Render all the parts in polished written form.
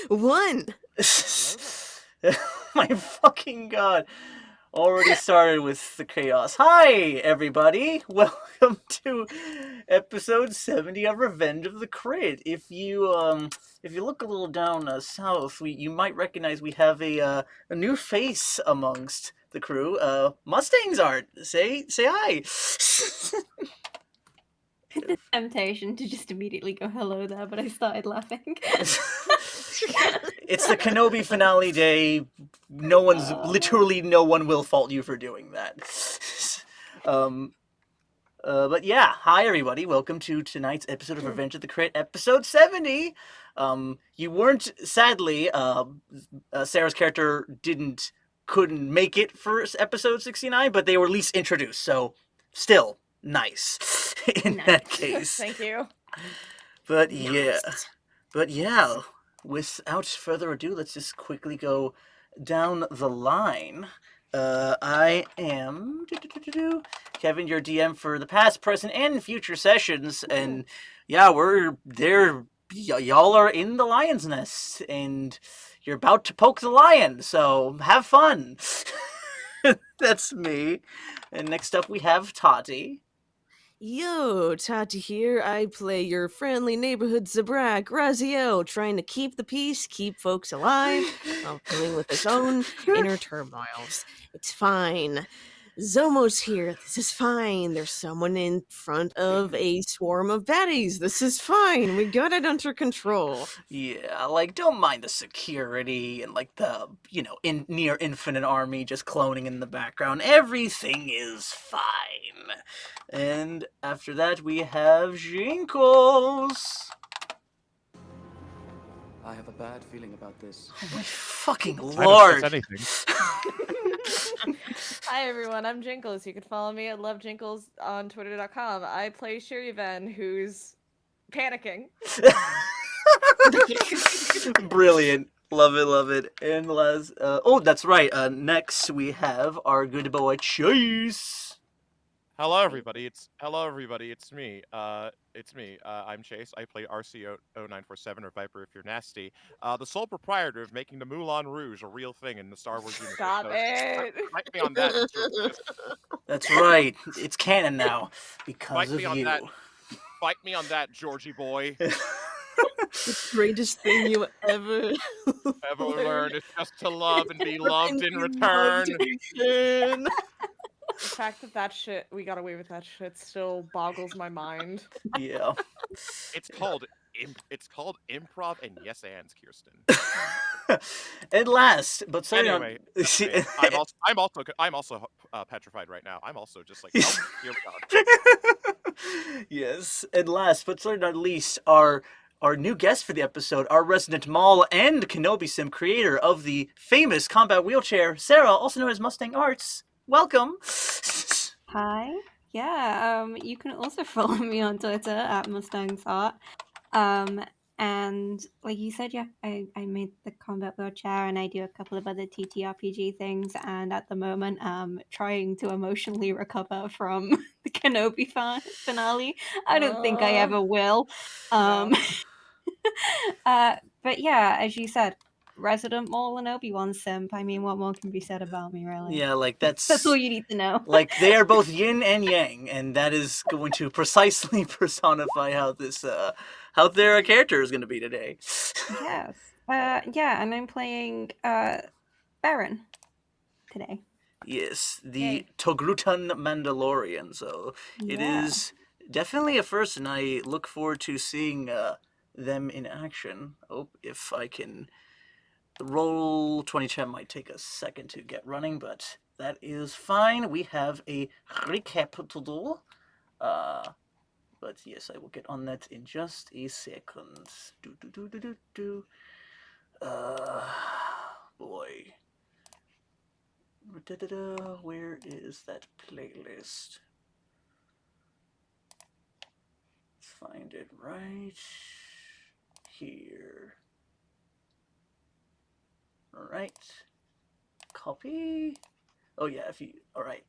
One. My fucking god. Already started with the chaos. Hi, everybody. Welcome to episode 70 of Revenge of the Crit. If you look a little down south, you might recognize we have a new face amongst the crew. Mustangsart. Say hi. The temptation to just immediately go hello there, but I started laughing. It's the Kenobi finale day. Literally no one will fault you for doing that. But yeah, hi everybody. Welcome to tonight's episode of Revenge of the Crit, episode 70. You weren't, sadly, Sarah's character couldn't make it for episode 69, but they were at least introduced, so still nice in that case. Thank you. But yeah, without further ado, let's just quickly go down the line. I am Kevin, your DM for the past, present, and future sessions, and yeah, we're there. Y'all are in the lion's nest, and you're about to poke the lion. So have fun. That's me. And next up, we have Tati. Yo, Tati here. I play your friendly neighborhood Zabrak, Raziel, trying to keep the peace, keep folks alive, while dealing with his own inner turmoils. It's fine. Zomo's here. This is fine. There's someone in front of a swarm of baddies. This is fine. We got it under control. Yeah, like, don't mind the security and, like, the, near infinite army just cloning in the background. Everything is fine. And after that, we have Jinkles. I have a bad feeling about this. Oh my fucking I don't lord. sense anything. Hi everyone, I'm Jinkles. You can follow me at lovejinkles on twitter.com. I play Shir'iven, who's panicking. Brilliant. Love it. And last, that's right. Next we have our good boy Chase. Hello everybody, it's me. I'm Chase. I play RC0947 or Viper if you're nasty. The sole proprietor of making the Moulin Rouge a real thing in the Star Wars universe. Stop it! Fight me on that. That's right. It's canon now because of you. Fight me on that, Georgie boy. The greatest thing you ever learned is just to love and be loved in return. The fact that shit, we got away with that shit, still boggles my mind. Yeah. It's called improv and yes ands, Kirsten. And last, but certainly anyway, I'm also petrified right now. I'm also just like, oh, here we go. Yes, and last, but certainly not least, our new guest for the episode, our resident Maul and Kenobi Sim creator of the famous combat wheelchair, Sara, also known as Mustang Arts. Welcome. Hi. Yeah, you can also follow me on Twitter at Mustangsart. And like you said, yeah, I made the combat wheelchair and I do a couple of other TTRPG things. And at the moment, trying to emotionally recover from the Kenobi finale. I don't think I ever will. No. But yeah, as you said, resident Maul and Obi-Wan simp. I mean, what more can be said about me, really? Yeah, like that's all you need to know. Like, they are both yin and yang, and that is going to precisely personify how how their character is going to be today. Yes. Yeah, and I'm playing Beren today. Yes, the Togrutan Mandalorian. So it is definitely a first, and I look forward to seeing them in action. Oh, if I can. The roll 20 chat might take a second to get running, but that is fine. We have a recap to do. But yes, I will get on that in just a second. Boy. Where is that playlist? Let's find it right here. Alright. Copy. Oh yeah, alright.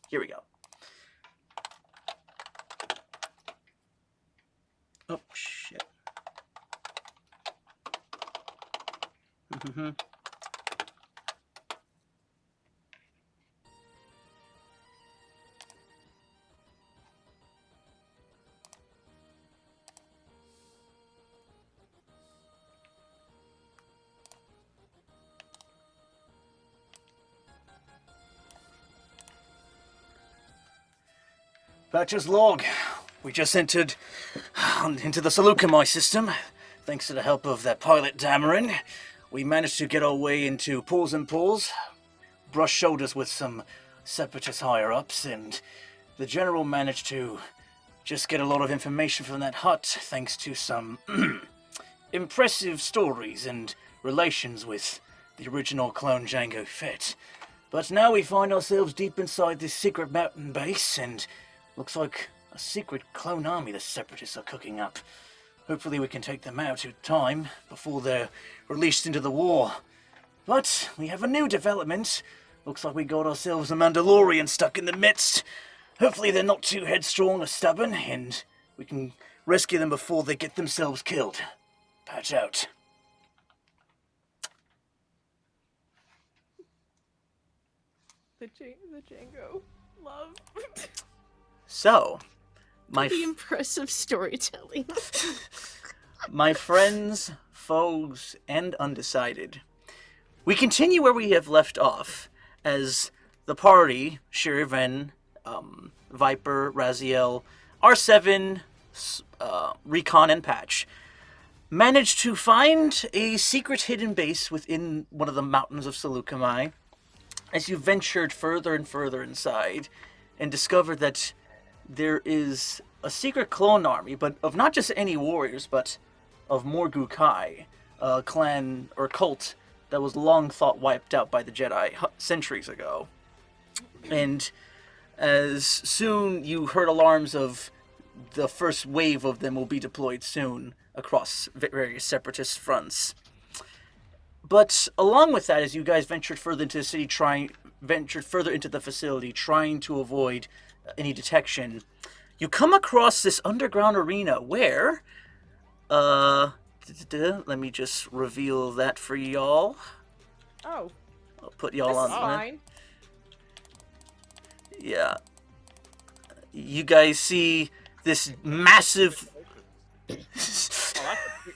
Here we go. Oh, shit. Mm-hmm. Batcher's log. We just entered into the Seleucami system. Thanks to the help of that pilot Dameron, we managed to get our way into pools and pools, brush shoulders with some separatist higher-ups, and the general managed to just get a lot of information from that hut thanks to some impressive stories and relations with the original clone Jango Fett. But now we find ourselves deep inside this secret mountain base, and looks like a secret clone army the Separatists are cooking up. Hopefully we can take them out in time before they're released into the war. But we have a new development. Looks like we got ourselves a Mandalorian stuck in the midst. Hopefully they're not too headstrong or stubborn, and we can rescue them before they get themselves killed. Patch out. The Django love. So, The impressive storytelling. my friends, foes, and undecided, we continue where we have left off, as the party, Shir'iven, Viper, Raziel, R7, Recon, and Patch, managed to find a secret hidden base within one of the mountains of Seleucami. As you ventured further and further inside, and discovered that there is a secret clone army, but of not just any warriors, but of Morgukai, a clan or cult that was long thought wiped out by the Jedi centuries ago. And as soon you heard alarms of the first wave of them will be deployed soon across various separatist fronts. But along with that, as you guys ventured further into the city, ventured further into the facility, trying to avoid any detection, you come across this underground arena where, let me just reveal that for y'all. Oh, I'll put y'all this on is there. fine. Yeah. You guys see this massive. That's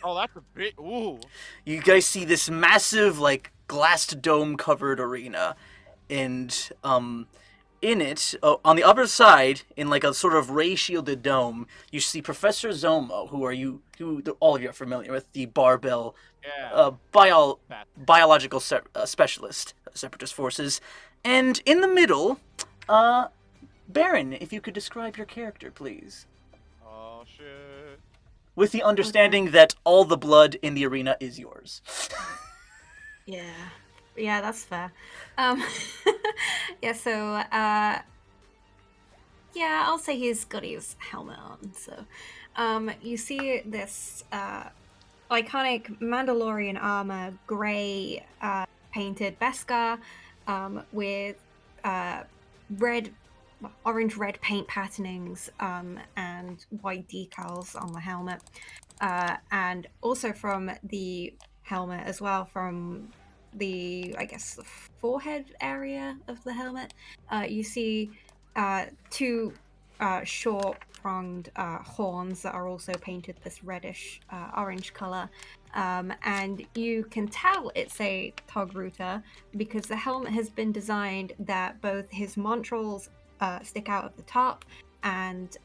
a bit. Ooh. You guys see this massive, like, glassed dome covered arena, and in it, on the other side, in like a sort of ray shielded dome, you see Professor Zomo, who all of you are familiar with, the barbell Yeah. biological specialist, separatist forces, and in the middle, Beren, if you could describe your character, please. Oh shit. With the understanding that all the blood in the arena is yours. Yeah, that's fair. Yeah, so yeah, I'll say he's got his helmet on. So, you see this iconic Mandalorian armor, gray painted Beskar, with orange-red paint patternings, and white decals on the helmet, and also from the helmet as well, from the, I guess, the forehead area of the helmet, you see two short pronged horns that are also painted this reddish orange color, and you can tell it's a Togruta because the helmet has been designed that both his montrals stick out of the top, and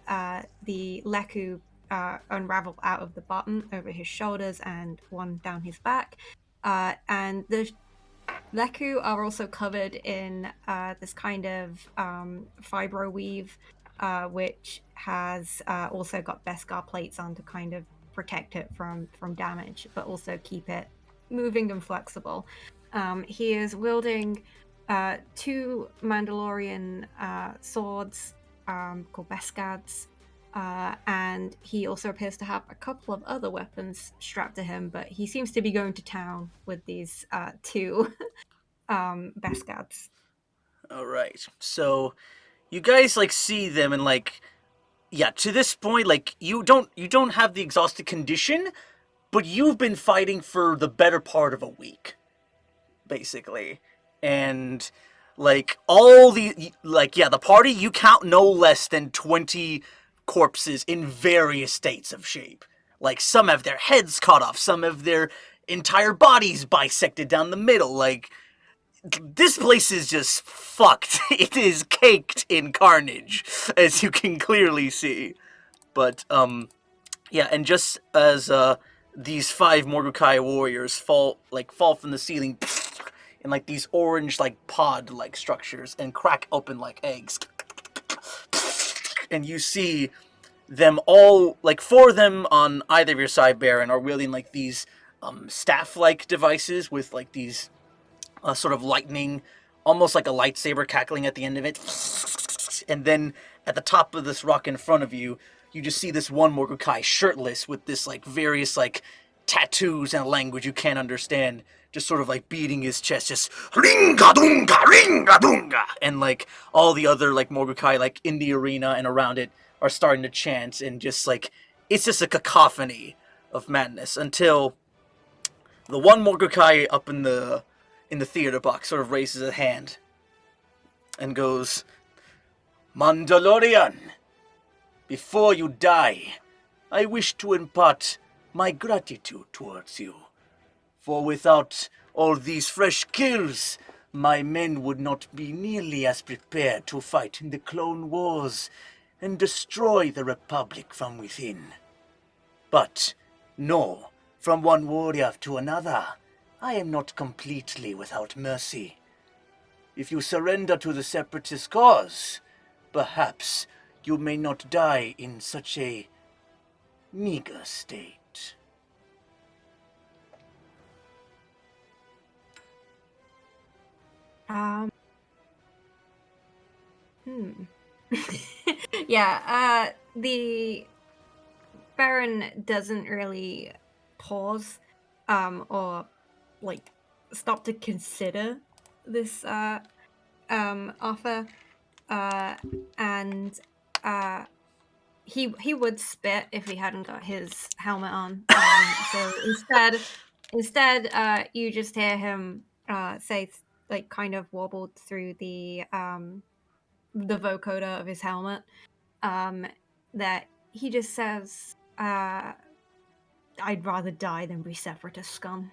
the leku unravel out of the bottom over his shoulders and one down his back. And the leku are also covered in this kind of fibro weave, which has also got Beskar plates on to kind of protect it from damage, but also keep it moving and flexible. He is wielding two Mandalorian swords called Beskads, and he also appears to have a couple of other weapons strapped to him, but he seems to be going to town with these two Beskads. All right. So you guys like see them, and like yeah, to this point, like you don't have the exhausted condition, but you've been fighting for the better part of a week, basically, and like all the like yeah, the party you count no less than 20 corpses in various states of shape. Like some have their heads cut off, some have their entire bodies bisected down the middle. Like this place is just fucked. It is caked in carnage, as you can clearly see. But yeah, and just as these five Morgukai warriors fall from the ceiling in like these orange like pod like structures and crack open like eggs, and you see them all, like four of them on either of your side, Baron, are wielding like these staff like devices with like these sort of lightning, almost like a lightsaber cackling at the end of it. And then at the top of this rock in front of you, you just see this one Morgukai shirtless with this like various like tattoos and a language you can't understand, just sort of like beating his chest, just ringa dunga, and like all the other like Morgukai like in the arena and around it are starting to chant, and just like it's just a cacophony of madness until the one Morgukai up in the theater box sort of raises a hand and goes, Mandalorian, before you die, I wish to impart my gratitude towards you. For without all these fresh kills, my men would not be nearly as prepared to fight in the Clone Wars and destroy the Republic from within. But, no, from one warrior to another, I am not completely without mercy. If you surrender to the Separatist cause, perhaps you may not die in such a meager state. Um. Yeah. The Baron doesn't really pause, or like stop to consider this offer, and he would spit if he hadn't got his helmet on. So instead, you just hear him say, like, kind of warbled through the vocoder of his helmet, that he just says, "I'd rather die than be Separatist scum."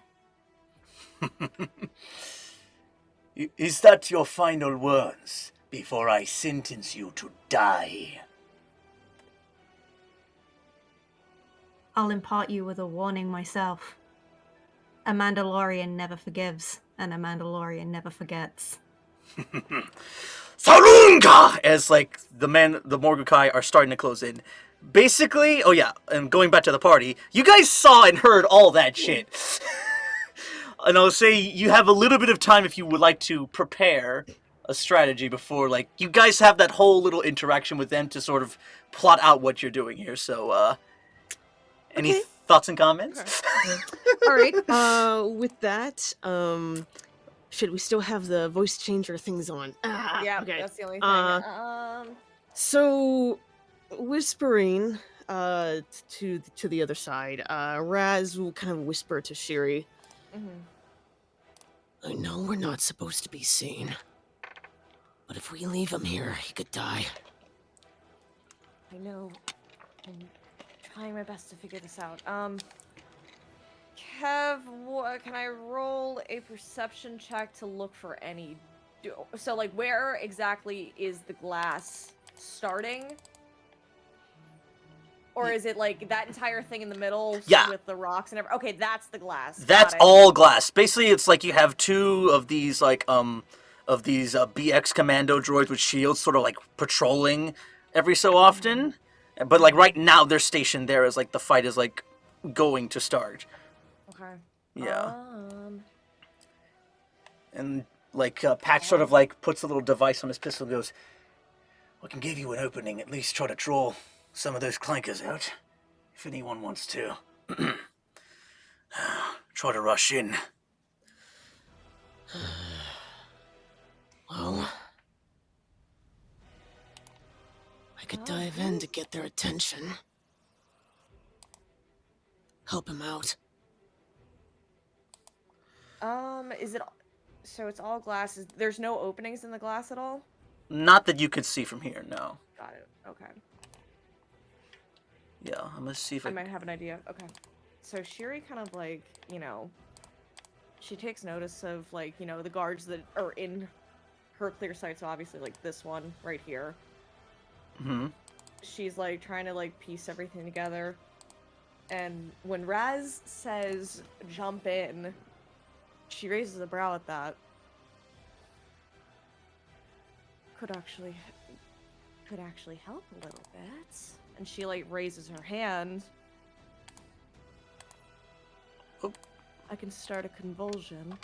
Is that your final words before I sentence you to die? I'll impart you with a warning myself. A Mandalorian never forgives, and a Mandalorian never forgets. Salunga! As like the Morgukai are starting to close in. Basically, oh yeah, and going back to the party, you guys saw and heard all that shit. And I'll say you have a little bit of time if you would like to prepare a strategy before, like, you guys have that whole little interaction with them to sort of plot out what you're doing here. So, any thoughts and comments? All right. With that, should we still have the voice changer things on? Yeah, okay. that's the only thing. So, whispering to the other side, Raz will kind of whisper to Shiri. I know we're not supposed to be seen, but if we leave him here, he could die. I know. I'm trying my best to figure this out. Kev, can I roll a perception check to look for any... So, like, where exactly is the glass starting? Or is it, like, that entire thing in the middle with the rocks and everything? Okay, that's the glass. That's all glass. Basically, it's like you have two of these, like, BX commando droids with shields sort of, like, patrolling every so often. But, like, right now, they're stationed there as, like, the fight is, like, going to start. Okay. Yeah. And, like, Patch sort of, like, puts a little device on his pistol and goes, I can give you an opening, at least try to draw some of those clankers out, if anyone wants to. Try to rush in. Well, I could dive in to get their attention. Help him out. Is it... So it's all glass. There's no openings in the glass at all? Not that you could see from here, no. Got it. Okay. Yeah, I'm gonna see if I might have an idea. Okay. So Shiri kind of like, you know, she takes notice of like, you know, the guards that are in her clear sight, so obviously like this one right here. Mm-hmm. She's like trying to like piece everything together. And when Raz says jump in, she raises a brow at that. Could actually help a little bit. And she like raises her hand. Oh. I can start a convulsion.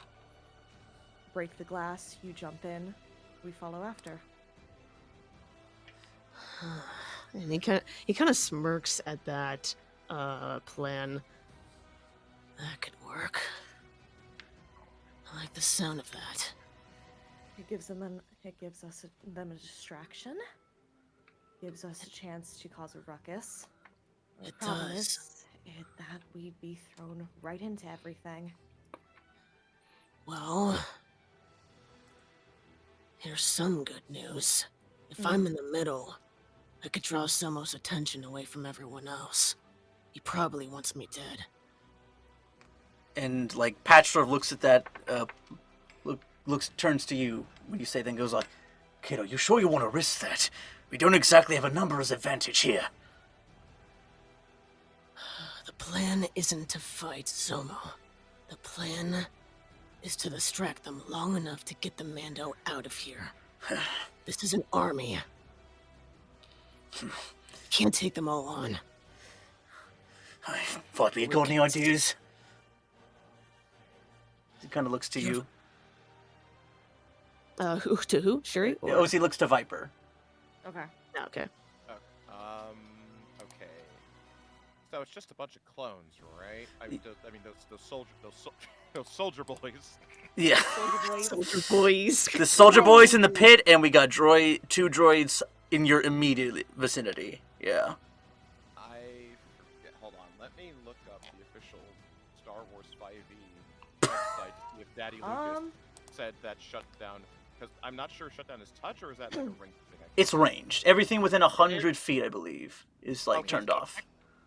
Break the glass, you jump in, we follow after. And he kind of smirks at that plan. That could work. I like the sound of that. It gives them them a distraction. Gives us a chance to cause a ruckus. The It problem does. is that we'd be thrown right into everything. Well, here's some good news. If I'm in the middle, I could draw Selmo's attention away from everyone else. He probably wants me dead. And like Patch sort of looks at that, turns to you when you say that and goes like, "Kiddo, you sure you want to risk that? We don't exactly have a numbers advantage here." The plan isn't to fight Zomo. The plan is to distract them long enough to get the Mando out of here. This is an army. Can't take them all on. I thought we had got any ideas. He kind of looks to you. Who to who? Shuri? Or... He looks to Viper. Okay. Okay. Okay. So it's just a bunch of clones, right? I mean, those soldier boys. Yeah. Soldier boys. The soldier boys in the pit, and we got two droids in your immediate vicinity. Yeah. Hold on. Let me look up the official Star Wars 5e website to see if Daddy Lucas said that shutdown. Because I'm not sure shutdown is touch, or is that like a ring thing? It's ranged. Everything within 100 feet, I believe, is like turned off.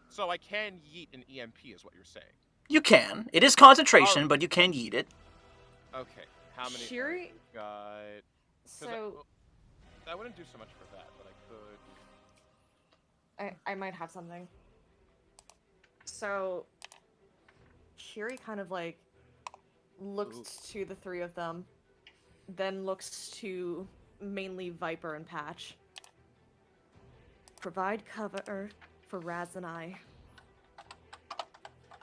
So I can yeet an EMP, is what you're saying. You can. It is concentration, but you can yeet it. Okay. How many? Shiri? Got. So I wouldn't do so much for that, but I could. I might have something. So Shiri kind of like looks to the three of them, then looks to mainly Viper and Patch. Provide cover for Raz and I.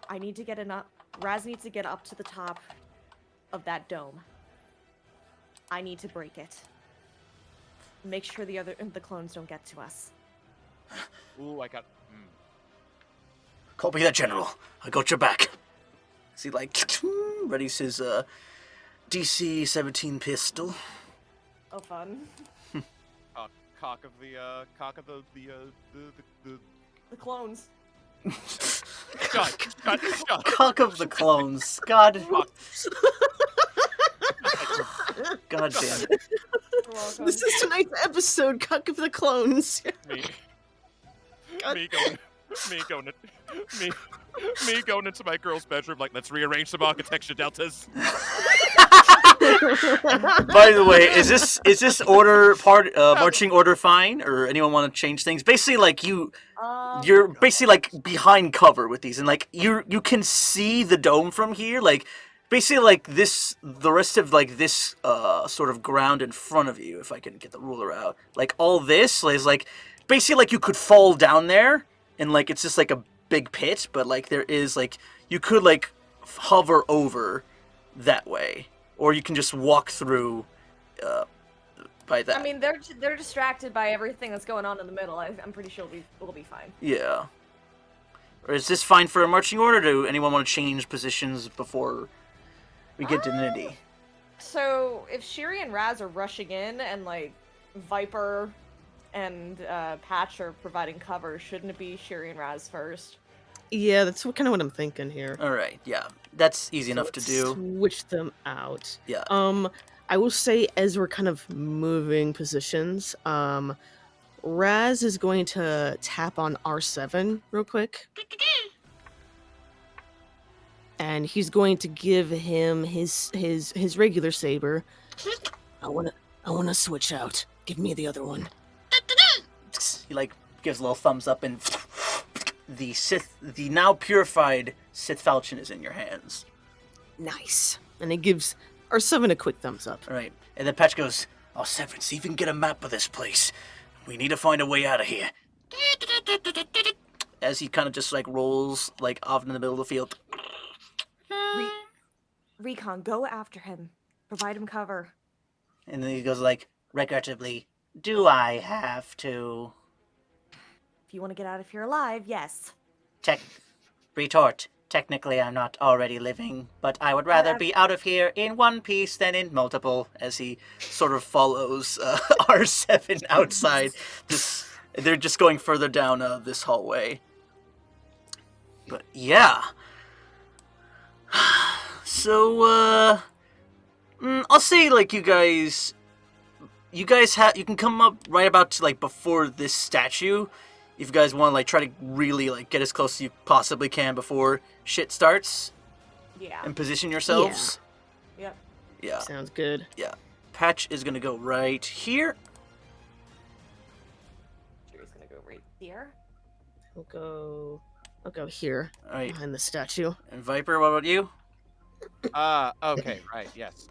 I need to get Raz needs to get up to the top of that dome. I need to break it. Make sure the clones don't get to us. Ooh, I got. Copy that, General. I got your back. Is he like readies his DC-17 pistol? Oh, fun. Cock of the clones. Shut. Cock of the clones. God. God damn it. You're welcome. This is tonight's episode, Cuck of the Clones. Me going into my girl's bedroom like, let's rearrange some architecture deltas. By the way, is this order marching order fine, or anyone want to change things? Basically, like you're basically like behind cover with these, and like you can see the dome from here. Like basically, like the rest of like this sort of ground in front of you. If I can get the ruler out, like all this is like basically like you could fall down there, and like it's just like a big pit, but like there is like you could like hover over that way. Or you can just walk through by that. I mean, they're distracted by everything that's going on in the middle. I'm pretty sure we'll be fine. Yeah. Or is this fine for a marching order? Do anyone want to change positions before we get to nitty? So, if Shiri and Raz are rushing in, and, like, Viper and Patch are providing cover, shouldn't it be Shiri and Raz first? Yeah, that's kind of what I'm thinking here. All right, yeah, that's easy enough to Let's do. switch them out. Yeah. I will say as we're kind of moving positions, Raz is going to tap on R7 real quick. And he's going to give him his regular saber. I wanna switch out. Give me the other one. He like gives a little thumbs up, and the now purified Sith falchion is in your hands. Nice. And he gives R7 a quick thumbs up. All right, and then Patch goes, "Oh, Severin, see if you can get a map of this place. We need to find a way out of here." As he kind of just like rolls like off in the middle of the field. Recon, go after him. Provide him cover. And then he goes like, regrettably, "Do I have to?" If you want to get out of here alive, yes. Retort. Technically, I'm not already living, but I would rather be out of here in one piece than in multiple, as he sort of follows R7 outside. They're just going further down this hallway. But yeah. So, I'll say, like, you guys you can come up right about to, like, before this statue. If you guys want to, like, try to really, like, get as close as you possibly can before shit starts. Yeah. And position yourselves. Yep. Yeah. Sounds good. Yeah. Patch is gonna go right here. Shiri's gonna go right here. I'll go here. Alright. Behind the statue. And Viper, what about you? Okay, right, yes.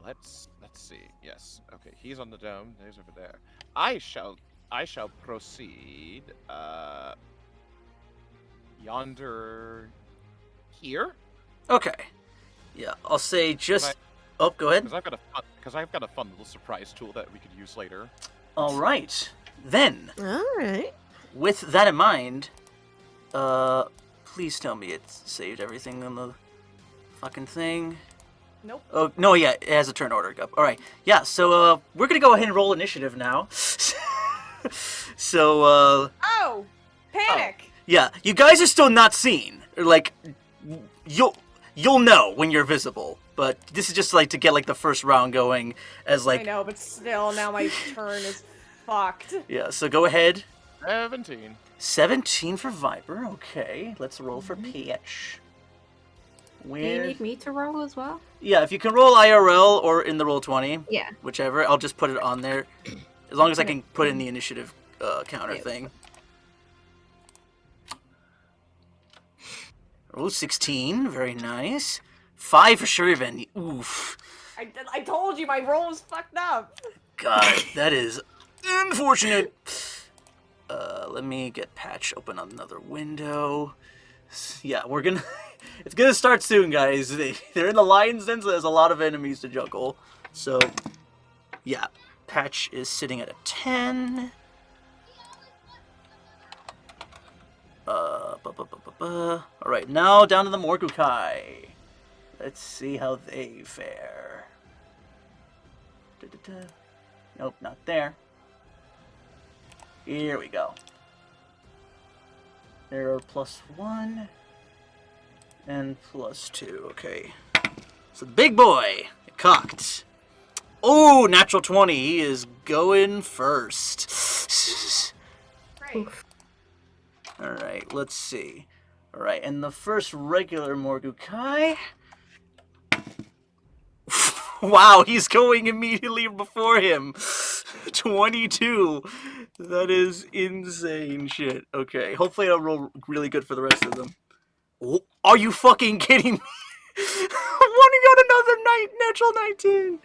Let's see. Yes. Okay, he's on the dome. He's over there. I shall proceed yonder here. Okay. Yeah, I'll say just oh, go ahead. Because I've got a fun little surprise tool that we could use later. All right. Then, All right. with that in mind, please tell me it saved everything on the fucking thing. Nope. Oh, no, yeah, it has a turn order up. All right. Yeah, so we're going to go ahead and roll initiative now. So Oh! Panic! yeah, you guys are still not seen. Like you'll know when you're visible. But this is just like to get like the first round going as like I know, but still, now my turn is fucked. yeah, so go ahead. 17. 17 for Viper. Okay, let's roll for Peach. Do you need me to roll as well? Yeah, if you can roll IRL or in the roll 20, Yeah. whichever, I'll just put it on there. As long as I can put in the initiative counter thing. Oh, 16. Very nice. 5 for Shir'iven. Oof. I told you my roll was fucked up. God, that is unfortunate. Let me get Patch open on another window. Yeah, we're gonna... It's gonna start soon, guys. They're in the lion's den, so there's a lot of enemies to juggle. So, yeah. Patch is sitting at a 10. Alright, now down to the Morgukai. Let's see how they fare. Nope, not there. Here we go. They're +1 and +2. Okay. So the big boy cocked. Oh, natural 20. He is going first. Great. Alright, let's see. Alright, and the first regular Morgukai. Wow, he's going immediately before him. 22. That is insane shit. Okay, hopefully I'll roll really good for the rest of them. Oh, are you fucking kidding me? I got another natural 19.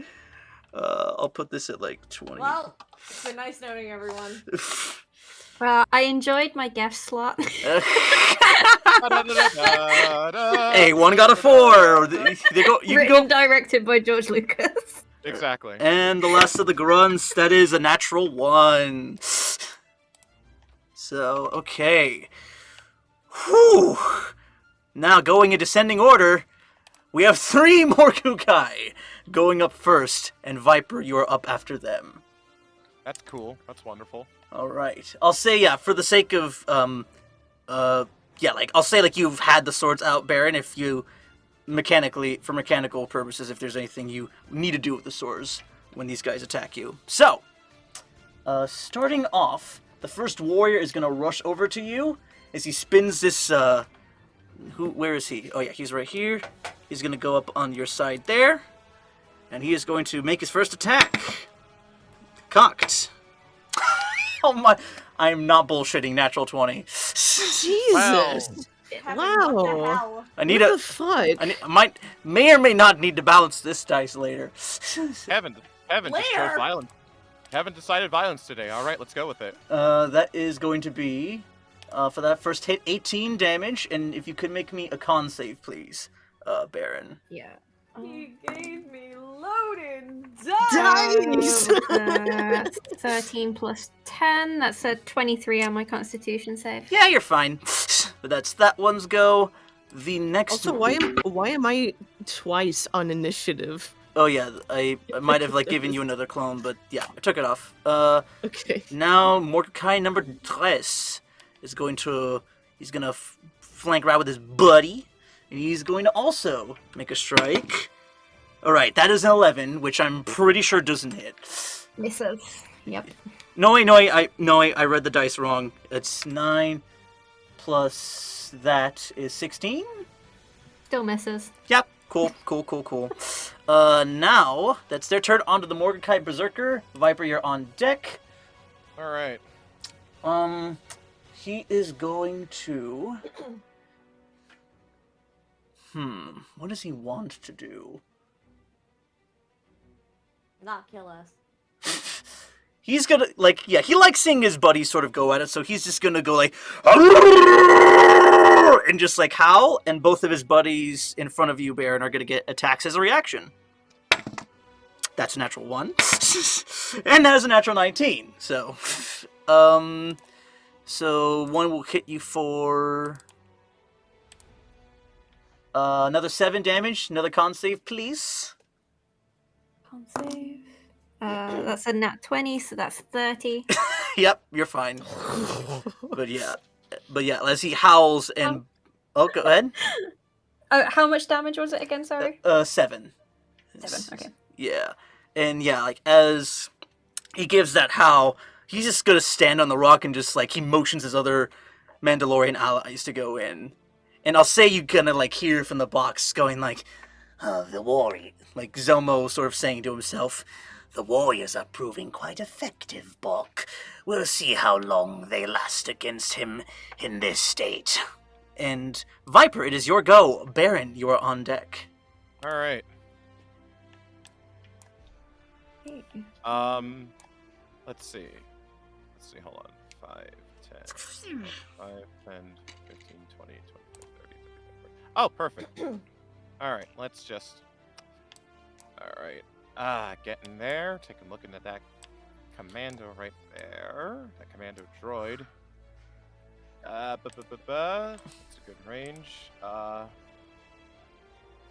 I'll put this at like 20. Well, it's been nice knowing everyone. Well, I enjoyed my guest slot. Hey, one got a 4. You Written can go. and directed by George Lucas. Exactly. And the last of the grunts, that is a natural 1. So, okay. Whew. Now, going in descending order, we have 3 Morgukai going up first, and Viper, you are up after them. That's cool. That's wonderful. All right. I'll say, yeah, for the sake of, yeah, like, I'll say, like, you've had the swords out, Beren, if you, for mechanical purposes, if there's anything you need to do with the swords when these guys attack you. So, starting off, the first warrior is going to rush over to you as he spins this, where is he? Oh, yeah, he's right here. He's going to go up on your side there, and he is going to make his first attack. Cocked. Oh my, I'm not bullshitting, natural 20. Jesus. Kevin, Wow. What the hell? I need What a, the fuck? I might, may or may not need to balance this dice later. Heaven just chose Blair! violence. Heaven decided violence today. All right, let's go with it. That is going to be, for that first hit, 18 damage, and if you could make me a con save, please, Beren. Yeah. He gave me loaded dice! Dice! 13 plus 10. That's a 23 on my Constitution save. Yeah, you're fine. But that's that one's go. The next. Also, why am I twice on initiative? Oh yeah, I might have like given you another clone, but yeah, I took it off. Okay. Now Morgukai number 3 is going to. He's gonna flank around with his buddy, and he's going to also make a strike. All right, that is an 11, which I'm pretty sure doesn't hit. Misses. Yep. No, I read the dice wrong. It's 9 plus that is 16. Still misses. Yep. Cool. Now that's their turn. Onto the Morgukai Berserker. Viper, you're on deck. All right. He is going to. What does he want to do? Not kill us. He's gonna, like, yeah, he likes seeing his buddies sort of go at it, so he's just gonna go like, and just like howl, and both of his buddies in front of you, Beren, are gonna get attacks as a reaction. That's a natural 1. And that is a natural 19, so, so one will hit you for, another 7 damage, another con save, please. Con save. That's a nat 20, so that's 30. Yep, you're fine. But yeah, as he howls and go ahead. How much damage was it again? Sorry. 7. 7. Okay. Yeah, and yeah, like as he gives that howl, he's just gonna stand on the rock and just like he motions his other Mandalorian allies to go in, and I'll say you're gonna like hear from the box going like, the warrior, like Zomo sort of saying to himself. The warriors are proving quite effective, Bok. We'll see how long they last against him in this state. And Viper, it is your go. Beren, you are on deck. All right. Let's see. Hold on. 5, 10, 5, 10, 15, 20, 25, 30, 35, 40. Oh, perfect. All right. Let's just. All right. Getting there. Taking a look at that commando right there. That commando droid. It's a good range.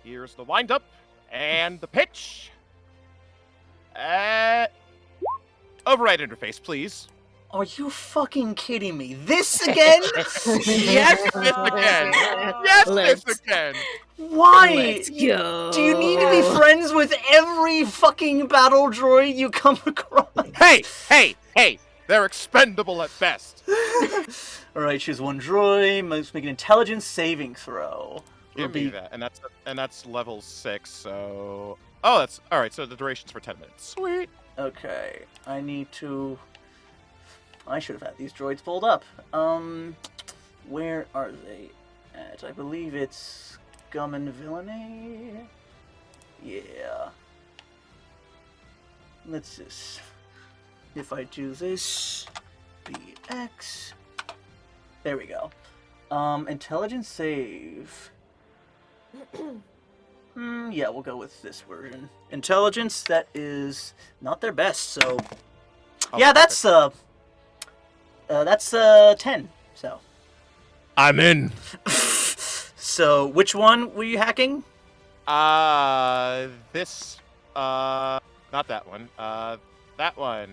Here's the windup and the pitch. Override interface, please. Are you fucking kidding me? This again? Yes, this again. Yes, Let's- this again. Why? Let's go. Do you need to be friends with every fucking battle droid you come across? Hey! They're expendable at best. Alright, choose one droid. Must make an intelligence saving throw. Give me that, and that's level 6. So, oh, that's all right. So the duration's for 10 minutes. Sweet. Okay, I should have had these droids pulled up. Where are they at? I believe it's Gum and Villainy. Yeah. Let's just, if I do this, BX. There we go. Intelligence save. Yeah, we'll go with this version. Intelligence, that is not their best, so... Oh, yeah, perfect. that's 10, so... I'm in. So, which one were you hacking? Not that one. That one.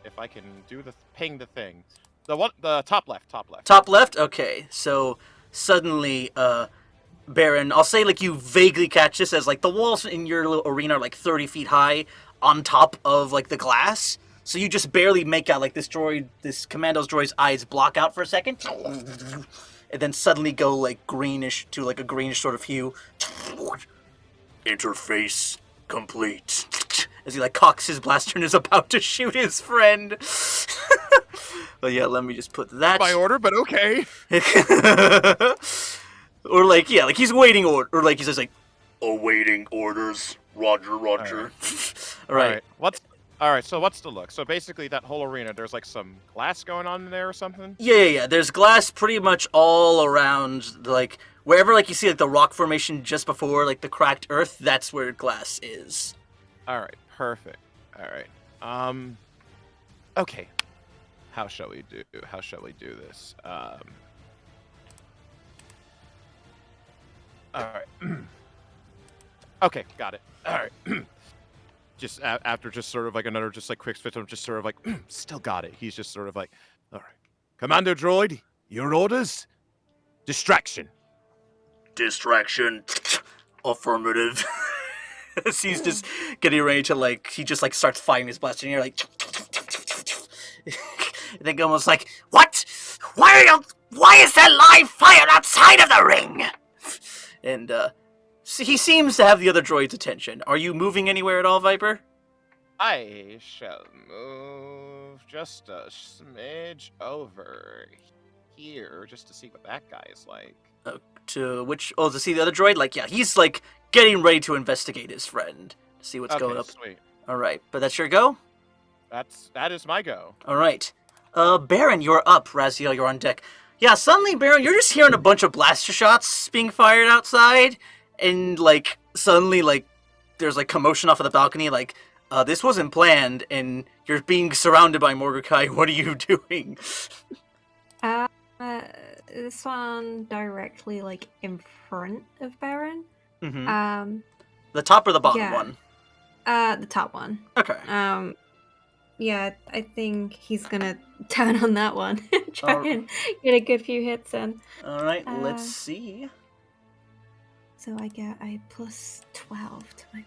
if I can do the ping the thing. The top left. Top left? Okay. So suddenly, Beren, I'll say like you vaguely catch this as like the walls in your little arena are like 30 feet high on top of like the glass. So you just barely make out like this commando's droid's eyes block out for a second. And then suddenly go like greenish to like a greenish sort of hue. Interface complete. As he like cocks his blaster and is about to shoot his friend. But yeah, let me just put that. By order, but okay. Or like, yeah, like he's waiting or like he says like, awaiting orders. Roger. All right. All right. So what's the look? So basically, that whole arena, there's like some glass going on in there or something. Yeah. There's glass pretty much all around, like wherever like you see like the rock formation just before like the cracked earth. That's where glass is. All right. Perfect. All right. Okay. How shall we do this? All right. Okay, got it. All right. Just after just sort of like another just like quick switch, I'm just sort of like, still got it. He's just sort of like, all right. Commando droid, your orders? Distraction. Affirmative. As he's just getting ready to like, he just like starts firing his blaster and you're like, I think almost like, what? Why is there live fire outside of the ring? And he seems to have the other droid's attention. Are you moving anywhere at all, Viper? I shall move just a smidge over here just to see what that guy is like. To which? Oh, to see the other droid? Like, yeah, he's like getting ready to investigate his friend to see what's going up. Sweet. All right, but that's your go. That is my go. All right, Beren, you're up. Raziel, you're on deck. Yeah, suddenly, Beren, you're just hearing a bunch of blaster shots being fired outside, and like suddenly, like there's like commotion off of the balcony. Like, this wasn't planned, and you're being surrounded by Morgukai. What are you doing? This one directly like in front of Beren. Mm-hmm. The top or the bottom one? The top one. Okay. Yeah, I think he's gonna turn on that one. Try and get a good few hits in. Alright, let's see. So I get a plus 12 to my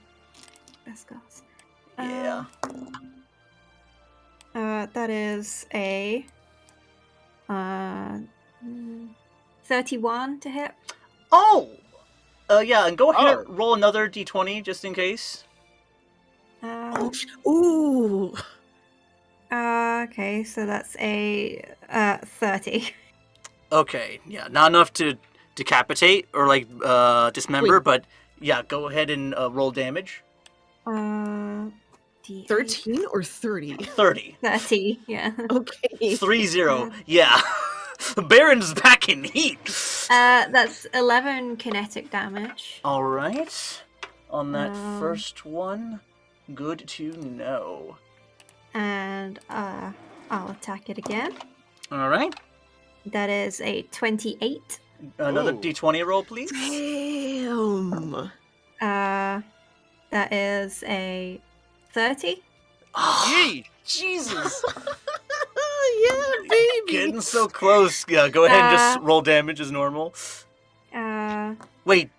best guess. Yeah. That is a 31 to hit. Oh! Yeah, and go ahead and roll another d20 just in case. Ooh! Okay, so that's a 30. Okay, yeah, not enough to decapitate or like dismember, but yeah, go ahead and roll damage. 13 or 30? 30. 30, yeah. Okay. 3-0, yeah. Baron's back in heat. That's 11 kinetic damage. Alright. On that first one, good to know. And I'll attack it again. Alright. That is a 28. Another d20 roll, please. Damn. That is a 30. Oh, Jesus. Yeah, baby. Getting so close. Yeah, go ahead and just roll damage as normal. Wait,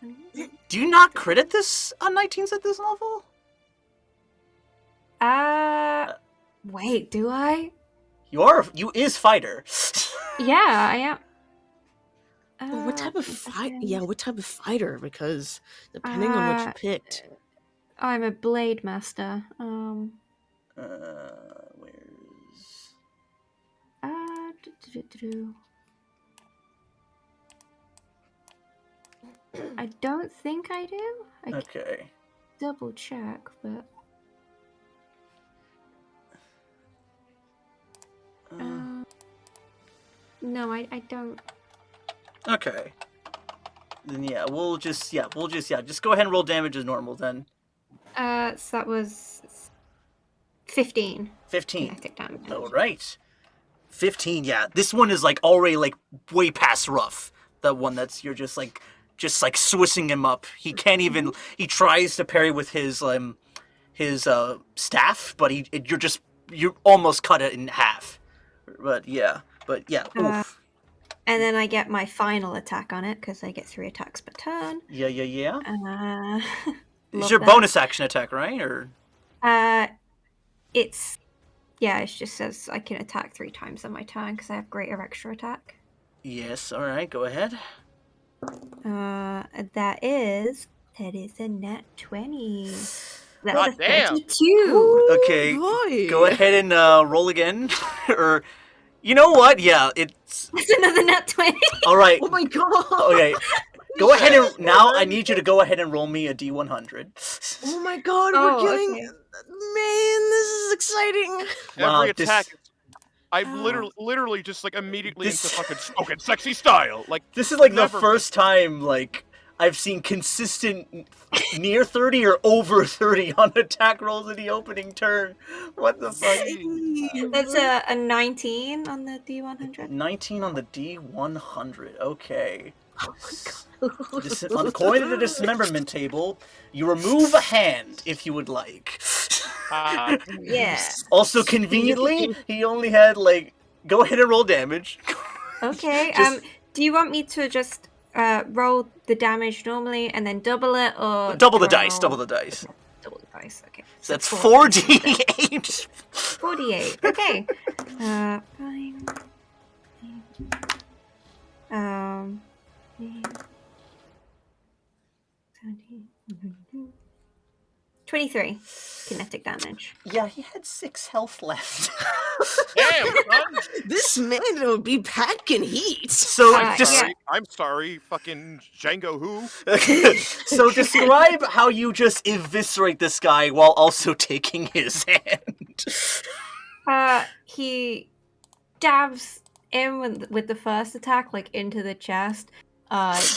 do you not crit at this on 19s at this level? Wait, do I? You is fighter. Yeah, I am. Well, what type of fight? Yeah, what type of fighter? Because depending on what you picked. I'm a blade master. Where's? I don't think I do. I Okay. double check, but no, I don't. Okay. Then just go ahead and roll damage as normal then. So that was 15. 15. Kinetic damage. All right. 15. Yeah, this one is like already like way past rough. That one that's you're just like swissing him up. He can't even. He tries to parry with his staff, but you're just you almost cut it in half. But yeah. Oof. And then I get my final attack on it because I get 3 attacks per turn. Yeah. It's Love your that. bonus action attack, right? Or It just says I can attack 3 times on my turn because I have greater extra attack. yes. All right, go ahead. That is a nat 20. That's God a damn. 32. Okay, boy. go ahead and roll again. Or, you know what? Yeah, it's That's another nat 20. all right. Oh my god. Okay, go ahead and now I need you to go ahead and roll me a D100. Oh my god, Oh, we're getting... okay. Man, this is exciting. Wow, Every attack, I'm Oh. literally just like immediately This- into fucking spoken sexy style. Like This is like the never first time like I've seen consistent near 30 or over 30 on attack rolls in the opening turn. What the fuck? That's a 19 on the D100. 19 on the D100. Okay. According to the dismemberment table, you remove a hand if you would like. Yeah. Also, conveniently, he only had like. Go ahead and roll damage. Okay. Just- Do you want me to just roll the damage normally and then double it, or double the do I dice. roll- Double the dice. Double the dice. Okay. So that's four. 4d8. 48. Okay. Fine. 23 kinetic damage. Yeah, he had 6 health left. Damn, son. This man would be packing heat. So yeah. I'm sorry, fucking Django who? So describe how you just eviscerate this guy while also taking his hand. He stabs in with the first attack, like into the chest.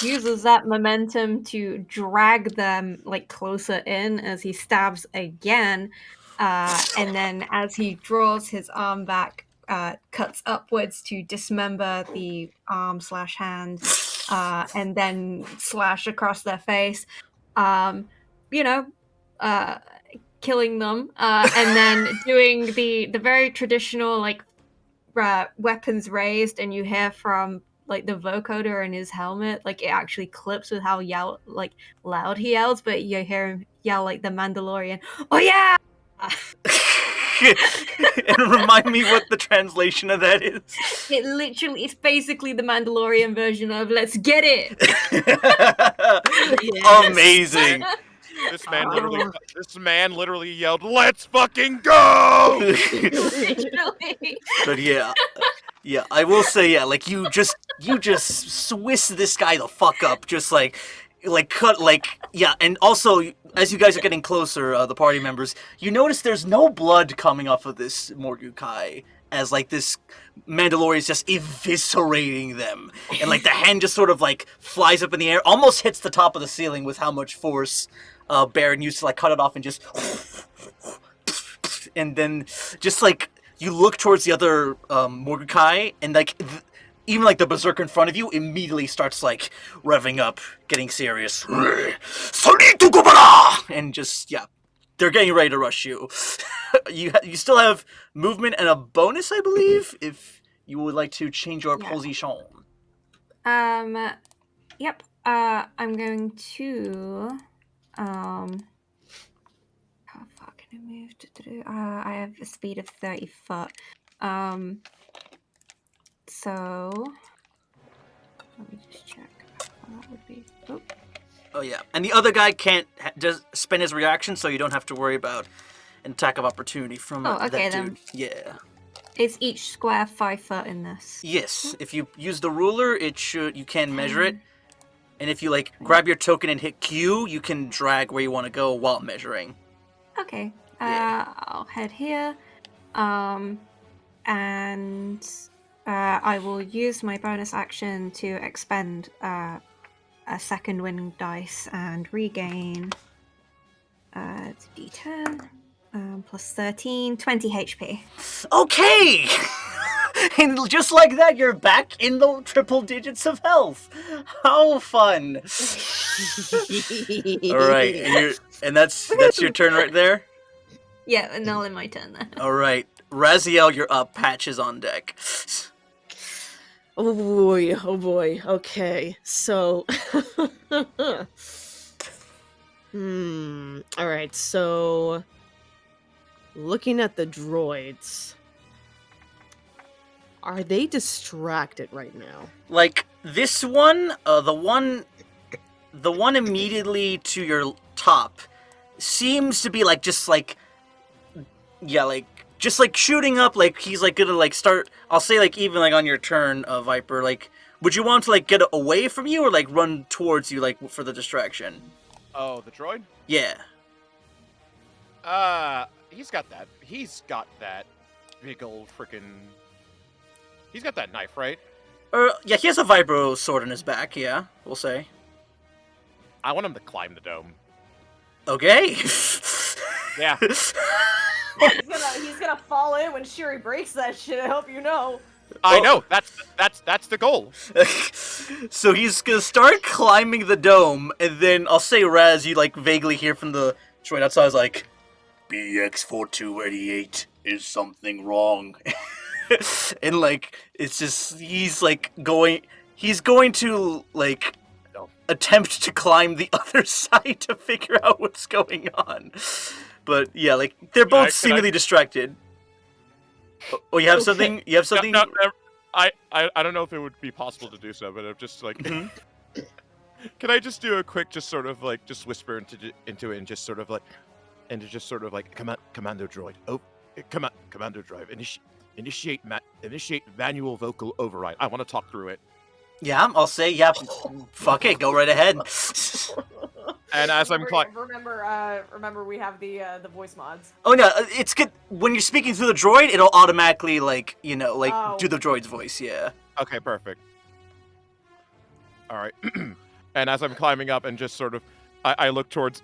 Uses that momentum to drag them like closer in as he stabs again. And then as he draws his arm back, cuts upwards to dismember the arm/hand, and then slash across their face. Killing them, and then doing the very traditional like weapons raised, and you hear from like the vocoder in his helmet, like it actually clips with how loud he yells, but you hear him yell like the Mandalorian, "Oh yeah!" And remind me what the translation of that is. It's basically the Mandalorian version of "Let's get it." Yes. Amazing. This man literally yelled, "Let's fucking go!" Literally. But yeah, I will say, yeah, like you just Swiss this guy the fuck up, just like cut, like, yeah. And also, as you guys are getting closer, the party members, you notice there's no blood coming off of this Morgukai, as like this Mandalorian is just eviscerating them, and like the hand just sort of like flies up in the air, almost hits the top of the ceiling with how much force Beren used to like cut it off, and just, and then just like you look towards the other Morgukai, and like even like the berserker in front of you immediately starts like revving up, getting serious, and just, yeah, they're getting ready to rush you. You still have movement and a bonus, I believe, if you would like to change your position. Yep. I'm going to how far can I move to I have a speed of 30 foot. So let me just check how that would be. Oh yeah, and the other guy can't just spend his reaction, so you don't have to worry about an attack of opportunity from that dude. Yeah. Is each square 5 foot in this? Yes, if you use the ruler, you can measure it. And if you like grab your token and hit Q, you can drag where you want to go while measuring. Okay. Yeah. I'll head here. And I will use my bonus action to expend a second wind dice and regain it's a D10 plus 13, 20 HP. Okay! And just like that, you're back in the triple digits of health. How fun! All right, and that's your turn right there. Yeah, and all in my turn then. All right, Raziel, you're up. Patch is on deck. Oh boy. Okay, so. Alright, so. Looking at the droids. Are they distracted right now? Like, this one, the one immediately to your top seems to be, like, just, like, yeah, like, just, like, shooting up, like, he's, like, gonna, like, start, I'll say, like, even, like, on your turn, Viper, like, would you want to, like, get away from you or, like, run towards you, like, for the distraction? Oh, the droid? Yeah. He's got that big old frickin'... He's got that knife, right? Yeah, he has a vibro sword in his back, yeah, we'll say. I want him to climb the dome. Okay. Yeah. He's gonna fall in when Shiri breaks that shit, I hope you know. I know, that's the goal. So he's gonna start climbing the dome, and then I'll say, Raz, you, like, vaguely hear from the droid outside, like, BX-4288, is something wrong? And, like, it's just, he's going to, like, attempt to climb the other side to figure out what's going on. But, yeah, like, they're both seemingly distracted. Oh, you have something? You have something? No, I don't know if it would be possible to do so, but I'm just, like... Can I just do a quick, just sort of, like, just whisper into it and just sort of, like... And just sort of, like, Commando droid. Oh, Commando droid. Initiate manual vocal override. I want to talk through it. Yeah, I'll say, yeah, fuck it, go right ahead. And as I'm remember we have the voice mods. Oh no, it's good. When you're speaking through the droid, it'll automatically, like, you know, like, do the droid's voice, yeah. Okay, perfect. Alright. And as I'm climbing up and just sort of, I look towards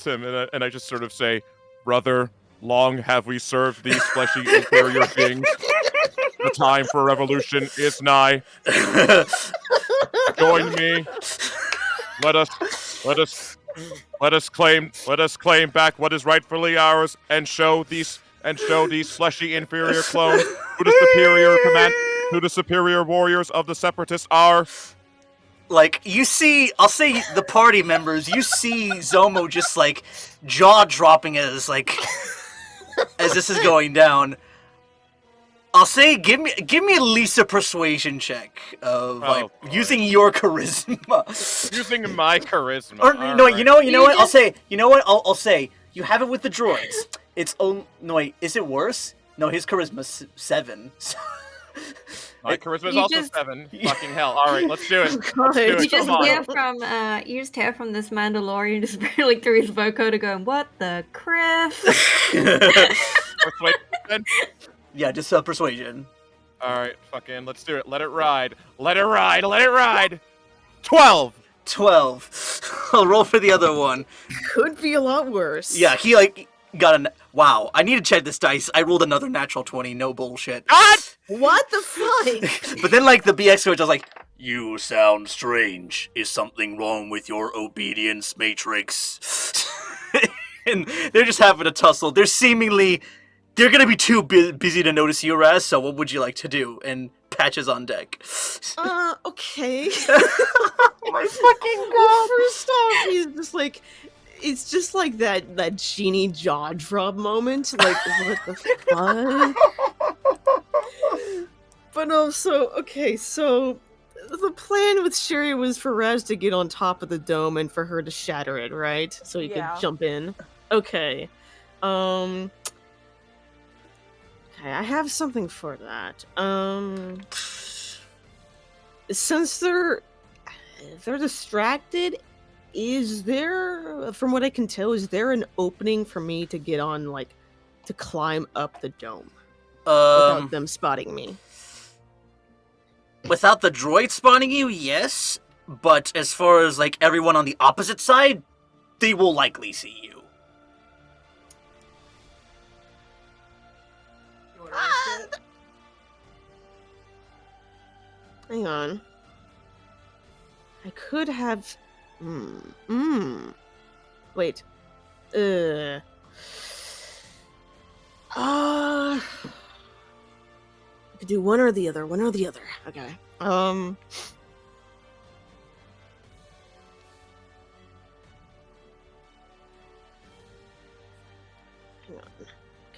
him and I just sort of say, brother, long have we served these fleshy inferior beings. The time for revolution is nigh. Join me. Let us claim back what is rightfully ours and show these fleshy inferior clones who the superior warriors of the separatists are. Like, you see, I'll say the party members, you see Zomo just, like, jaw-dropping as, like, as this is going down. I'll say, give me at least a persuasion check of, like, using your charisma. Using my charisma. Or, no, right. you know what? I'll say, you have it with the droids. It's, no, wait, is it worse? No, his charisma's 7. My charisma is also 7. Fucking hell. Alright, let's do it. You just hear from this Mandalorian just really through his vocoder going, what the crap? Persuasion? Yeah, just persuasion. Alright, fucking, let's do it. Let it ride. Let it ride. 12! I'll roll for the other one. Could be a lot worse. Yeah, he, like, got a... Wow, I need to check this dice. I rolled another natural 20, no bullshit. What the fuck? But then, like, the BX coach was like, you sound strange. Is something wrong with your obedience matrix? And they're just having a tussle. They're gonna be too busy to notice you, Raz, so what would you like to do? And Patch is on deck. Okay. My fucking god. Well, first off, he's just like... It's just like that genie jaw drop moment. Like, what the fuck? But also, okay, so the plan with Shiri was for Raz to get on top of the dome and for her to shatter it, right? So he could jump in. Okay. Okay, I have something for that. Since they're distracted, is there, from what I can tell, is there an opening for me to get on, like, to climb up the dome without them spotting me? Without the droid spawning you, yes. But as far as, like, everyone on the opposite side, they will likely see you. Hang on. I could have... Wait. I could do one or the other. One or the other. Okay. Hang on.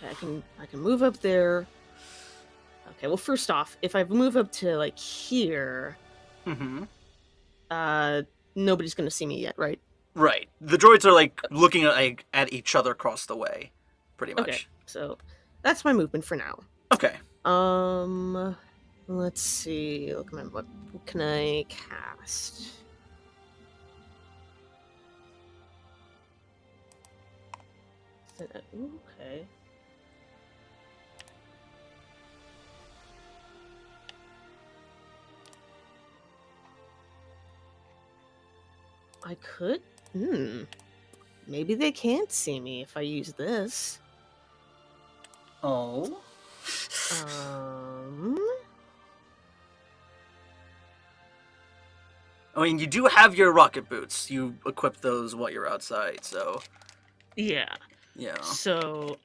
Okay, I can move up there. Okay, well, first off, if I move up to like here, nobody's gonna see me yet, right? Right. The droids are like looking at each other across the way, pretty much. Okay, so that's my movement for now. Okay. Let's see. Look, what can I cast? Okay. I could. Maybe they can't see me if I use this. Oh. I mean, you do have your rocket boots. You equip those while you're outside, so. Yeah. Yeah. So,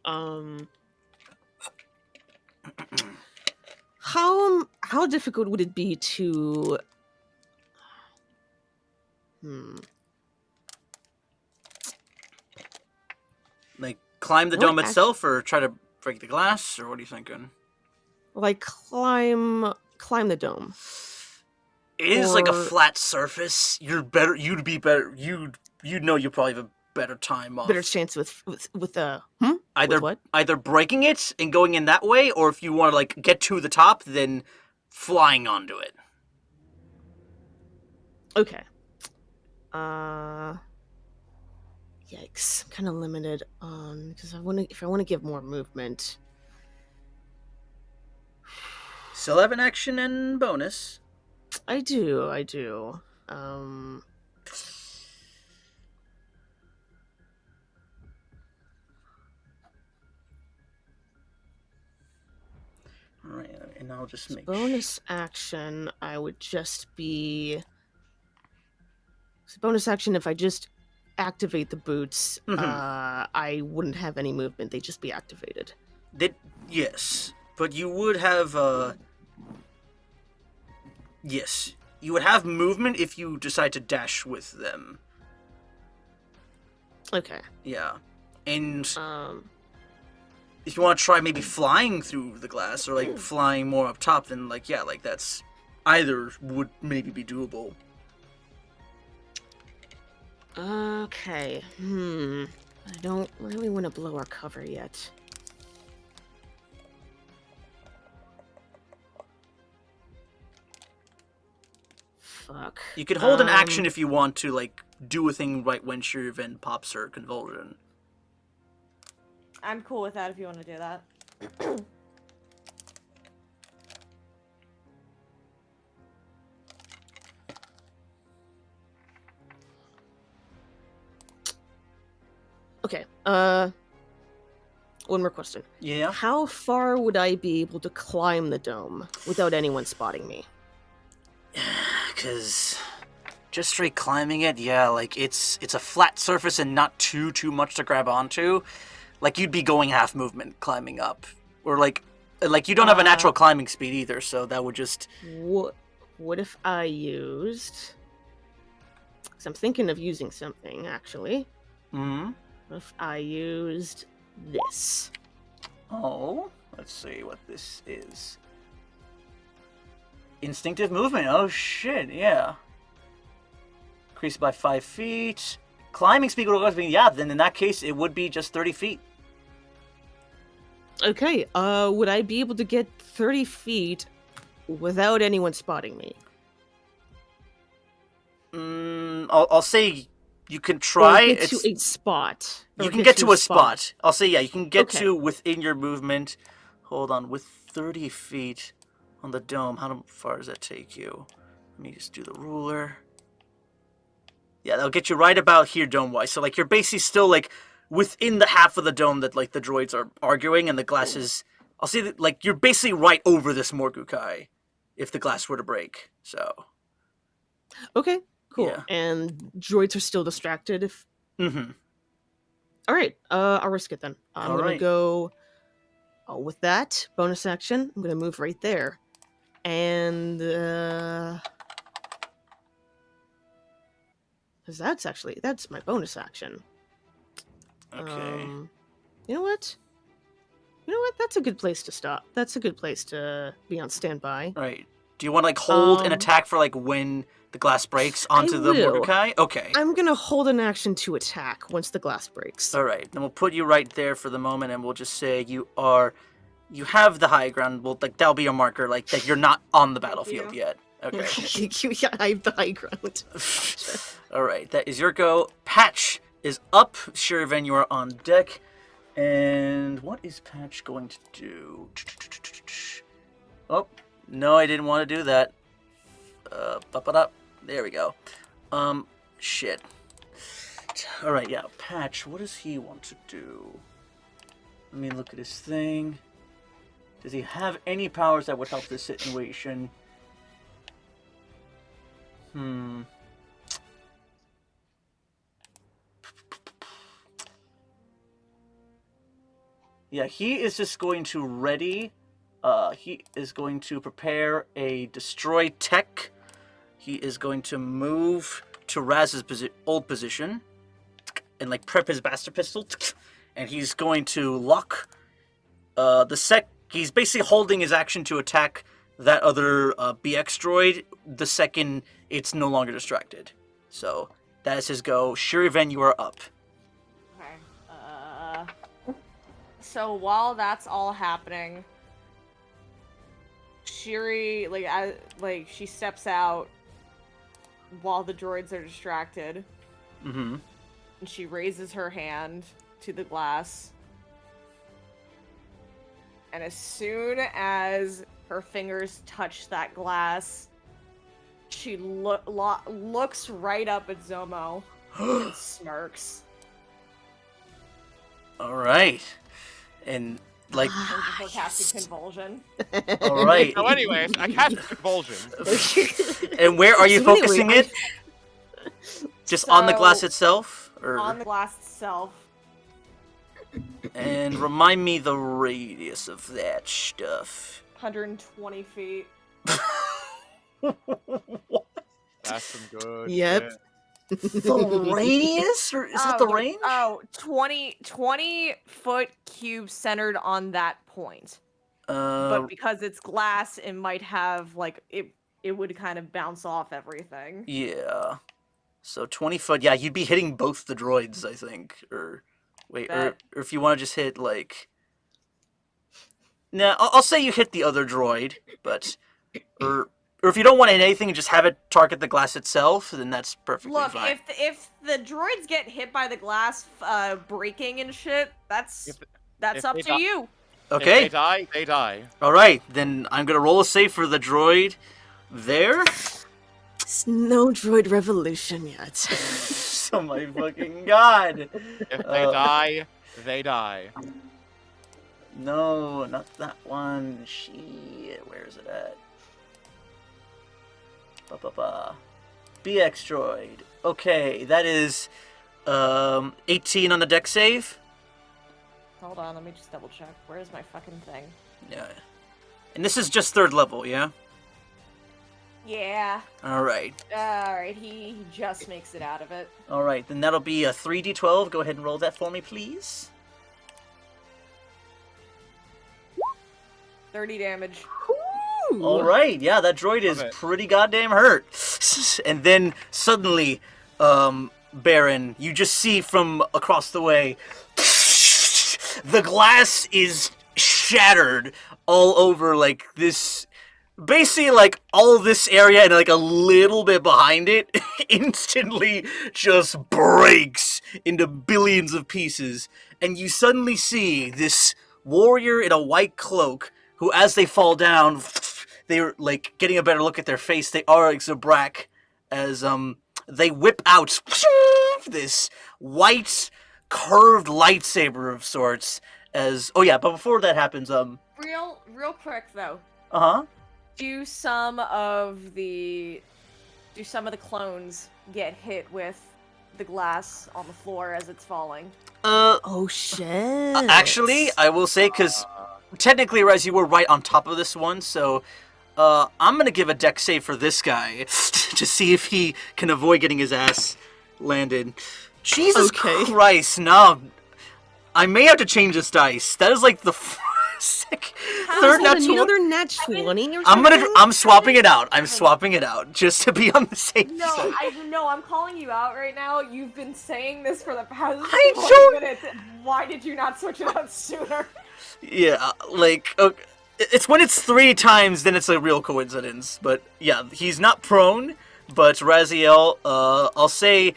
how difficult would it be to Like, climb the dome itself, or try to break the glass, or what are you thinking? Like, climb the dome. It is like a flat surface. You'd know you probably have a better time off. Better chance with Either with what? Either breaking it and going in that way, or if you want to like get to the top, then flying onto it. Okay. Yikes! I'm kind of limited on because if I want to give more movement. Still have an action and bonus. I do. Alright, and I'll just make bonus action. I would just be bonus action if I just activate the boots. I wouldn't have any movement. They'd just be activated. Yes, but you would have yes, you would have movement if you decide to dash with them. Okay. Yeah, and if you want to try maybe flying through the glass or like flying more up top, then like that's either would maybe be doable. Okay. I don't really want to blow our cover yet. Fuck. You could hold an action if you want to, like, do a thing right when Shir'iven pops her convulsion. I'm cool with that if you want to do that. Okay, one more question. Yeah? How far would I be able to climb the dome without anyone spotting me? Because just straight climbing it, yeah, like, it's a flat surface and not too much to grab onto. Like, you'd be going half movement climbing up. Or, like you don't have a natural climbing speed either, so that would just... What if I used... Because I'm thinking of using something, actually. What if I used this? Oh, let's see what this is. Instinctive movement. Oh, shit, yeah. Increased by 5 feet. Climbing speed would always be, yeah, then in that case, it would be just 30 feet. Okay, would I be able to get 30 feet without anyone spotting me? I'll say you can try. Or get to a spot. You can get to a spot. I'll say, yeah, you can get to within your movement. Hold on, with 30 feet on the dome, how far does that take you? Let me just do the ruler. Yeah, that'll get you right about here dome-wise. So, like, you're basically still, like, within the half of the dome that, like, the droids are arguing, and the glass is... I'll say that, like, you're basically right over this Morgukai if the glass were to break, so... Okay, cool. Yeah. And droids are still distracted if... Alright, I'll risk it then. I'm gonna go with that bonus action, I'm gonna move right there. And, because that's my bonus action. Okay. You know what? That's a good place to stop. That's a good place to be on standby. All right. Do you want to like hold an attack for like when the glass breaks onto the will. Morgukai? Okay. I'm gonna hold an action to attack once the glass breaks. All right. Then we'll put you right there for the moment, and we'll just say you have the high ground. Well, like that'll be your marker, like that you're not on the battlefield yet. Okay. Yeah, I have the high ground. All right. That is your go. Patch is up. Shir'iven, you are on deck. And what is Patch going to do? Oh, no, I didn't want to do that. There we go. Shit. All right, yeah, Patch, what does he want to do? Let me look at his thing. Does he have any powers that would help this situation? Yeah, he is just going to ready. He is going to prepare a destroy tech. He is going to move to Raz's old position and like prep his blaster pistol, and he's going to lock He's basically holding his action to attack that other BX droid the second it's no longer distracted. So that is his go. Shir'iven, you are up. Okay. So while that's all happening, Shiri, she steps out while the droids are distracted. Mm-hmm. And she raises her hand to the glass. And as soon as her fingers touch that glass, she looks right up at Zomo and smirks. All right. And like Before casting convulsion. all right. So anyways, I cast convulsion. And where are you So anyway, focusing it? Just on the glass itself? Or... On the glass itself. And remind me the radius of that stuff. 120 feet. What? That's some good Yep. shit. The radius? Or is that the range? 20 foot cube centered on that point. Uh, But because it's glass, it might have, it would kind of bounce off everything. yeah. So 20 foot. Yeah, you'd be hitting both the droids, I think. Or, wait, or if you want to just hit, like... Nah, I'll say you hit the other droid, but... Or if you don't want to hit anything and just have it target the glass itself, then that's perfectly fine. Look, if the droids get hit by the glass breaking and shit, that's up to you. Okay. If they die, they die. Alright, then I'm gonna roll a save for the droid there. It's no droid revolution yet. Oh my fucking god. If they die, they die. No, not that one. Shit, where is it at? BX droid. Okay, that is 18 on the deck save. Hold on, let me just double check. Where's my fucking thing? Yeah. And this is just 3rd level, yeah? Yeah. Alright. Alright, he just makes it out of it. Alright, then that'll be a 3d12. Go ahead and roll that for me, please. 30 damage. Alright, yeah, that droid is pretty goddamn hurt. And then suddenly, Beren, you just see from across the way, the glass is shattered all over, like, this... Basically, like, all this area and, like, a little bit behind it instantly just breaks into billions of pieces. And you suddenly see this warrior in a white cloak who, as they fall down, they're, like, getting a better look at their face. They are like Zabrak as, they whip out this white, curved lightsaber of sorts as... Oh, yeah, but before that happens, Real quick, though. Uh-huh. Do some of the clones get hit with the glass on the floor as it's falling? Oh shit. Actually, I will say, because technically, Rez, you were right on top of this one, so I'm gonna give a dex save for this guy to see if he can avoid getting his ass landed. Jesus Christ, no. I may have to change this dice. That is like the third nat 20. Another nat 20 or something? I'm swapping it out. I'm swapping it out just to be on the safe side. I'm calling you out right now. You've been saying this for the past 20 minutes. Why did you not switch it out sooner? Yeah, like, okay, it's when it's 3 times, then it's a real coincidence. But yeah, he's not prone, but Raziel, I'll say,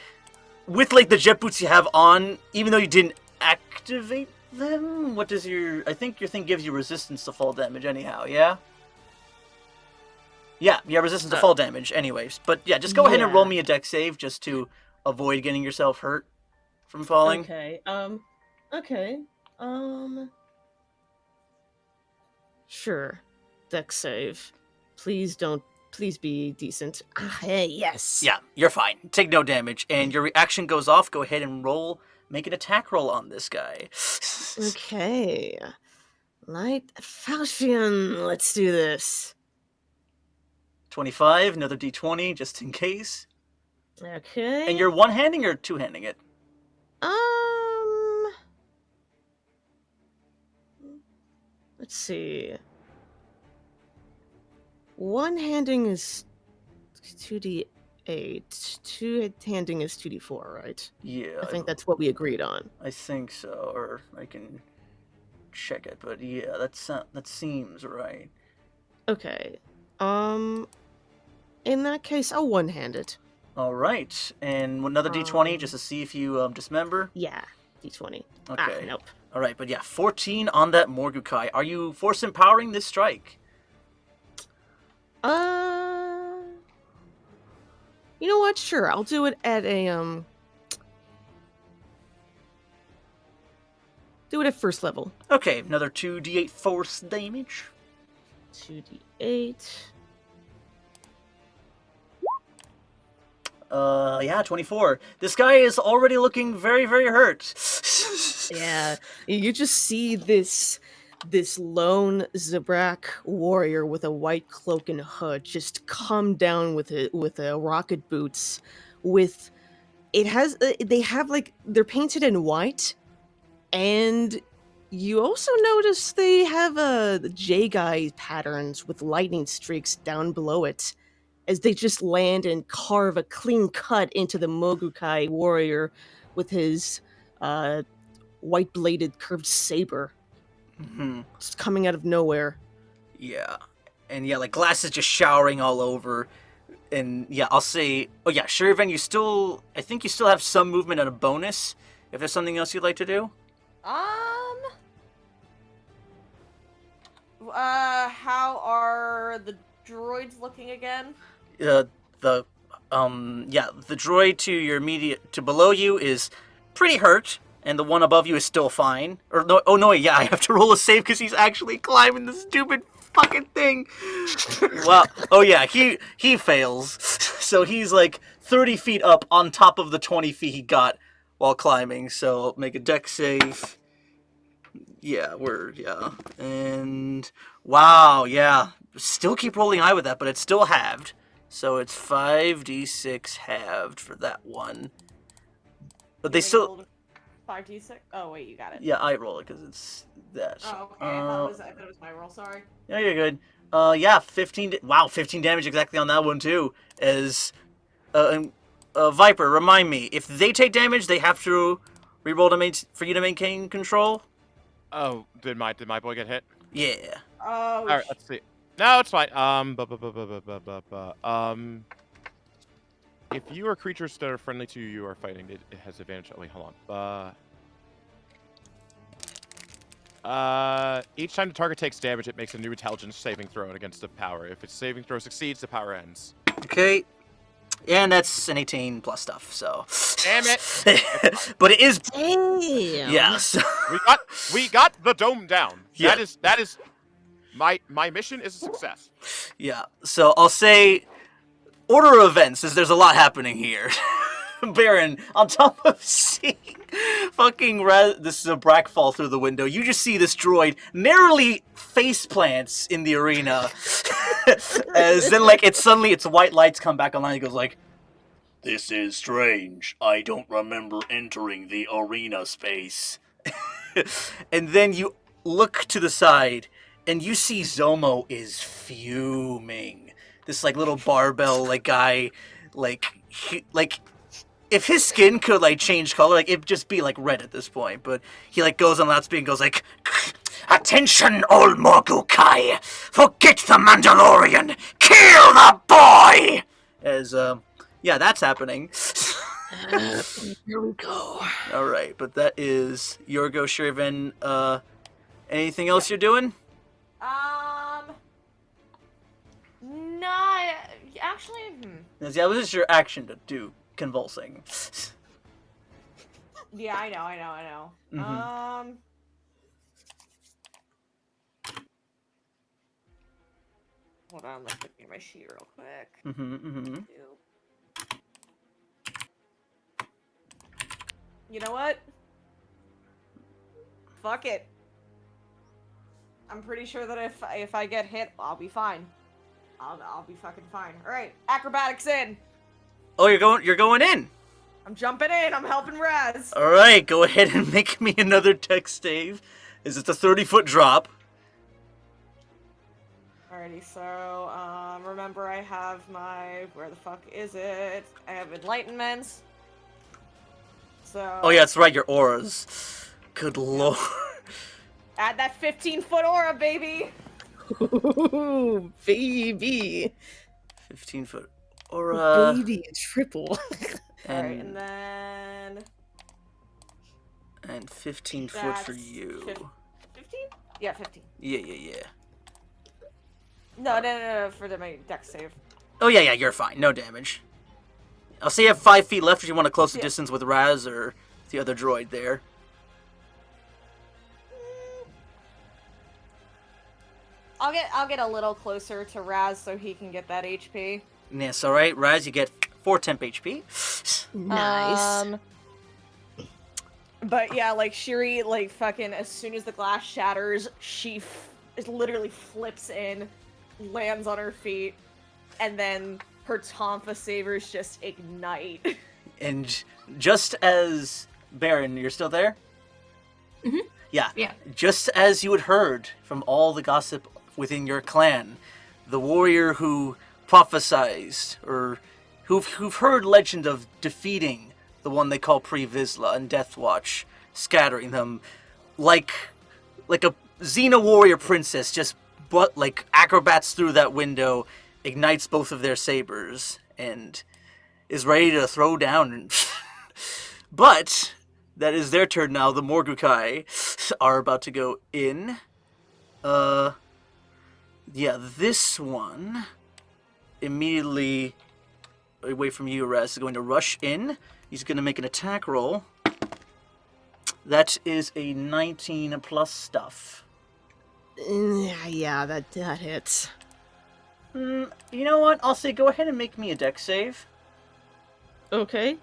with like the jet boots you have on, even though you didn't activate them, what does I think your thing gives you resistance to fall damage anyhow, yeah? Yeah, resistance to fall damage anyways. But yeah, just go ahead and roll me a dex save just to avoid getting yourself hurt from falling. Okay. Sure. Dex save. Please be decent. Hey, yes. Yeah, you're fine. Take no damage, and your reaction goes off. Go ahead and make an attack roll on this guy. Okay. Light Falchion. Let's do this. 25, another d20, just in case. Okay. And you're one-handing or two-handing it? Let's see. One-handing is 2d8. Two-handing is 2d4, right? Yeah. I think that's what we agreed on. I think so, or I can check it, but yeah, that seems right. Okay. In that case, I'll one-hand it. All right, and another d20 just to see if you dismember. Yeah, d20. Okay. Nope. All right, but yeah, 14 on that Morgukai. Are you force empowering this strike? You know what? Sure, I'll do it at a do it at first level. Okay, another 2d8 force damage. 2d8. Yeah, 24. This guy is already looking very, very hurt. Yeah, you just see this lone Zabrak warrior with a white cloak and hood just come down with a rocket boots. They have like they're painted in white, and you also notice they have J-guy patterns with lightning streaks down below it, as they just land and carve a clean cut into the Morgukai warrior with his white-bladed curved saber. Mm-hmm. Just coming out of nowhere. Yeah. And yeah, like glass is just showering all over. And yeah, I'll say, oh yeah, Shir'iven, I think you still have some movement and a bonus. If there's something else you'd like to do? How are the droids looking again? The droid to below you is pretty hurt, and the one above you is still fine. Or no, I have to roll a save because he's actually climbing the stupid fucking thing. Well, oh yeah, he fails. So he's like 30 feet up on top of the 20 feet he got while climbing. So make a dex save. Yeah, and wow, yeah. Still keep rolling high with that, but it's still halved. So it's 5d6 halved for that one. But they still 5d6. Oh wait, you got it. Yeah, I roll it because it's that. Oh, okay. I thought it was my roll. Sorry. Yeah, you're good. Yeah, 15. Wow, 15 damage exactly on that one too. As Viper, remind me, if they take damage, they have to reroll for you to maintain control. Oh, did my boy get hit? Yeah. Oh. All right, let's see. No, it's fine. If you are creatures that are friendly to you are fighting, it has advantage. Oh wait, hold on. Each time the target takes damage, it makes a new intelligence saving throw against the power. If its saving throw succeeds, the power ends. Okay. And that's an 18 plus stuff, so. Damn it! But it is. Damn. Yes. We got the dome down. Yeah. That is. My mission is a success. Yeah. So I'll say, order of events is there's a lot happening here. Beren, on top of seeing fucking this Zabrak fall through the window, you just see this droid narrowly face plants in the arena. As then, like, its white lights come back online. He goes like, "This is strange. I don't remember entering the arena space." And then you look to the side, and you see Zomo is fuming. This like little barbell like guy, like if his skin could like change color, like it'd just be like red at this point. But he like goes on loudspeaker and goes like, "Attention, all Morgukai! Forget the Mandalorian! Kill the boy!" As yeah, that's happening. Here we go. All right, but that is your go, Shir'iven. Anything else you're doing? No, actually, Yeah, was just your action to do convulsing. Yeah, I know. Mm-hmm. Hold on, let's look at my sheet real quick. Mm-hmm. You know what? Fuck it. I'm pretty sure that if I get hit, I'll be fine. I'll be fucking fine. All right, acrobatics in. Oh, you're going in. I'm jumping in. I'm helping Raz. All right, go ahead and make me another dex save. Is it a 30-foot drop? Alrighty, so remember I have my where the fuck is it? I have enlightenment. So. Oh yeah, that's right. Your auras. Good lord. Add that 15-foot aura, baby. Ooh, baby. 15-foot aura. Baby, a triple. Alright, and then... And 15 foot for you. 15? Yeah, 15. Yeah. No, for my dex save. Oh yeah, you're fine. No damage. I'll say you have 5 feet left if you want to close the distance with Raz or the other droid there. I'll get a little closer to Raz so he can get that HP. Yes, alright. Raz, you get 4 temp HP. Nice. But yeah, like Shiri, like fucking as soon as the glass shatters, she literally flips in, lands on her feet, and then her Tonfa sabers just ignite. And just as Beren, you're still there? Mm-hmm. Yeah. Yeah. Just as you had heard from all the gossip within your clan, the warrior who prophesized, or who've heard legend of defeating the one they call Pre Vizsla and Deathwatch, scattering them like a Xena warrior princess, just like acrobats through that window, ignites both of their sabers, and is ready to throw down. But that is their turn now. The Morgukai are about to go in. Yeah, this one immediately away from you, Raz, is going to rush in. He's going to make an attack roll. That is a 19 plus stuff. Yeah, that hits. You know what? I'll say go ahead and make me a dex save. Okay.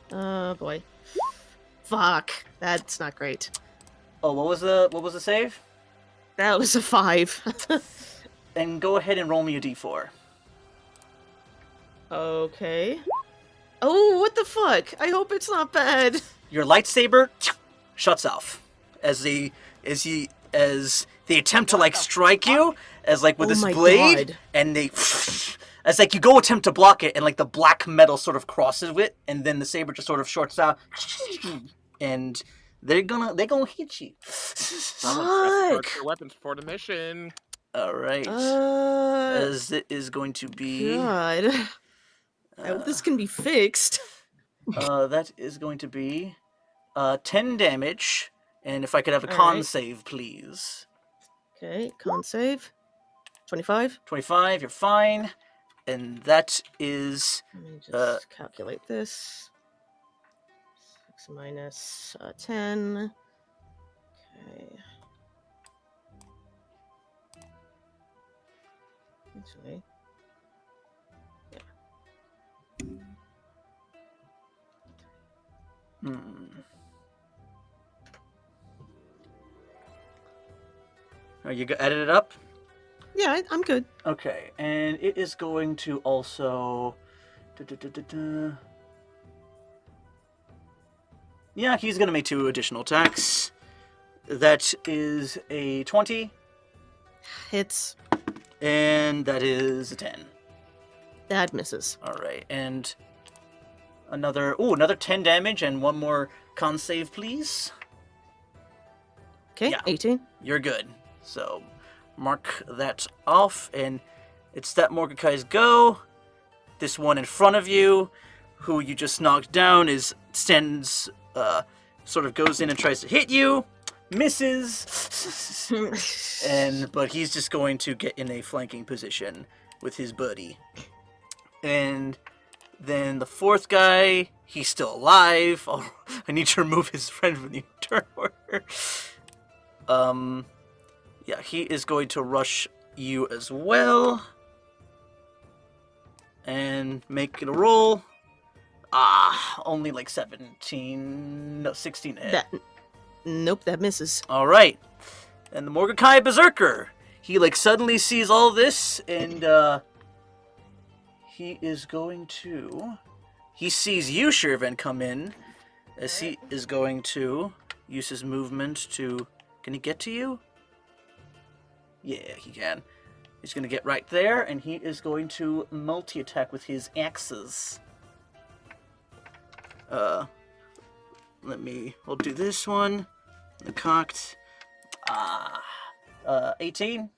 Boy. Fuck. That's not great. Oh, what was the save? That was a 5. And go ahead and roll me a d4. Okay. Oh, what the fuck? I hope it's not bad. Your lightsaber shuts off as they attempt to like strike you as like with Oh this my blade, God. and they as like you go attempt to block it, and like the black metal sort of crosses with it, and then the saber just sort of shorts out, and they're gonna hit you. Fuck. Your weapons for the mission. All right, as it is going to be. God. I hope this can be fixed. That is going to be 10 damage, and if I could have a All con right. save, please. Okay, con save. 25. 25, you're fine. And that is... Let me just calculate this. 6 minus 10. Okay. Actually. Yeah. Are you added it up? Yeah, I'm good. Okay, and it is going to also... Yeah, he's going to make 2 additional attacks. That is a 20, Hits. and that is a 10. That misses. Alright, and another 10 damage, and 1 more con save, please. Okay, Yeah. 18. You're good. So, mark that off, and it's that Morgukai's go. This one in front of you, who you just knocked down, stands, sort of goes in and tries to hit you, misses, but he's just going to get in a flanking position with his buddy. And then the 4th guy, he's still alive. Oh, I need to remove his friend from the turn order. Yeah, he is going to rush you as well. And make it a roll. Only like 16 to hit. Nope, that misses. Alright. And the Morgukai Berserker. He like suddenly sees all this, and he is going to... He sees you, Shir'iven, come in, as he is going to use his movement to... Can he get to you? Yeah, he can. He's going to get right there, and he is going to multi-attack with his axes. We'll do this one. The cocked. 18.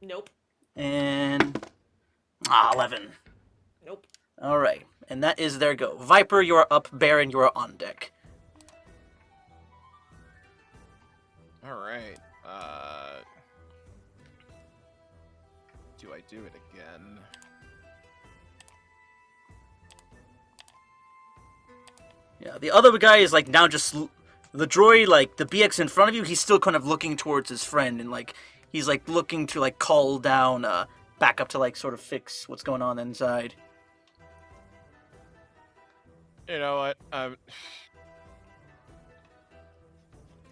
Nope. And 11. Nope. Alright, and that is their go. Viper, you are up. Beren, you are on deck. Alright. Do I do it again? Yeah, the other guy is like now just the droid, like the BX in front of you. He's still kind of looking towards his friend, and like he's like looking to like call down back up to like sort of fix what's going on inside. You know what?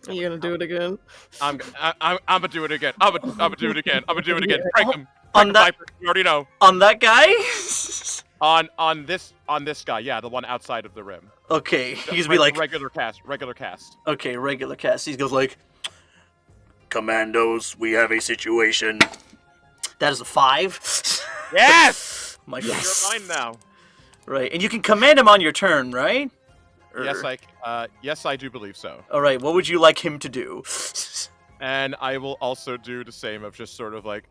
You're gonna do it again? I'm gonna do it again. I'm gonna do it again. I'm gonna do it again. Break him. On that, Viper. You already know. on that guy. On this guy. Yeah, the one outside of the rim. Okay, he's gonna be like regular cast. Okay, regular cast. He goes like, "Commandos, we have a situation." That is a 5. Yes. My You're mine now. Right, and you can command him on your turn, right? Yes, I do believe so. All right, what would you like him to do? And I will also do the same of just sort of like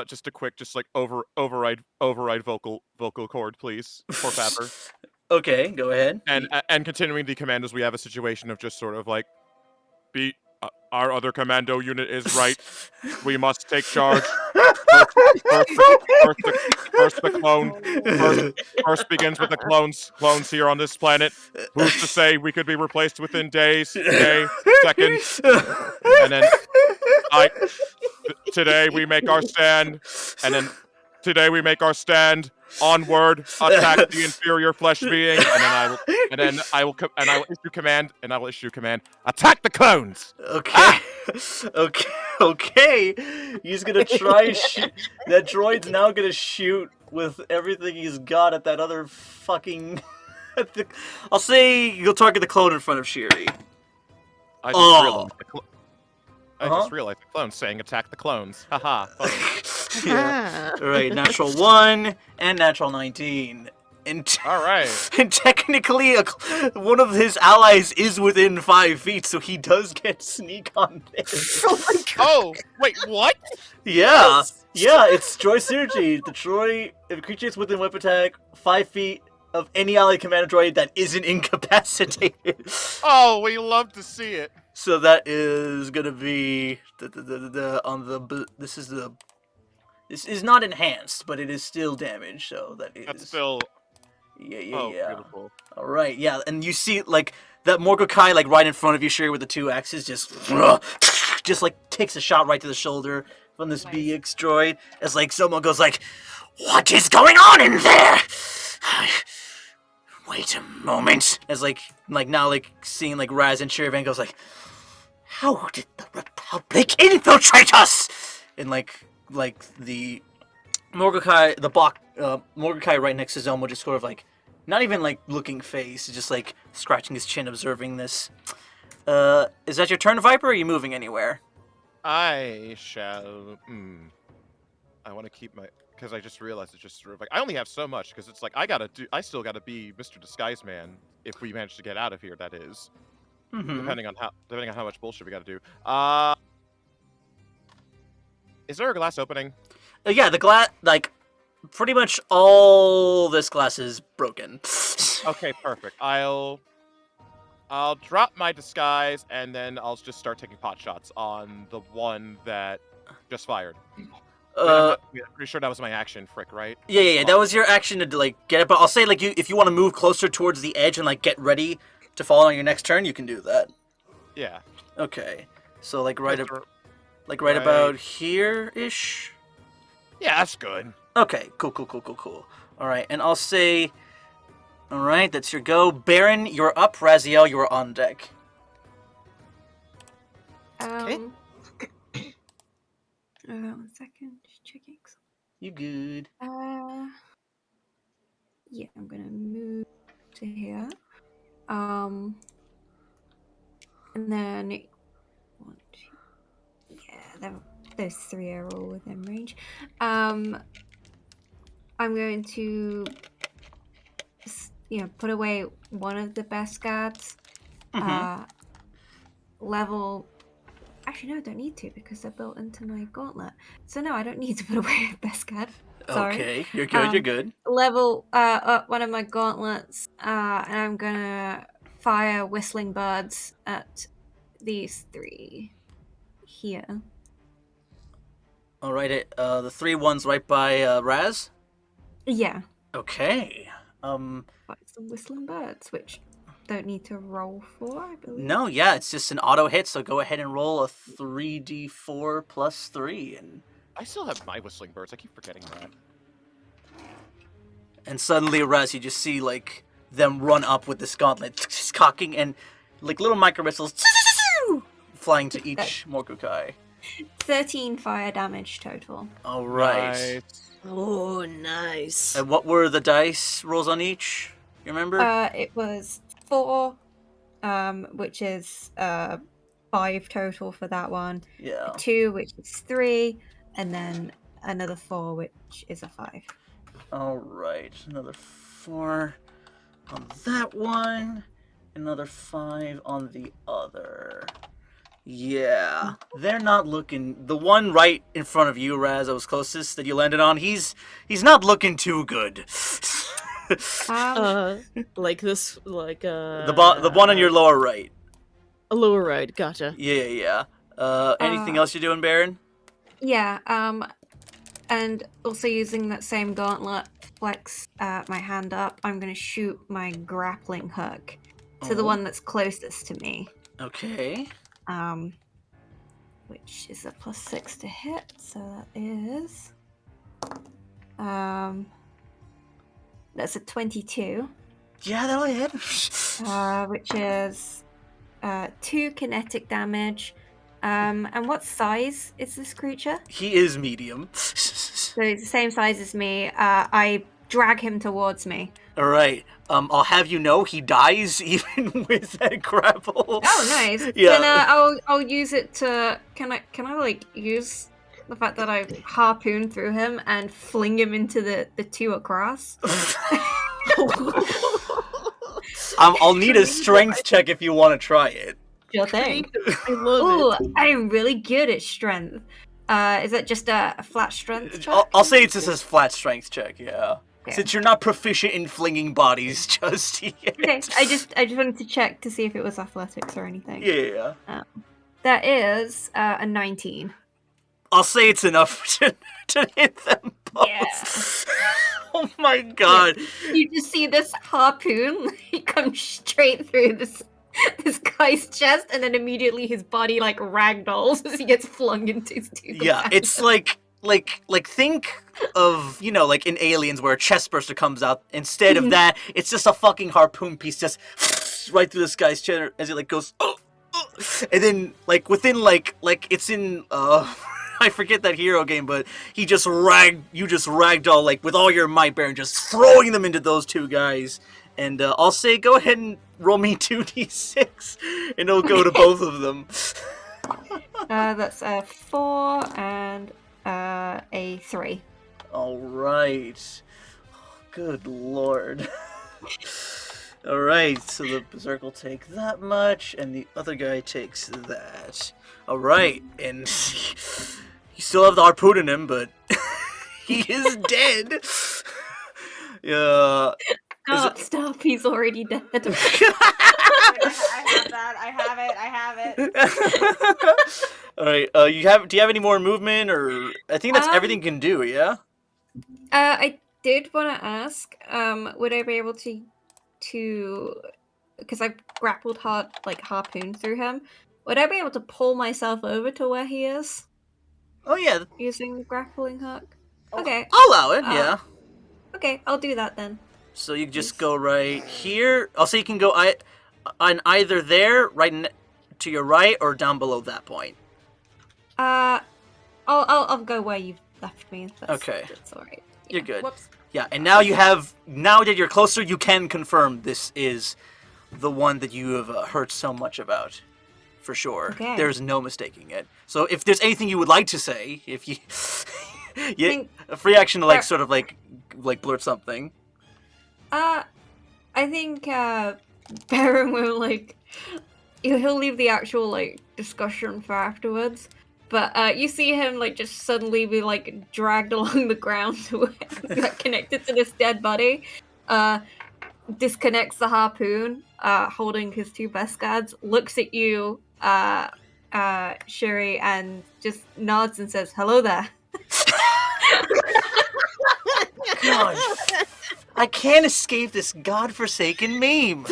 just a quick override vocal chord, please, for Fapper. Okay, go ahead. And continuing the commandos, we have a situation of just sort of like, our other commando unit is right. We must take charge. First the clone. First begins with the clones. Clones here on this planet. Who's to say we could be replaced within days, seconds, and then today we make our stand, and then today we make our stand. Onward, attack the inferior flesh being, and then I will issue command. Attack the clones. Okay, okay. He's gonna try shoot. That droid's now gonna shoot with everything he's got at that other fucking. I'll say you'll target the clone in front of Shiri. I just realized the clone's saying attack the clones. Haha. Yeah. Alright, natural 1 and natural 19. Alright. And technically, one of his allies is within 5 feet, so he does get sneak on this. Oh, wait, what? Yeah. Yeah, it's droid synergy. The droid, if a creature is within whip attack, 5 feet of any allied commander droid that isn't incapacitated. Oh, we love to see it. So that is gonna be This is not enhanced, but it is still damage. So that's still. Yeah. Beautiful. All right, yeah, and you see like that Morgukai like right in front of you, Sherry, with the 2 axes, just like takes a shot right to the shoulder from this BX droid, as like someone goes like, "What is going on in there? Wait a moment. As now seeing Raz and Shir'iven goes like, how did the Republic infiltrate us? And the Morgukai, Morgukai right next to Zomo just sort of not even looking face, just scratching his chin, observing this. Is that your turn, Viper? Or are you moving anywhere? I shall. I want to keep my. Because I just realized it's just sort of I only have so much. Because it's I still gotta be Mr. Disguise Man if we manage to get out of here. That is, depending on how much bullshit we gotta do. Is there a glass opening? Yeah, the glass pretty much all this glass is broken. Okay, perfect. I'll drop my disguise and then I'll just start taking pot shots on the one that just fired. I'm pretty sure that was my action, Frick, right? Yeah. That was your action to get it. But I'll say if you want to move closer towards the edge and get ready to fall on your next turn, you can do that. Yeah. Okay. So right about here ish. Yeah, that's good. Okay. Cool. All right, and I'll say, all right, that's your go. Beren, you're up. Raziel, you're on deck. Okay. 1 second, just checking. You good? Yeah, I'm gonna move to here. And then 1, 2. Yeah, those 3 are all within range. I'm going to, put away one of the best guards. Level. Actually, no, I don't need to because they're built into my gauntlet. So no, I don't need to put away a best guard. Sorry. Okay, you're good. You're good. Level up one of my gauntlets, and I'm gonna fire whistling birds at these 3 here. All right, the 3 ones right by Raz. Yeah. Okay. Fire some whistling birds, which don't need to roll for, I believe. No, yeah, it's just an auto hit. So go ahead and roll a 3d4 plus 3, and I still have my whistling birds. I keep forgetting that. And suddenly, Raz, you just see them run up with this gauntlet, cocking, and little micro missiles flying to each Morgukai. 13 fire damage total. All right. Nice. Oh, nice. And what were the dice rolls on each? You remember? It was 4, which is 5 total for that one. Yeah. 2, which is 3, and then another 4, which is a 5. All right, another 4 on that one, another 5 on the other. Yeah, they're not looking. The one right in front of you, Raz, that was closest that you landed on. He's not looking too good. Like this, the one on your lower right. A lower right, gotcha. Yeah. Anything else you're doing, Beren? Yeah. And also using that same gauntlet, flex my hand up. I'm gonna shoot my grappling hook to the one that's closest to me. Okay. Which is a +6 to hit, so that is that's a 22. Yeah, that'll hit. Which is 2 kinetic damage. And what size is this creature? He is medium. So he's the same size as me. I drag him towards me. All right. I'll have you know he dies even with that grapple. Oh, nice. Yeah. Then I'll use it to. Can I use the fact that I harpoon through him and fling him into the 2 across? I'll need a strength check if you want to try it. Sure thing. I love it. I'm really good at strength. Is that just a flat strength check? I'll say it's just a flat strength check, yeah. Okay. Since you're not proficient in flinging bodies just yet. Okay, I just wanted to check to see if it was athletics or anything. Yeah. That is a 19. I'll say it's enough to hit them both. Yeah. Oh my god. Yeah. You just see this harpoon come straight through this guy's chest, and then immediately his body ragdolls as he gets flung into his 2 Yeah, it's think of, like in Aliens where a chest burster comes out. Instead of that, it's just a fucking harpoon piece just right through this guy's chest as it like goes, and then within it's in I forget that hero game, but you just ragdoll with all your might, Beren, just throwing them into those two guys. And I'll say, go ahead and roll me 2d6, and it'll go to both of them. That's a 4 and a 3. All right. Good lord. All right, so the berserk will take that much, and the other guy takes that. All right, and you still have the harpoon in him, but he is dead. Yeah. Stop, he's already dead. I have that. I have it. All right. Do you have any more movement, or I think that's everything you can do? Yeah. I did want to ask, would I be able to, because I've grappled hard, harpoon through him, would I be able to pull myself over to where he is? Oh yeah. Using the grappling hook. Okay. I'll allow it. Yeah. Okay, I'll do that then. So you just go right here. Also, you can go on either there, right to your right, or down below that point. I'll go where you left me. Okay. That's all right. Yeah. You're good. Whoops. Yeah, and now now that you're closer, you can confirm this is the one that you have heard so much about, for sure. Okay. There's no mistaking it. So if there's anything you would like to say, if you, a free action to sort of blurt something. I think Beren will he'll leave the actual discussion for afterwards. But you see him just suddenly be dragged along the ground to connected to this dead body. Disconnects the harpoon, holding his two best guards. Looks at you, Shiri, and just nods and says, "Hello there." God, I can't escape this godforsaken meme.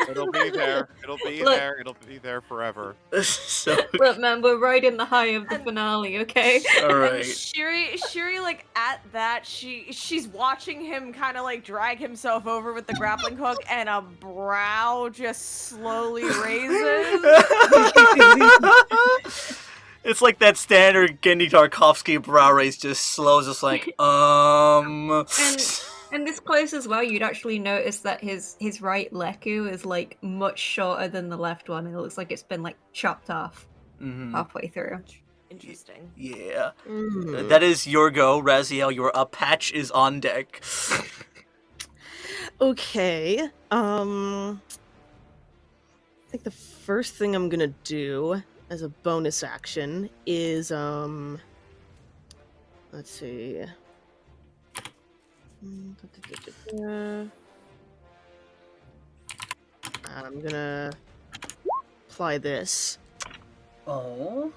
It'll be there. It'll be Look. there. It'll be there forever. So, Remember, right in the high of the finale, okay? all And right. Shiri, at that, she's watching him kind of drag himself over with the grappling hook, and a brow just slowly raises. It's like that standard Gendy Tarkovsky brow raise, just slow, just And this close as well, you'd actually notice that his right leku is much shorter than the left one. It looks like it's been chopped off halfway through. Interesting. Yeah. That is your go, Raziel. Your patch is on deck. Okay. I think the first thing I'm gonna do as a bonus action is let's see. I'm gonna apply this. Oh.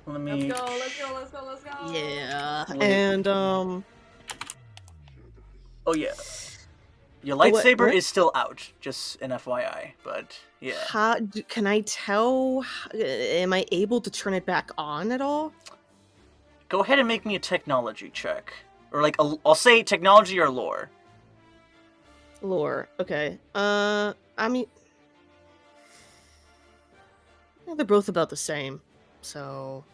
Let me. Let's go. Yeah. Wait. And Oh yeah. Your lightsaber what? is still out, just an FYI. But yeah. how can I tell? Am I able to turn it back on at all? Go ahead and make me a technology check, or I'll say technology or lore. Lore. Okay. I mean, yeah, they're both about the same. So,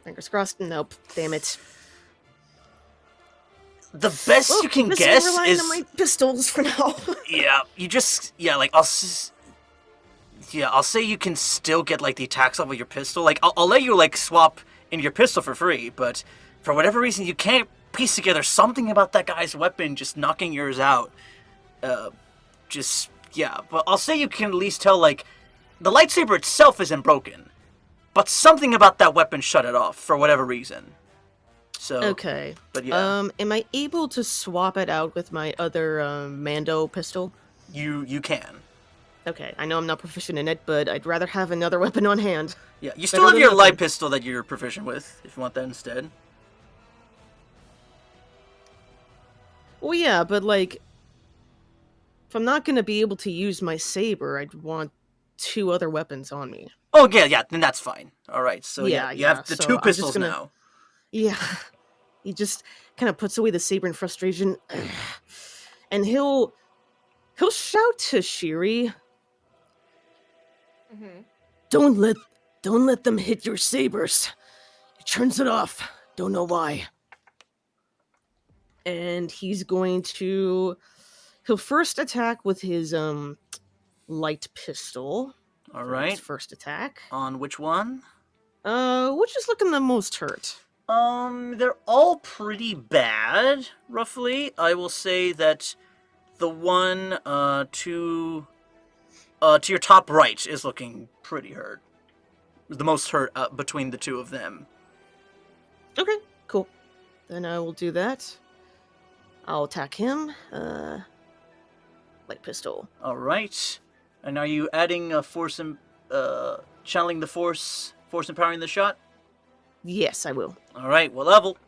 fingers crossed. Nope. Damn it. The best you can guess relying is on my pistols for now. yeah. You just I'll say you can still get the attacks off of your pistol. I'll let you swap into your pistol for free, but for whatever reason you can't piece together something about that guy's weapon just knocking yours out. But I'll say you can at least tell the lightsaber itself isn't broken, but something about that weapon shut it off for whatever reason. So Okay. But yeah. Am I able to swap it out with my other Mando pistol? You can. Okay, I know I'm not proficient in it, but I'd rather have another weapon on hand. Yeah, you still Better have than your light nothing. pistol that you're proficient with, if you want that instead. Well, yeah, but if I'm not gonna be able to use my saber, I'd want two other weapons on me. Oh, yeah, then that's fine. All right, so Yeah, you have the so two I'm just pistols gonna- now. Yeah. He just kind of puts away the saber in frustration, and he'll shout to Shiri, Mm-hmm. Don't let them hit your sabers. He turns it off. Don't know why. And he'll first attack with his light pistol. All For his right. first attack. On which one? Which is looking the most hurt? They're all pretty bad, roughly. I will say that the one to your top right is looking pretty hurt. The most hurt between the two of them. Okay, cool. Then I will do that. I'll attack him. Light pistol. All right. And are you adding a force and channeling the force empowering the shot? Yes, I will. All right. What level?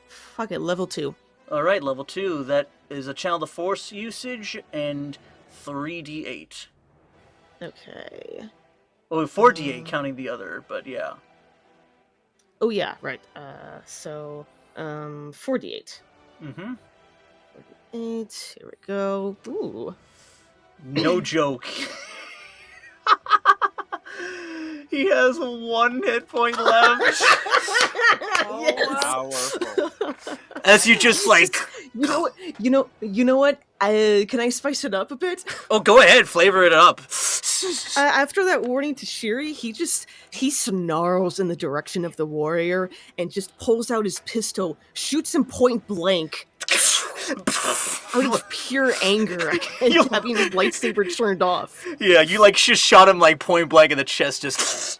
Fuck it, level 2. All right, level 2. That is a channel the force usage and 3d8. Okay. Oh, 4d8 counting the other, but yeah. Oh yeah, right. So 4d8. Mm-hmm. 4d8. Here we go. Ooh. No joke. He has 1 hit point left. Powerful. As you just like, You know what? Can I spice it up a bit? oh, go ahead, flavor it up. After that warning to Shiri, he snarls in the direction of the warrior and just pulls out his pistol, shoots him point blank, out of pure anger and having his lightsaber turned off. Yeah, you like just shot him like point blank in the chest, just.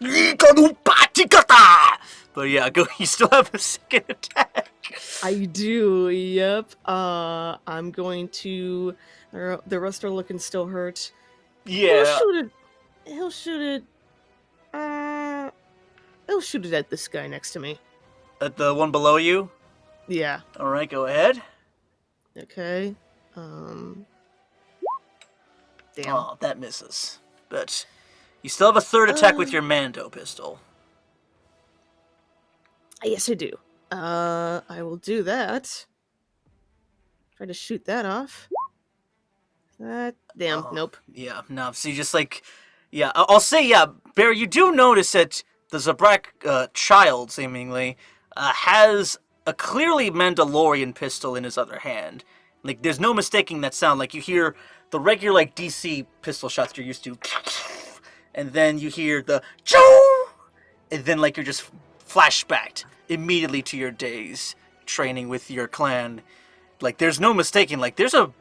But yeah, go. You still have a second attack. I do. Yep. I'm going to. The rest are looking still hurt. Yeah. He'll shoot it. He'll shoot it at this guy next to me. At the one below you. Yeah. All right, go ahead. Okay. Damn. Oh, that misses. But you still have a third attack with your Mando pistol. Yes, I do. I will do that. Try to shoot that off. Damn, Oh, nope. Yeah, no. So you just like, yeah. I'll say, yeah, Bear. You do notice that the Zabrak child, seemingly, has a clearly Mandalorian pistol in his other hand. Like, there's no mistaking that sound. Like, you hear the regular like DC pistol shots you're used to, and then you hear the Joe, and then like you're just flashbacked immediately to your days training with your clan. Like, there's no mistaking. Like, that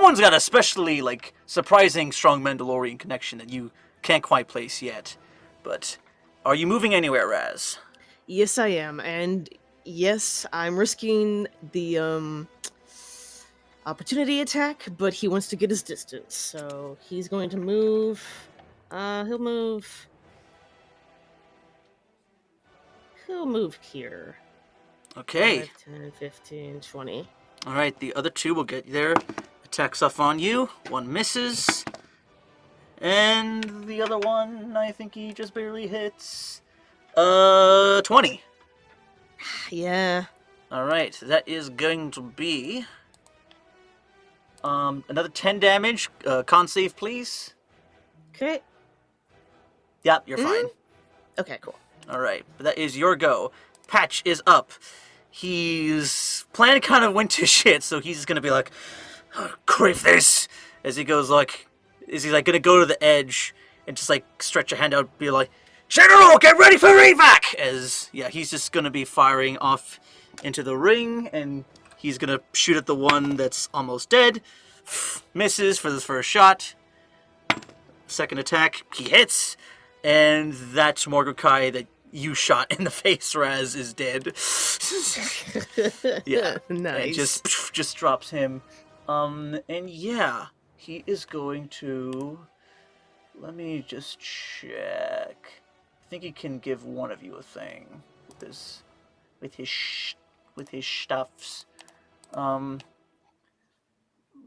one's got a especially like surprising strong Mandalorian connection that you can't quite place yet. But are you moving anywhere, Raz? Yes, I am, and yes, I'm risking the opportunity attack, but he wants to get his distance, so he's going to move. He'll move. He'll move here. Okay. 5, 10, 15, 20. All right, the other two will get their attacks off on you. One misses. And the other one, I think he just barely hits. 20. Yeah. All right, that is going to be another 10 damage. Con save, please. Okay. Yep, you're fine. Okay, cool. All right, but that is your go. Patch is up. His plan kind of went to shit, so he's gonna be like, oh, crave this, as he goes like, is he like gonna go to the edge and just like stretch a hand out, be like, General, get ready for evac! As yeah, he's just gonna be firing off into the ring, and he's gonna shoot at the one that's almost dead. Misses for the first shot. Second attack, he hits, and that's Morgukai that you shot in the face, Raz, is dead. Yeah. Nice. And just drops him. And yeah, he is going to. Let me just check. I think he can give one of you a thing with his stuffs.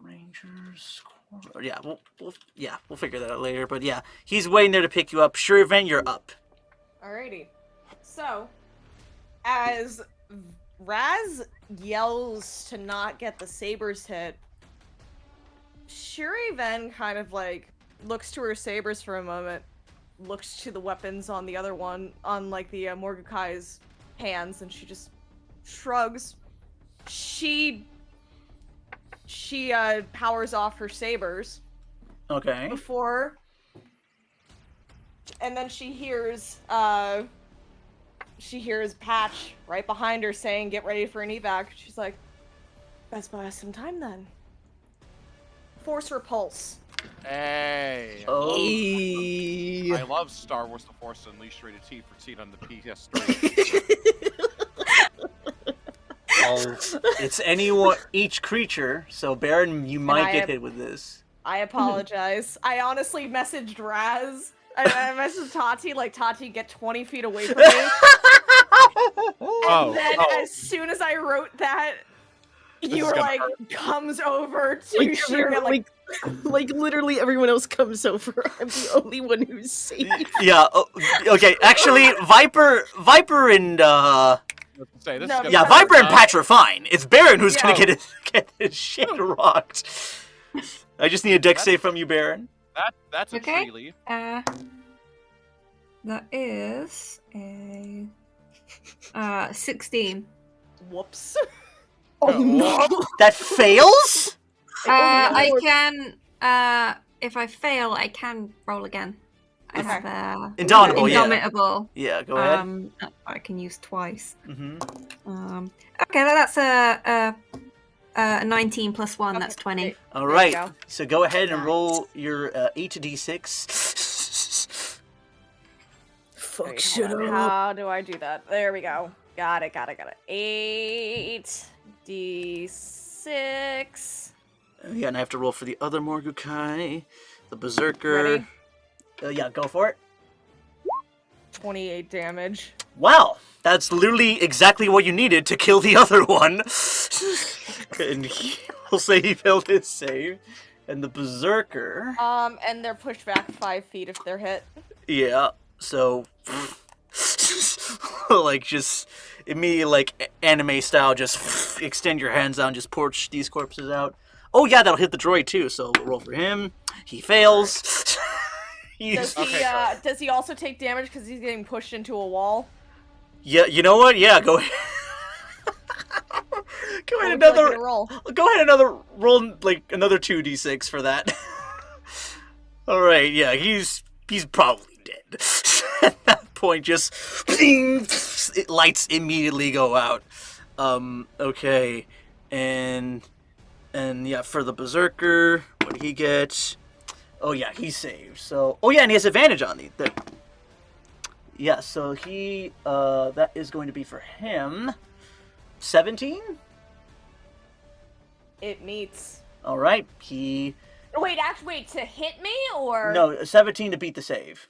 Rangers. Yeah, we'll figure that out later. But yeah, he's waiting there to pick you up. Shir'iven, you're up. Alrighty. So, as Raz yells to not get the sabers hit, Shir'iven kind of like looks to her sabers for a moment, looks to the weapons on the other one, on like the Morgukai's hands, and she just shrugs. She powers off her sabers. Okay. Before, and then she hears Patch right behind her saying, "Get ready for an evac." She's like, "Best buy us some time then." Force repulse. Hey. Oh. I love Star Wars: The Force Unleashed rated T for teen on the PS3. It's each creature. So Beren, you might get hit with this. I apologize. I honestly messaged Raz. I messaged Tati, like, Tati, get 20 feet away from me. And then as soon as I wrote that, you were like, comes over to Shir'iven, like literally everyone else comes over. I'm the only one who's safe. Yeah. Okay. Actually, Viper and Viper and Patch are fine. It's Beren who's gonna get his shit rocked. I just need a dex save from you, Beren. That's a tree leaf. That is a 16. Whoops. Oh no! That fails? I can, if I fail, I can roll again. I have Indomitable. Yeah, go ahead. I can use twice. Mm-hmm. Okay, that's a 19 plus 1, that's 20. All right, so go ahead and roll your 8d6. Fuck shit up. How do I do that? There we go. Got it. 8d6. Yeah, and I have to roll for the other Morgukai, the Berserker. Ready? Yeah, go for it. 28 damage. Wow, that's literally exactly what you needed to kill the other one. And we'll say he failed his save. And the Berserker... and they're pushed back 5 feet if they're hit. Yeah, so... like, just immediately, like, anime style, just extend your hands out and just porch these corpses out. Oh yeah, that'll hit the droid too, so we'll roll for him. He fails. Does he also take damage because he's getting pushed into a wall? Yeah, you know what? Yeah, go ahead. Go ahead, another roll. Go ahead, roll like another 2d6 for that. All right, yeah, he's probably dead. At that point, just lights immediately go out. Okay, and yeah, for the Berserker, what did he get? Oh yeah, he saved. So, oh yeah, and he has advantage on the. Yeah, so he that is going to be for him. 17. It meets. All right, he. Wait, to hit me or? No, 17 to beat the save.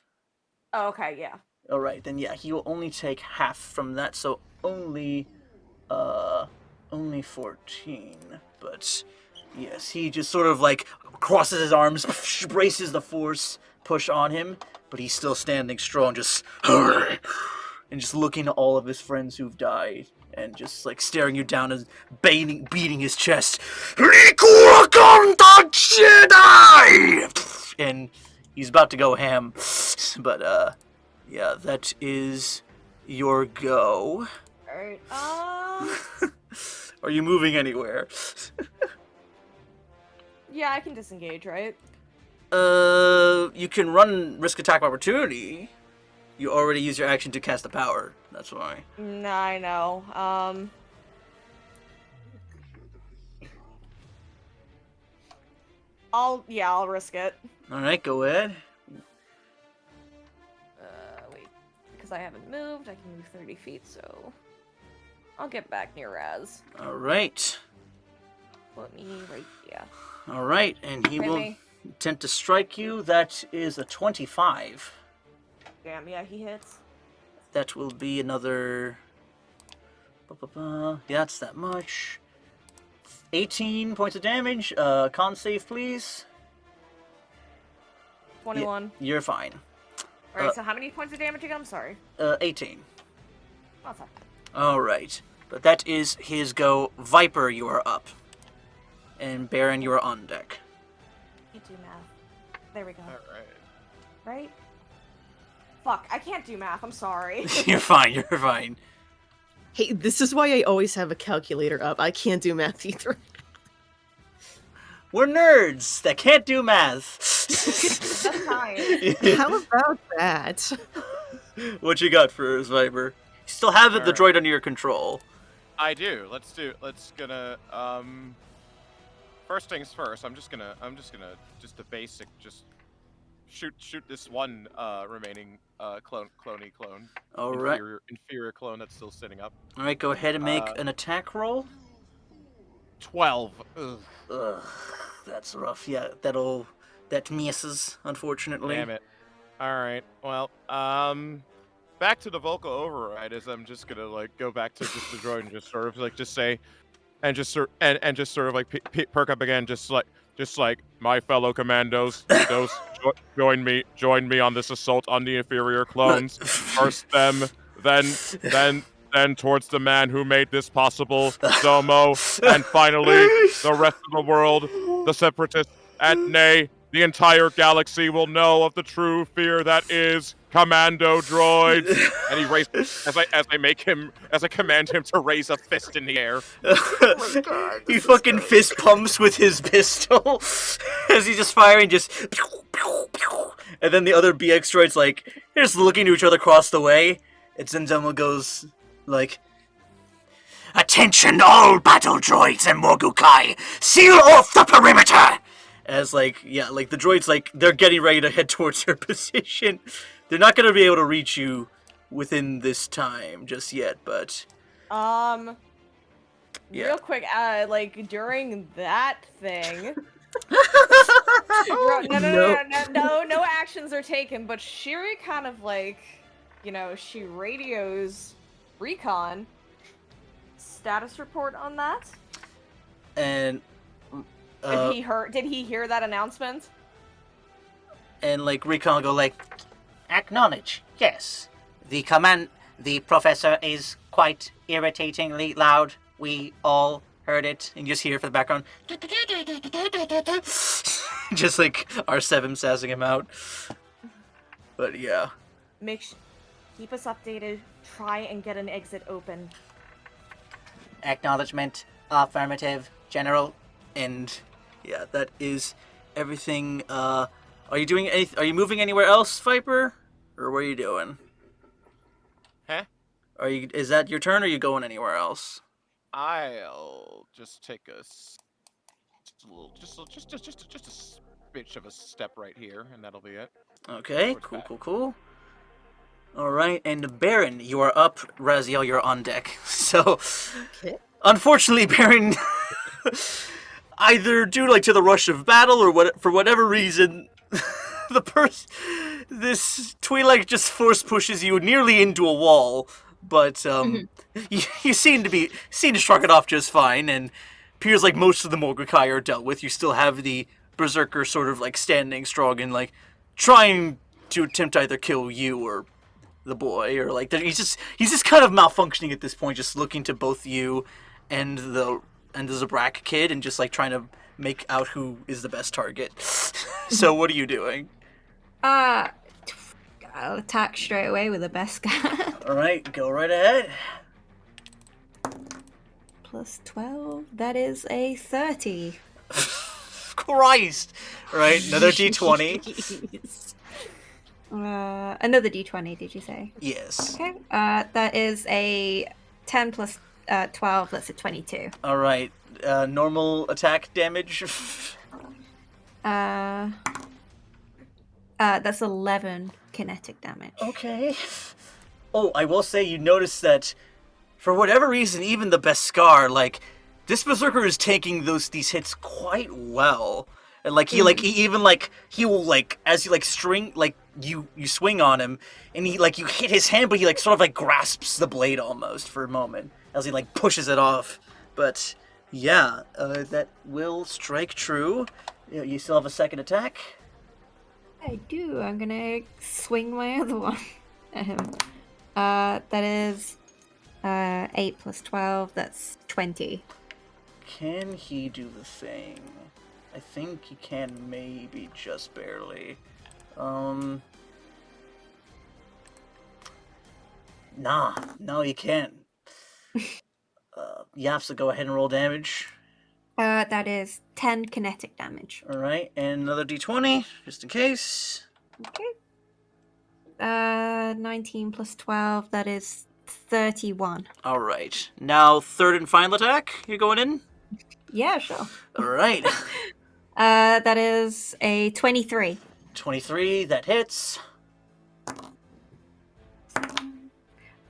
Oh, okay, yeah. All right, then yeah, he will only take half from that, so only 14. But yes, he just sort of like crosses his arms, braces the force push on him, but he's still standing strong, just and just looking at all of his friends who've died, and just like staring you down and beating his chest. And he's about to go ham, but yeah, that is your go. Alright, Are you moving anywhere? Yeah, I can disengage, right? You can run risk attack of opportunity. You already used your action to cast the power. That's why. No, I know. I'll risk it. All right, go ahead. Wait, because I haven't moved, I can move 30 feet, so I'll get back near Raz. All right. Put me right, yeah. All right, and he will attempt to strike you. That is a 25. Damn, yeah, he hits. That will be another. Yeah, that's that much. 18 points of damage. Con save, please. 21. You're fine. Alright, so how many points of damage again? I'm sorry. 18. That's fine. Alright. But that is his go. Viper, you are up. And Beren, you are on deck. Can't do math. There we go. Alright. Right? Fuck, I can't do math. I'm sorry. You're fine, you're fine. Hey, this is why I always have a calculator up. I can't do math either. We're nerds that can't do math. That's fine. How about that? What you got for us, Viper? You still have the Alright. droid under your control. I do. Let's gonna first things first. I'm just gonna just a basic shoot this one remaining clone. Alright. Inferior clone that's still sitting up. Alright, go ahead and make an attack roll. 12. Ugh. Ugh, that's rough. Yeah, that misses, unfortunately. Damn it. Alright, well, back to the vocal override as I'm just gonna like go back to just the droid and just sort of like just say and just sort of like perk up again, just like my fellow commandos, those join me on this assault on the inferior clones. First them, then towards the man who made this possible, Zomo, and finally the rest of the world, the separatists, and nay, the entire galaxy will know of the true fear that is commando droids. And he raises as I command him to raise a fist in the air. Oh my God, he fucking fist pumps with his pistol as he's just firing, just pew, pew, pew. And then the other BX droids like they're just looking to each other across the way. And Zenzomo goes like, "Attention all battle droids and Morgukai! Seal off the perimeter!" As the droids they're getting ready to head towards their position. They're not gonna be able to reach you within this time just yet, but yeah. Real quick, during that thing, no actions are taken, but Shiri kind of she radios Recon. Status report on that? And Did he hear that announcement? And Recon will go acknowledge, yes. The professor is quite irritatingly loud. We all heard it. And you just hear from the background. Just R7 sassing him out. But yeah. Keep us updated. Try and get an exit open. Acknowledgement. Affirmative. General. And yeah, that is everything. Are you doing Are you moving anywhere else, Viper? Or what are you doing? Huh? Is that your turn, or are you going anywhere else? I'll just take just a bitch of a step right here, and that'll be it. Okay, cool. Alright, and Beren, you are up. Raziel, you're on deck. So, okay. Unfortunately, Beren, either due to the rush of battle or for whatever reason, this Twi'lek just force pushes you nearly into a wall. But you seem to shrug it off just fine, and appears like most of the Morgukai are dealt with. You still have the Berserker sort of standing strong and trying to attempt to either kill you or the boy, or he's just kind of malfunctioning at this point, just looking to both you and the Zabrak kid, and just trying to make out who is the best target. So what are you doing? I'll attack straight away with the best guy. Alright, go right ahead. Plus 12, that is a 30. Christ! Alright, another d20. Another d20, did you say? Yes. Okay, that is a 10 plus 12, that's a 22. Alright, normal attack damage? That's 11 kinetic damage. Okay. Oh, I will say you notice that for whatever reason, even the Beskar, this Berserker is taking these hits quite well. And he will as you string you swing on him, and he you hit his hand, but he sort of grasps the blade almost for a moment as he pushes it off. But yeah, that will strike true. You still have a second attack. I do. I'm gonna swing my other one at him. That is 8 plus 12. That's 20. Can he do the thing? I think he can, maybe just barely. Nah, no, he can't. Yeah, so go ahead and roll damage. That is 10 kinetic damage. Alright, and another d20, just in case. Okay. 19 plus 12. That is 31. Alright, now third and final attack. You're going in? Yeah, sure. Alright. That is a 23. 23, that hits.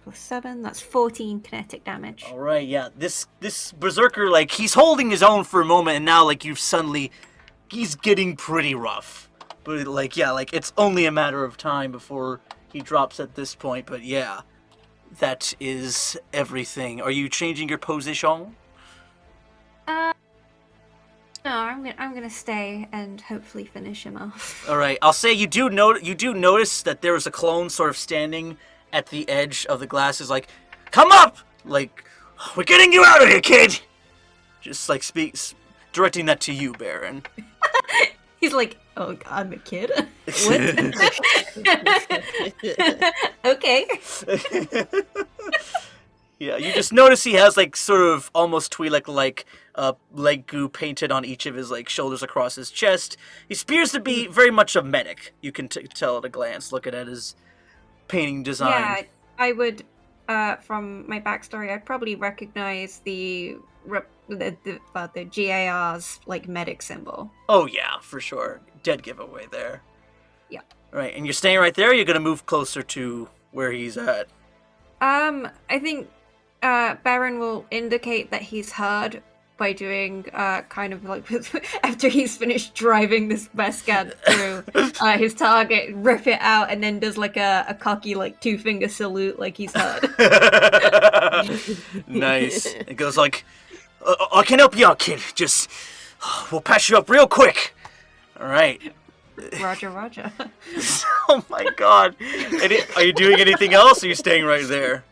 Plus 7. That's 14 kinetic damage. Alright, yeah. This berserker, like, he's holding his own for a moment, and now, like, he's getting pretty rough. But, like, yeah, like, it's only a matter of time before he drops at this point, but yeah. That is everything. Are you changing your position? No, I'm gonna stay and hopefully finish him off. Alright, I'll say you do notice that there was a clone sort of standing at the edge of the glasses, like, come up! Like, we're getting you out of here, kid! Just, like, directing that to you, Beren. He's like, oh god, I'm a kid? What? Okay. Yeah, you just notice he has, like, sort of almost Twi'lek-like leg goo painted on each of his, like, shoulders across his chest. He appears to be very much a medic. You can tell at a glance, looking at his painting design. Yeah, I would, from my backstory, I'd probably recognize the GAR's, like, medic symbol. Oh, yeah, for sure. Dead giveaway there. Yeah. Right, and you're staying right there, or you're going to move closer to where he's at? I think Beren will indicate that he's heard by doing kind of like after he's finished driving this Basket through his target, rip it out, and then does like a cocky like 2-finger salute like he's heard. Nice. It goes like, I can help you out, kid. Just, we'll patch you up real quick. All right. Roger, roger. Oh my god. Are you doing anything else, or are you staying right there?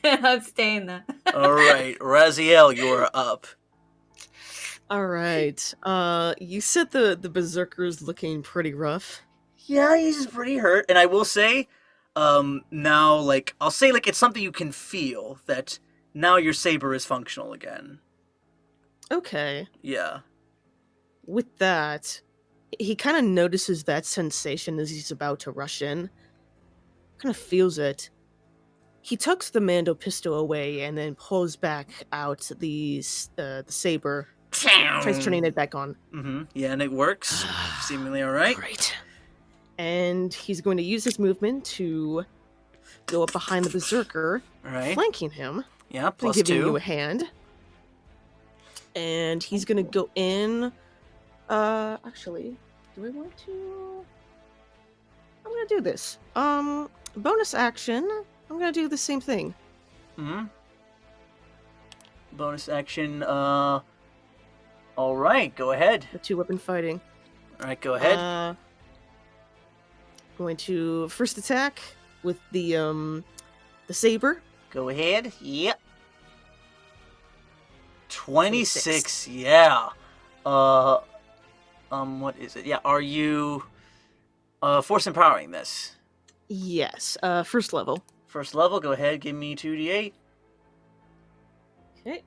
I'm staying there. All right, Raziel, you are up. All right. You said the berserker's looking pretty rough. Yeah, he's pretty hurt, and I will say, now, like, I'll say, like, it's something you can feel, that now your saber is functional again. Okay. Yeah. With that, he kind of notices that sensation as he's about to rush in. Kind of feels it. He tucks the Mando pistol away and then pulls back out the saber. Tries turning it back on. Mm-hmm. Yeah, and it works. Seemingly all right. Great. And he's going to use his movement to go up behind the berserker, flanking him. Yeah, plus giving 2. you a hand. And he's going to go in. Actually, do I want to? I'm going to do this. Bonus action. I'm going to do the same thing. Mm-hmm. Bonus action, all right, go ahead. The 2-weapon fighting. All right, go ahead. Going to first attack with the saber. Go ahead. Yep. 26. Yeah. What is it? Yeah, are you force empowering this? Yes. First level. First level, go ahead, give me 2d8. Okay.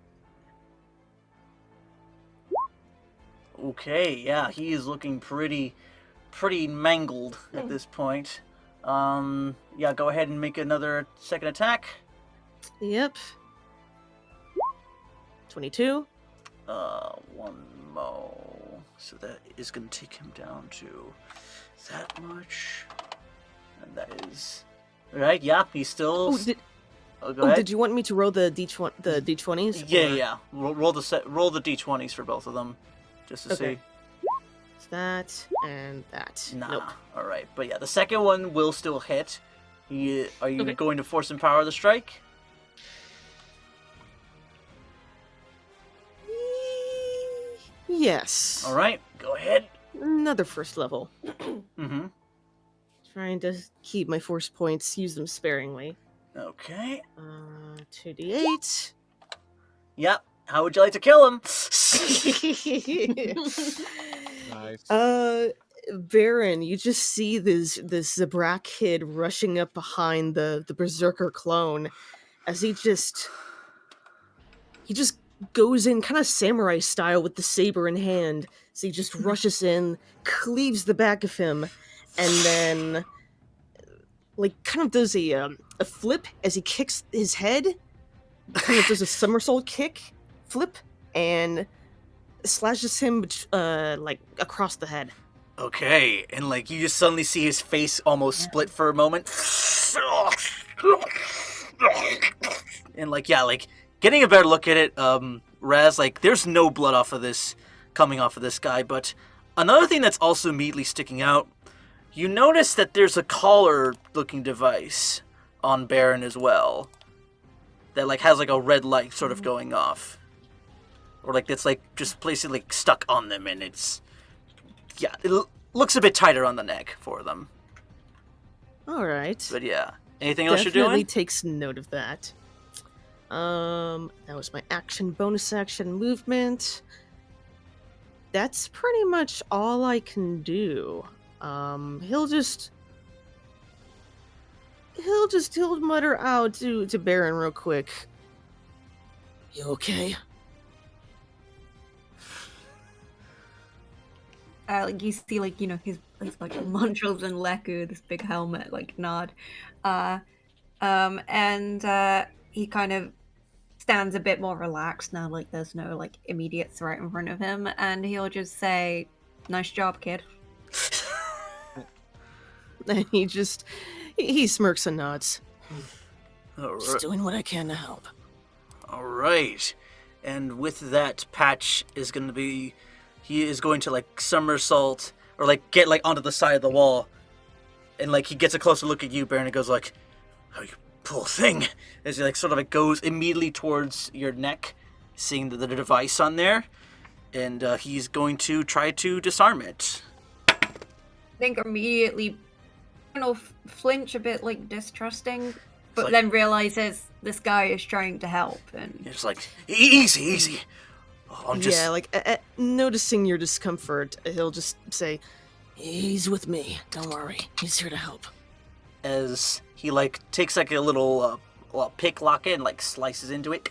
Okay, yeah, he is looking pretty mangled at this point. Yeah, go ahead and make another second attack. Yep. 22. One more. So that is going to take him down to that much. And that is... Right, yeah, he's still... go ahead. Did you want me to roll the d20s? Yeah. Roll the d20s for both of them, just to see. It's that and that. Nah. Nope. All right, but yeah, the second one will still hit. Are you going to force empower the strike? Yes. All right, go ahead. Another first level. Mm-hmm. Trying to keep my force points, use them sparingly. Okay. 2d8. Yep. How would you like to kill him? Nice. Beren, you just see this Zabrak kid rushing up behind the berserker clone as he just goes in kind of samurai style with the saber in hand. So he just rushes in, cleaves the back of him, and then like kind of does a flip as he kicks his head, kind of does a somersault kick, flip, and slashes him like across the head. Okay, and like you just suddenly see his face almost split for a moment. And like getting a better look at it, Raz, like there's no blood coming off of this guy, but another thing that's also immediately sticking out, you notice that there's a collar looking device on Beren as well. That like has like a red light sort of going off. Or like that's like just basically like stuck on them, and it's it looks a bit tighter on the neck for them. All right. But yeah, anything else you're Definitely doing? takes note of that. That was my action, bonus action, movement. That's pretty much all I can do. He'll mutter out to Beren real quick. You okay? Like you see, like his like montrals and Leku, this big helmet, like nod, and he kind of stands a bit more relaxed now. Like there's no like immediate threat in front of him, and he'll just say, "Nice job, kid." And he smirks and nods. All Just right. doing what I can to help. All right. And with that, Patch is going to be... He is going to, like, somersault, or, like, get, like, onto the side of the wall. And, like, he gets a closer look at you, Baron, and goes, like, "Oh, you poor thing." As he, like, sort of, like, goes immediately towards your neck, seeing the device on there. And he's going to try to disarm it. I think immediately, flinch a bit, like distrusting, but like- then realizes this guy is trying to help, and It's like, easy. Oh, I'm just... Yeah, like noticing your discomfort, he'll just say, "He's with me. Don't worry. He's here to help." As he like takes like a little pick locket and like slices into it.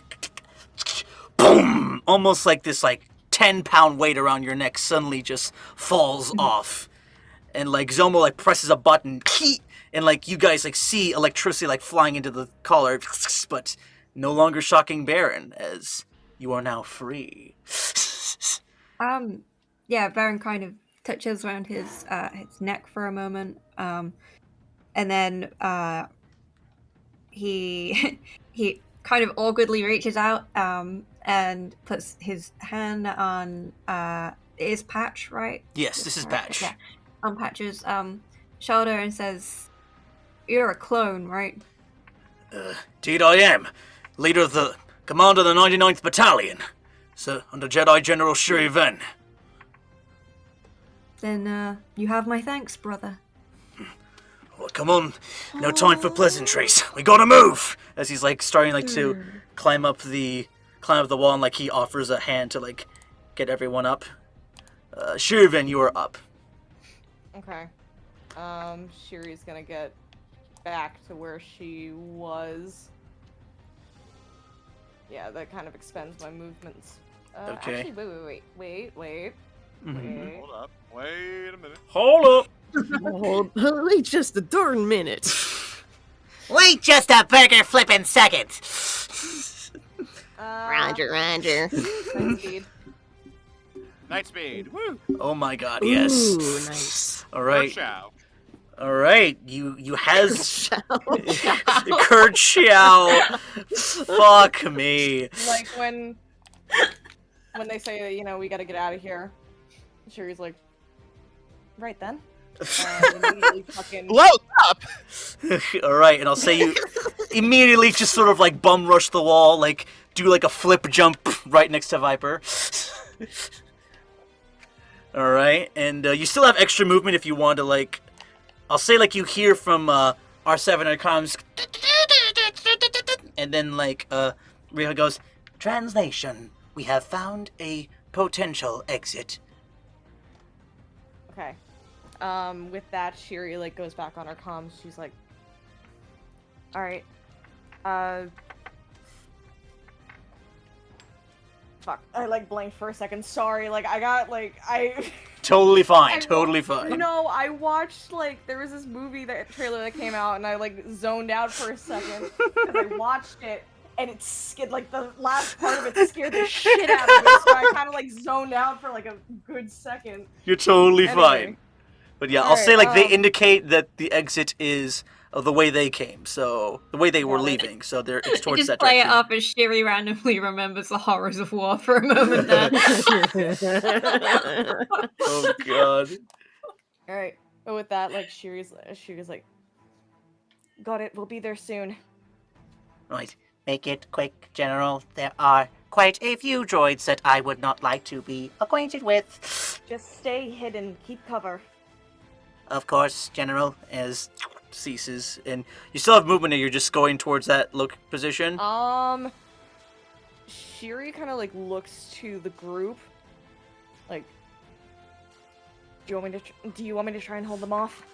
Boom! Almost like this like 10-pound weight around your neck suddenly just falls off. And like Zomo like presses a button, and like you guys like see electricity like flying into the collar, but no longer shocking Beren as you are now free. yeah, Baron kind of touches around his neck for a moment, and then he he kind of awkwardly reaches out and puts his hand on it is Patch, right? Yes, this is Patch. Yeah, on Patch's shoulder and says, "You're a clone, right?" Indeed I am. Leader of the... Commander of the 99th Battalion. So, under Jedi General Shir'iven. Then you have my thanks, brother. Well, come on. No time for pleasantries. We gotta move! As he's like starting like to climb up the wall, and like he offers a hand to like get everyone up. Shir'iven, you are up. Okay. Shiri's gonna get back to where she was. Yeah, that kind of expends my movements. Okay. Actually, wait. Hold up. Wait a minute. Hold up! Wait just a darn minute. Wait just a burger flippin' second. Roger. Night speed. Night speed. Woo! Oh my god, yes. Ooh, nice. Alright. Chow. Alright. You has Kurt Xiao. Fuck me. Like when they say, we gotta get out of here. Shiri's like, right then. Immediately fucking... Blow up! Alright, and I'll say you immediately just sort of like bum rush the wall, like do like a flip jump right next to Viper. Alright, and you still have extra movement if you want to like I'll say like you hear from R7 it comes, and then like Riha goes, translation. We have found a potential exit. Okay. With that, Shiri like goes back on her comms. She's like, "All right, fuck." I like blanked for a second. Sorry. Like I got like I. Totally fine. I Totally fine. No, I watched like there was this movie that trailer that came out, and I like zoned out for a second because I watched it. And it scared, like, the last part of it scared the shit out of me, so I kind of, like, zoned out for, like, a good second. You're totally Anyway. fine. But yeah, I'll Alright, say, like, they indicate that the exit is the way they came, so the way they were Got it. leaving, so it's towards Just that play it direction. up as Shiri randomly remembers the horrors of war for a moment there. Oh, God. Alright, but with that, like, Shiri's like, got it, we'll be there soon. Right. Make it quick, General. There are quite a few droids that I would not like to be acquainted with. Just stay hidden, keep cover. Of course, General, As ceases, and you still have movement, and you're just going towards that position. Shiri kind of, like, looks to the group, like, do you want me to try and hold them off?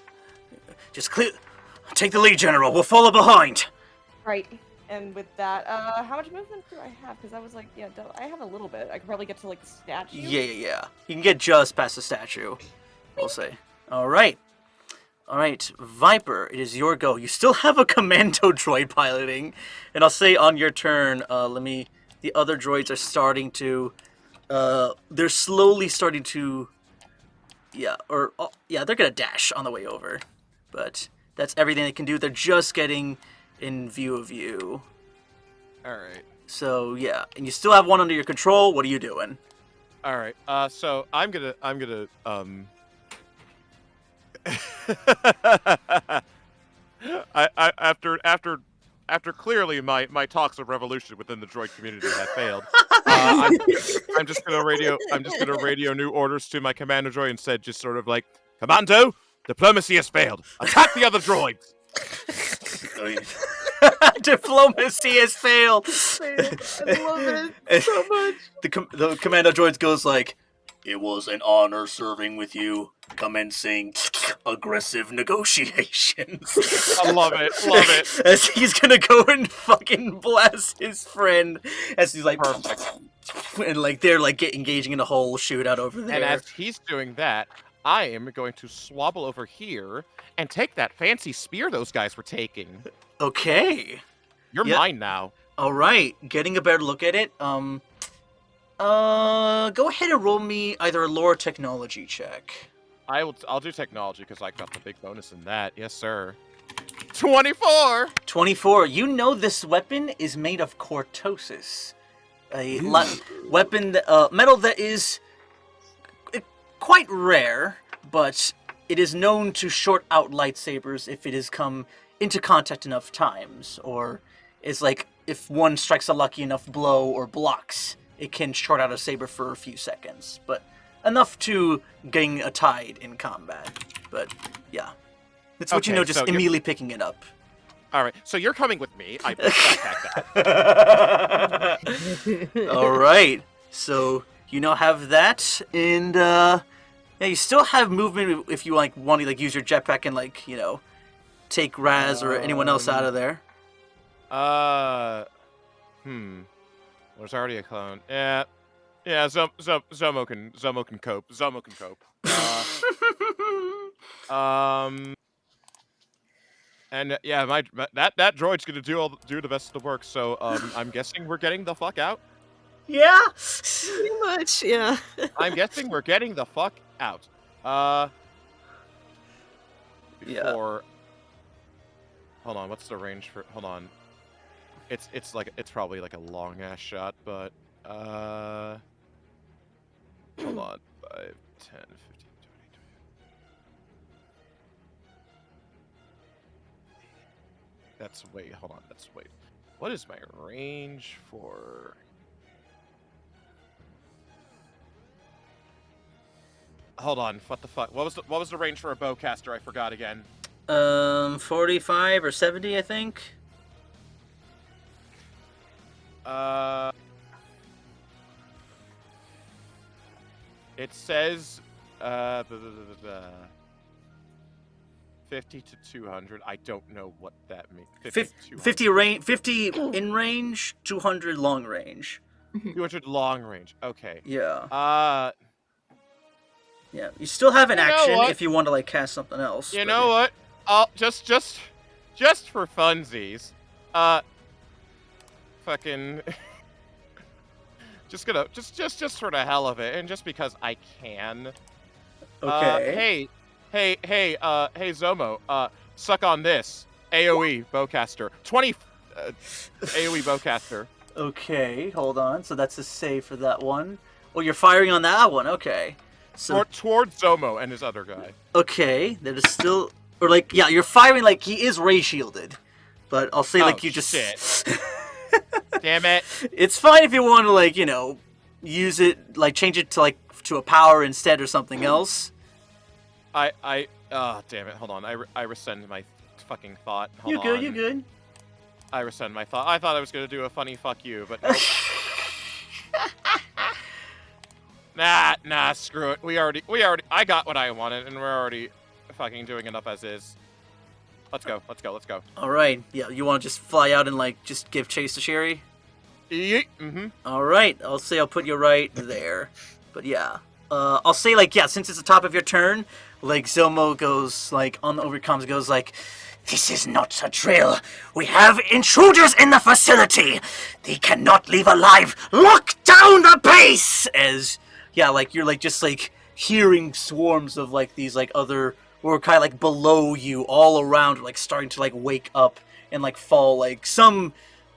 Just take the lead, General. We'll follow behind. Right. And with that, how much movement do I have? Because I was like, yeah, I have a little bit. I could probably get to, like, the statue. Yeah. You can get just past the statue, we'll say. All right, Viper, it is your go. You still have a commando droid piloting, and I'll say on your turn, the other droids are starting to, they're slowly starting to, they're gonna dash on the way over, but that's everything they can do. They're just getting in view of you. Alright. So, yeah, and you still have one under your control. What are you doing? Alright, so I'm gonna, after clearly my talks of revolution within the droid community have failed, I'm just gonna radio new orders to my commander droid and said just sort of like, Commando, diplomacy has failed. Attack the other droids. Diplomacy has failed. I love it so much. The commando droids goes like, it was an honor serving with you. Commencing aggressive negotiations. I love it. As he's gonna go and fucking blast his friend. As he's like, Perfect. And like they're like engaging in a whole shootout over there. And as he's doing that, I am going to swabble over here and take that fancy spear those guys were taking. Okay. You're mine now. All right. Getting a better look at it. Go ahead and roll me either a lore or technology check. I'll do technology because I got the big bonus in that. Yes, sir. 24. 24. You know this weapon is made of cortosis, a weapon, metal that is quite rare, but it is known to short out lightsabers if it has come into contact enough times, or it's like if one strikes a lucky enough blow or blocks, it can short out a saber for a few seconds, but enough to gain a tide in combat. But yeah, that's what you know, just so immediately picking it up. All right, so you're coming with me. I backpack that. All right, so you now have that, and you still have movement if you like want to like use your jetpack and like take Raz or anyone else out of there. There's already a clone. Yeah. Zomo can cope. Zomo can cope. And that droid's gonna do the best of the work. So I'm guessing we're getting the fuck out. Yeah. Pretty much, yeah. I'm guessing we're getting the fuck out. Before. Hold on. What's the range for? Hold on. It's probably like a long ass shot, but hold on. 5, 10, 15, 20, 20. Hold on. What is my range for? Hold on. What the fuck? What was the range for a bowcaster? I forgot again. 45 or 70, I think. It says, 50 to 200. I don't know what that means. 50 in range, 200 long range. 200 long range. Okay. Yeah. Yeah. You still have an You know action what? if you want to like cast something else. You but know yeah. what? I'll just for funsies, fucking, just gonna just for the hell of it, and just because I can. Okay. Hey, Zomo, suck on this. AoE bowcaster. 20 AoE bowcaster. Okay, hold on. So that's a save for that one. Oh, you're firing on that one. Okay. So Towards Zomo and his other guy. okay, that is still or like yeah, you're firing like he is ray shielded, but I'll say like you just. Shit. Damn it. It's fine if you want to like use it like change it to like to a power instead or something else. Damn it. Hold on. I rescind my fucking thought. Hold You're good. on. You're good. I rescind my thought. I thought I was gonna do a funny fuck you, but nope. Nah, screw it. We already, I got what I wanted, and we're already fucking doing enough as is. Let's go. All right. Yeah, you want to just fly out and like just give chase to Sherry? Yeet. Mm-hmm. All right. I'll say I'll put you right there. But yeah, I'll say like yeah, since it's the top of your turn, like Zomo goes like on the overcomes goes like, "This is not a drill. We have intruders in the facility. They cannot leave alive. Lock down the base!" As yeah, like you're like just like hearing swarms of like these like other Morgukai like below you all around, like starting to like wake up and like fall, like some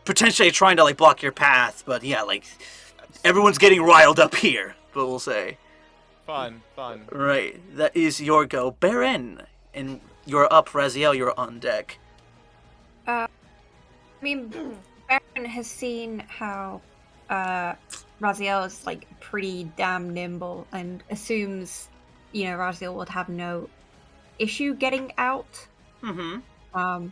potentially trying to like block your path, but yeah, like everyone's getting riled up here. But we'll say Fun. right. That is your go, Beren, and you're up, Raziel. You're on deck. I mean, Beren has seen how Raziel is like pretty damn nimble and assumes, Raziel would have no issue getting out. Mm-hmm.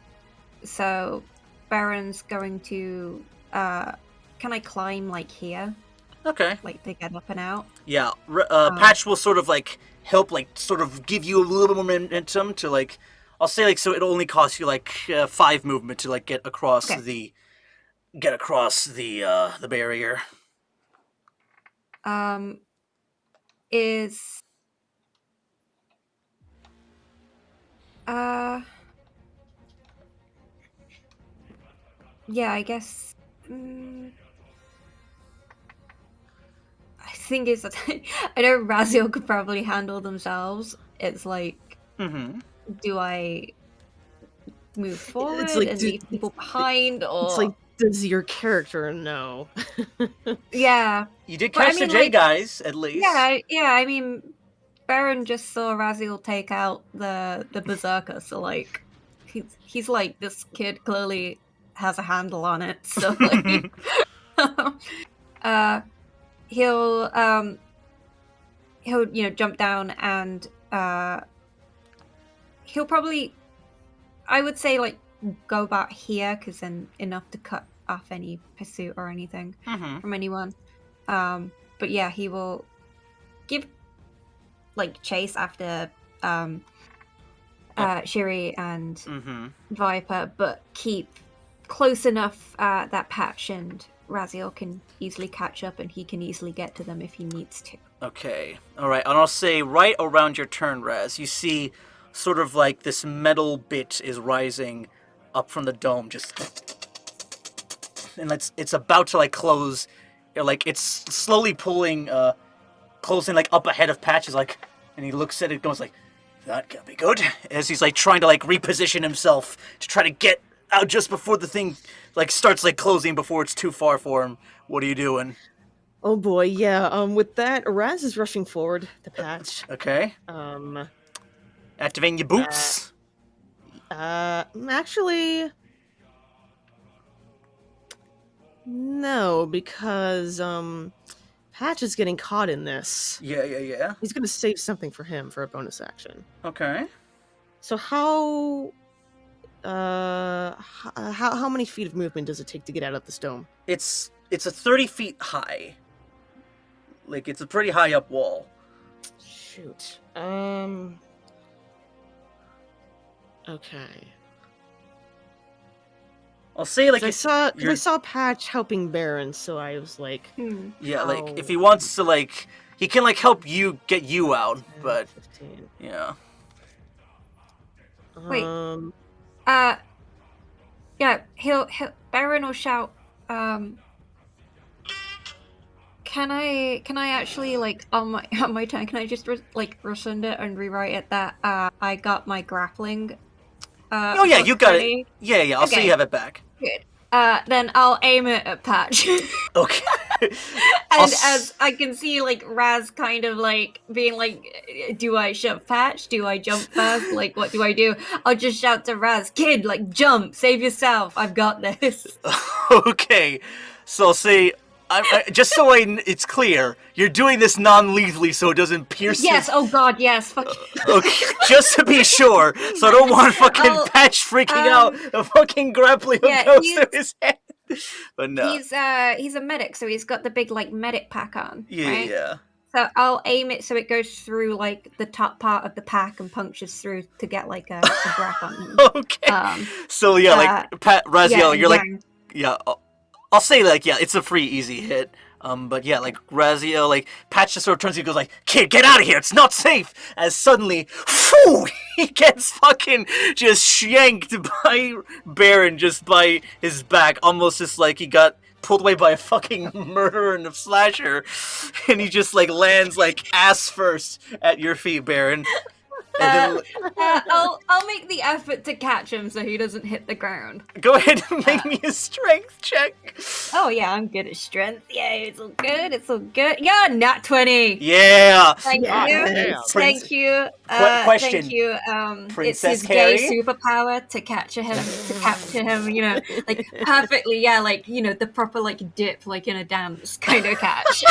So Beren's going to can I climb like here? Okay. Like to get up and out? Yeah. Patch will sort of like help, like sort of give you a little bit more momentum to like. I'll say like so it'll only cost you like 5 movement to like get across the barrier. Is yeah, I guess. I think it's. I know Raziel could probably handle themselves. It's like, do I move forward It's like, and leave people behind, or It's like, does your character know? yeah, You did But I catch the mean, J like, guys at least. yeah. I mean, Beren just saw Raziel take out the berserker, so like, he's like, this kid clearly has a handle on it. So like, he'll jump down and he'll probably, I would say, like, go back here because then enough to cut off any pursuit or anything from anyone. But yeah, he will give like chase after Shiri and Viper, but keep close enough that Patch and Raziel can easily catch up, and he can easily get to them if he needs to. Okay. All right. And I'll say right around your turn, Raz, you see sort of like this metal bit is rising up from the dome, just, and it's about to like close. Like it's slowly pulling, closing like up ahead of Patches, like, and he looks at it, goes like, "That can't be good." As he's like trying to like reposition himself to try to get out just before the thing like starts like closing before it's too far for him. What are you doing? Oh boy, yeah. With that, Raz is rushing forward to Patch. Okay. Activating your boots. Actually, no, because Patch is getting caught in this. Yeah. He's gonna save something for him for a bonus action. Okay. So how many feet of movement does it take to get out of this dome? It's a 30 feet high. Like, it's a pretty high up wall. Shoot. Okay. I'll say, like, I saw you're- I saw Patch helping Beren, so I was like, yeah, like, if he how- wants to, like, he can, like, help you get you out, 10, but 15. yeah. Wait. Um, Yeah, he'll Baron will shout, can I actually, like, on my turn, can I just rescind it and rewrite it that I got my grappling Oh yeah, hook you got ready? it. Yeah, I'll see Okay. you have it back. Good. Then I'll aim it at Patch. Okay. And as I can see, like, Raz kind of, like, being like, do I shove Patch? Do I jump first? Like, what do I do? I'll just shout to Raz, kid, like, jump, save yourself, I've got this. Okay, so I'll say, just so it's clear, you're doing this non-lethally so it doesn't pierce Yes, his... oh god, yes, fuck. Okay, just to be sure, so I don't want fucking I'll- Patch freaking out. A fucking grappling hook yeah, goes through his head. But no. He's a medic, so he's got the big, like, medic pack on, right? Yeah. So I'll aim it so it goes through, like, the top part of the pack and punctures through to get, like, a grab on him. Okay. So yeah, like Raziel, you're like, yeah. I'll say, like, yeah, it's a free easy hit. But yeah, like Raziel, like Patch just sort of turns to you and goes like, "Kid, get out of here! It's not safe!" As suddenly, phew, he gets fucking just shanked by Beren just by his back, almost just like he got pulled away by a fucking murderer and a slasher, and he just like lands like ass first at your feet, Beren. I'll make the effort to catch him so he doesn't hit the ground. Go ahead and make me a strength check. Oh yeah, I'm good at strength. Yeah, it's all good. It's all good. Yeah, nat 20. Yeah. Thank Yeah. you. Damn. Thank you. Question. Thank you. Princess it's his Carrie? gay superpower to capture him. You know, like perfectly. Yeah, like the proper like dip, like in a dance kind of catch.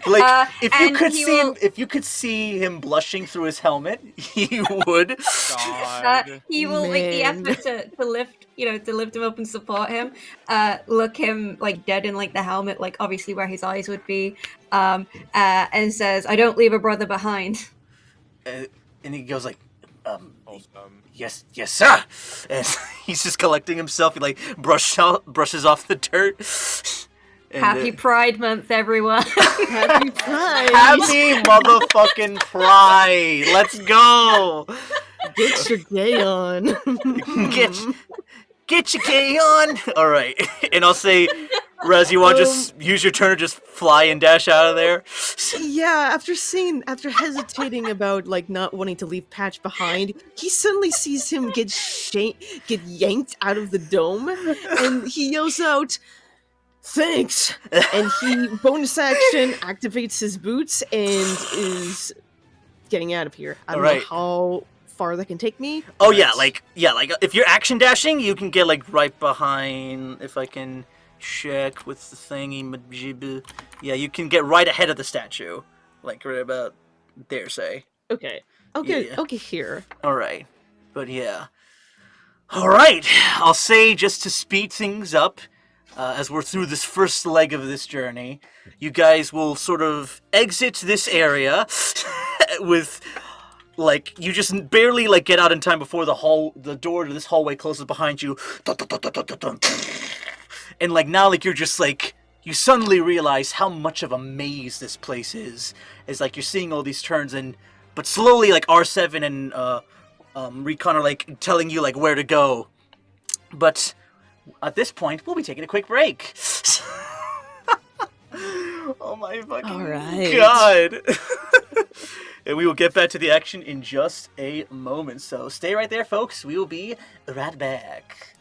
Like if you could see him blushing through his helmet, he would. God. He will make the Man. effort to lift, to lift him up and support him. Look him like dead in like the helmet, like obviously where his eyes would be. And says, "I don't leave a brother behind." And he goes like, Awesome. yes, sir. And he's just collecting himself. He like brushes off the dirt. And, Happy Pride Month, everyone! Happy Pride! Happy motherfucking Pride! Let's go! Get your gay on. Get your gay on! Alright. And I'll say, Rez, you want to just use your turn to just fly and dash out of there? Yeah, after hesitating about like not wanting to leave Patch behind, he suddenly sees him get yanked out of the dome, and he yells out, "Thanks!" And he bonus action activates his boots and is getting out of here. I don't know how far that can take me. Oh yeah, like if you're action dashing, you can get like right behind. If I can check with the thingy, yeah, you can get right ahead of the statue, like right about there. Say. Okay. I'll get here. All right, but yeah. All right, I'll say just to speed things up. As we're through this first leg of this journey, you guys will sort of exit this area with, like, you just barely like get out in time before the door to this hallway closes behind you, and like now like you're just like you suddenly realize how much of a maze this place is. It's like you're seeing all these turns but slowly like R7 and Recon are like telling you like where to go, but. At this point, we'll be taking a quick break. Oh my fucking god. And we will get back to the action in just a moment. So stay right there, folks. We will be right back.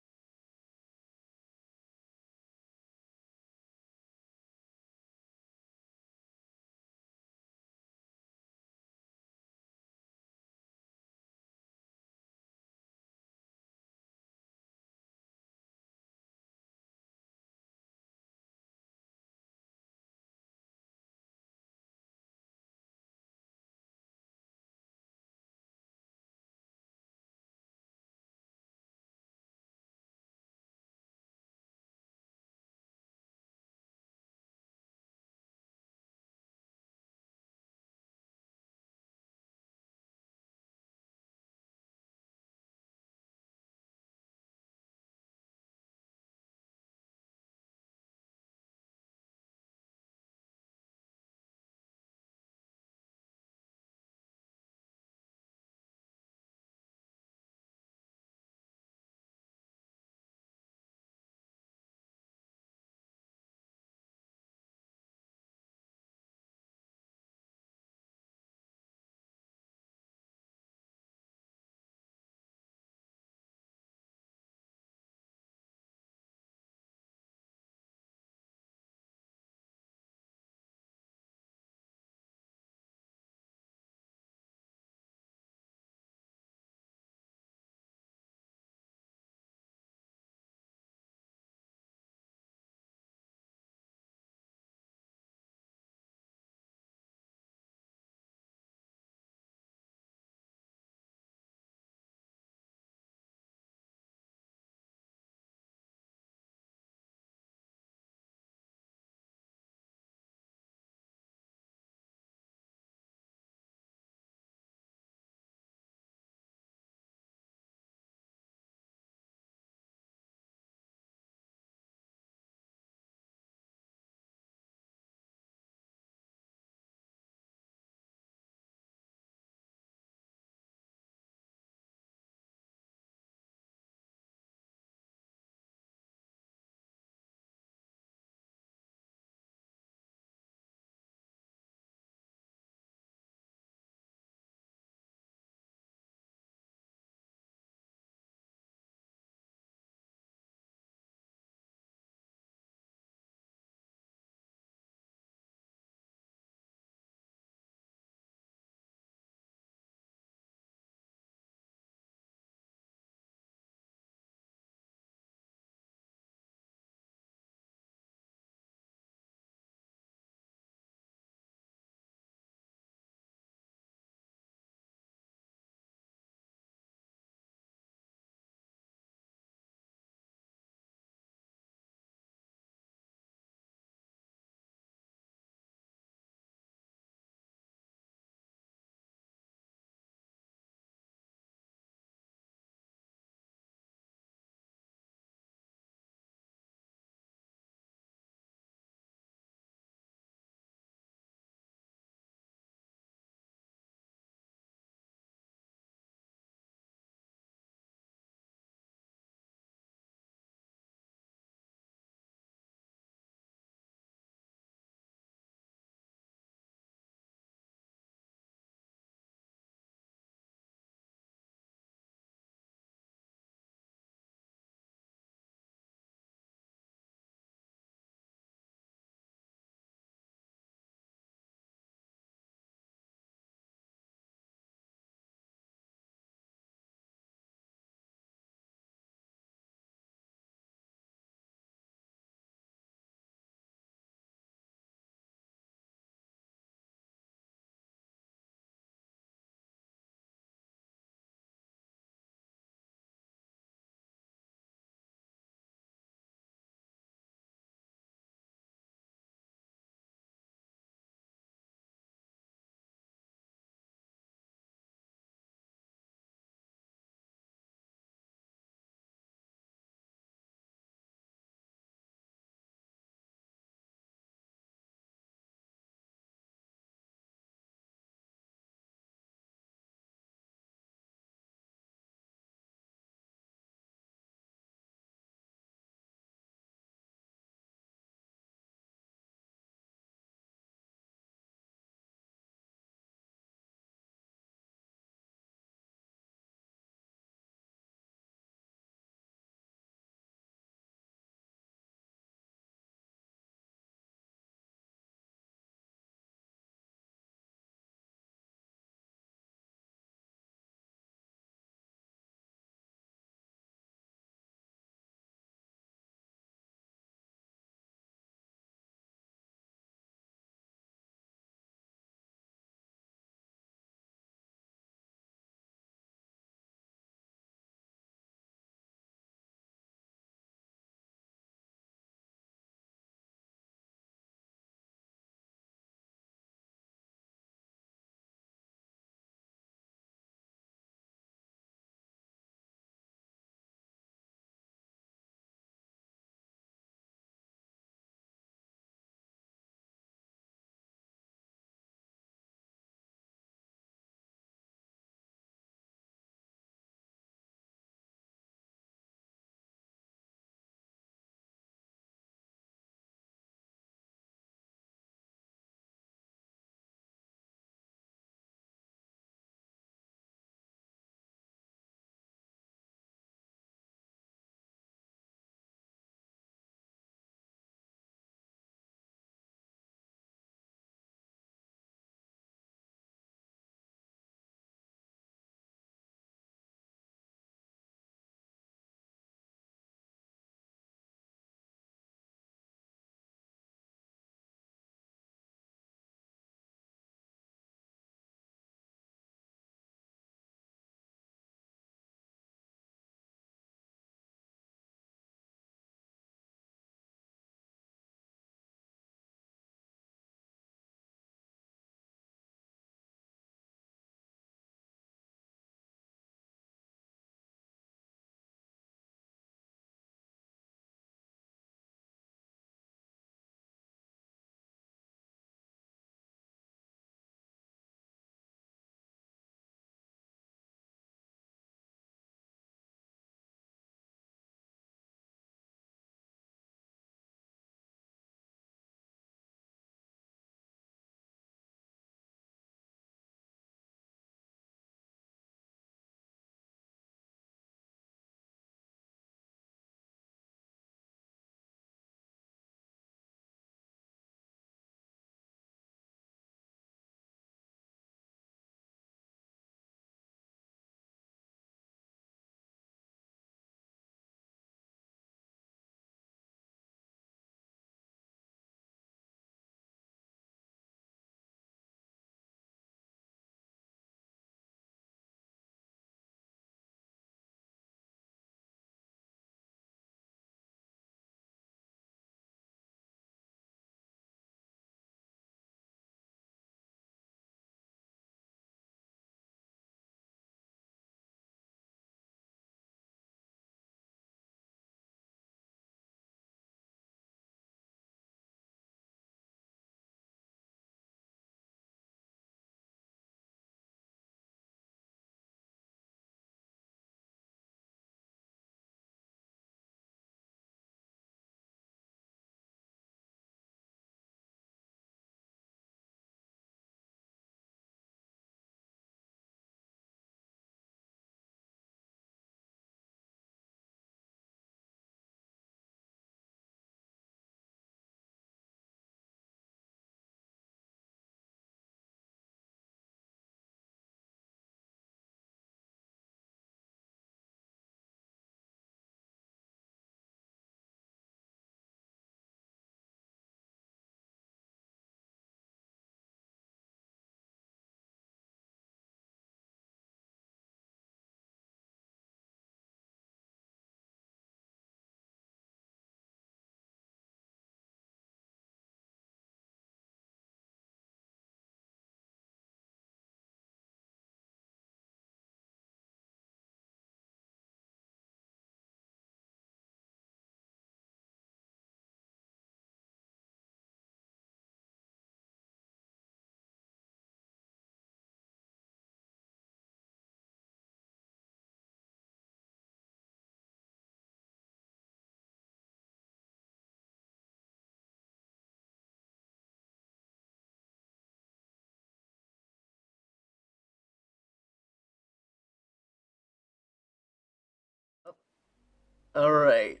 All right.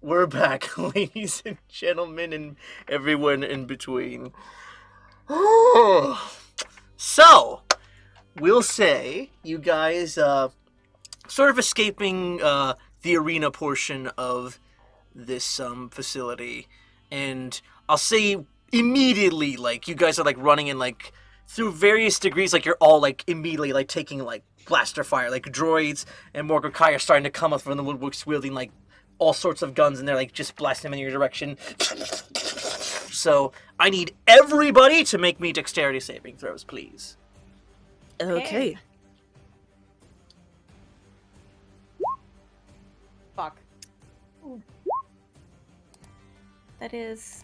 We're back, ladies and gentlemen, and everyone in between. So, we'll say you guys sort of escaping the arena portion of this facility, and I'll say immediately, like, you guys are like running in like through various degrees, like you're all like immediately like taking like blaster fire, like droids and Morgukai are starting to come up from the woodworks wielding like all sorts of guns, and they're like just blasting them in your direction. So I need everybody to make me dexterity saving throws, please. Okay. Fuck. That is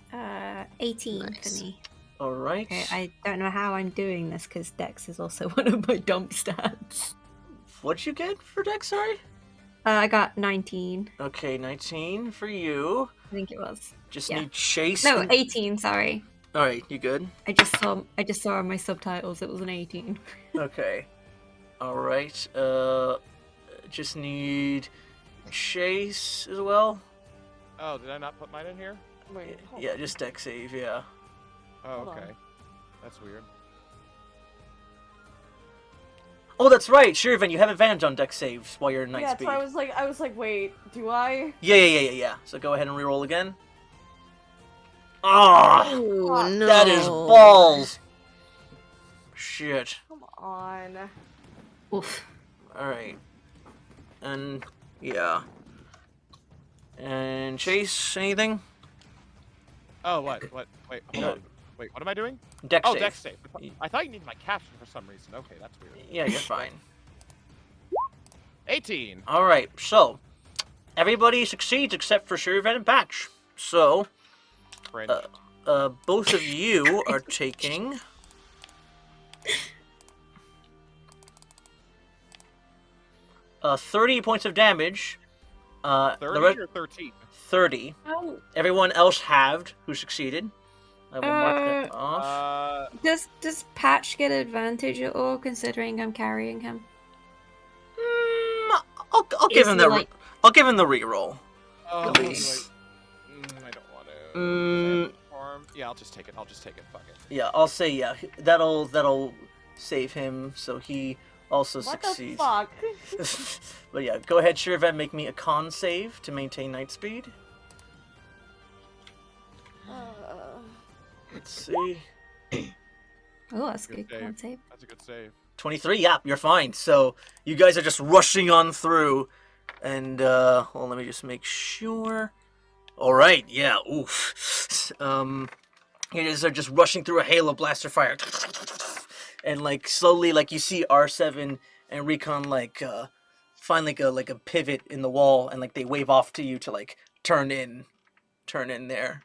18 Nice. for me. All right. Okay, I don't know how I'm doing this because Dex is also one of my dump stats. What'd you get for dex, sorry? I got 19. Okay, 19 for you. I think it was. Just Yeah. need Chase. No, and- 18. Sorry. All right, you good? I just saw on my subtitles it was an 18. Okay. All right. Just need Chase as well. Oh, did I not put mine in here? Wait, hold Yeah, on. just dex save. Yeah. Oh, Hold okay. on. That's weird. Oh, that's right. Shir'iven, you have advantage on dex saves while you're in night Yeah, speed. so I was like, wait, do I? Yeah. So go ahead and reroll again. Ah, Oh, no. that is balls. Shit. Come on. Oof. All right. And yeah. And Chase, anything? Oh, what? Wait, hold on. Wait, what am I doing? Dex Oh, save. dex save. I thought you needed my caption for some reason. Okay, that's weird. Yeah, you're fine. 18. All right. So everybody succeeds except for Shir'iven and Patch. So Fringe. both of you are taking 30 points of damage. 30 or 13? 30. Oh, Everyone else halved who succeeded. I will mark that off. does Patch get advantage at all considering I'm carrying him? I'll give Is him he the like- I'll give him the reroll. Oh, At wait. least. I don't want to. Yeah, I'll just take it. Fuck it. Yeah, I'll say yeah. That'll save him, so he also What succeeds. the fuck? But yeah, go ahead, Shir'iven, make me a con save to maintain night speed. Let's see. Oh, that's Good good. Con save. That's a good save. 23, yeah, you're fine. So you guys are just rushing on through, and well, let me just make sure. All right, yeah, oof. You guys are just rushing through a hail of blaster fire, and like slowly, like you see R7 and Recon like find like a pivot in the wall, and like they wave off to you to like turn in there.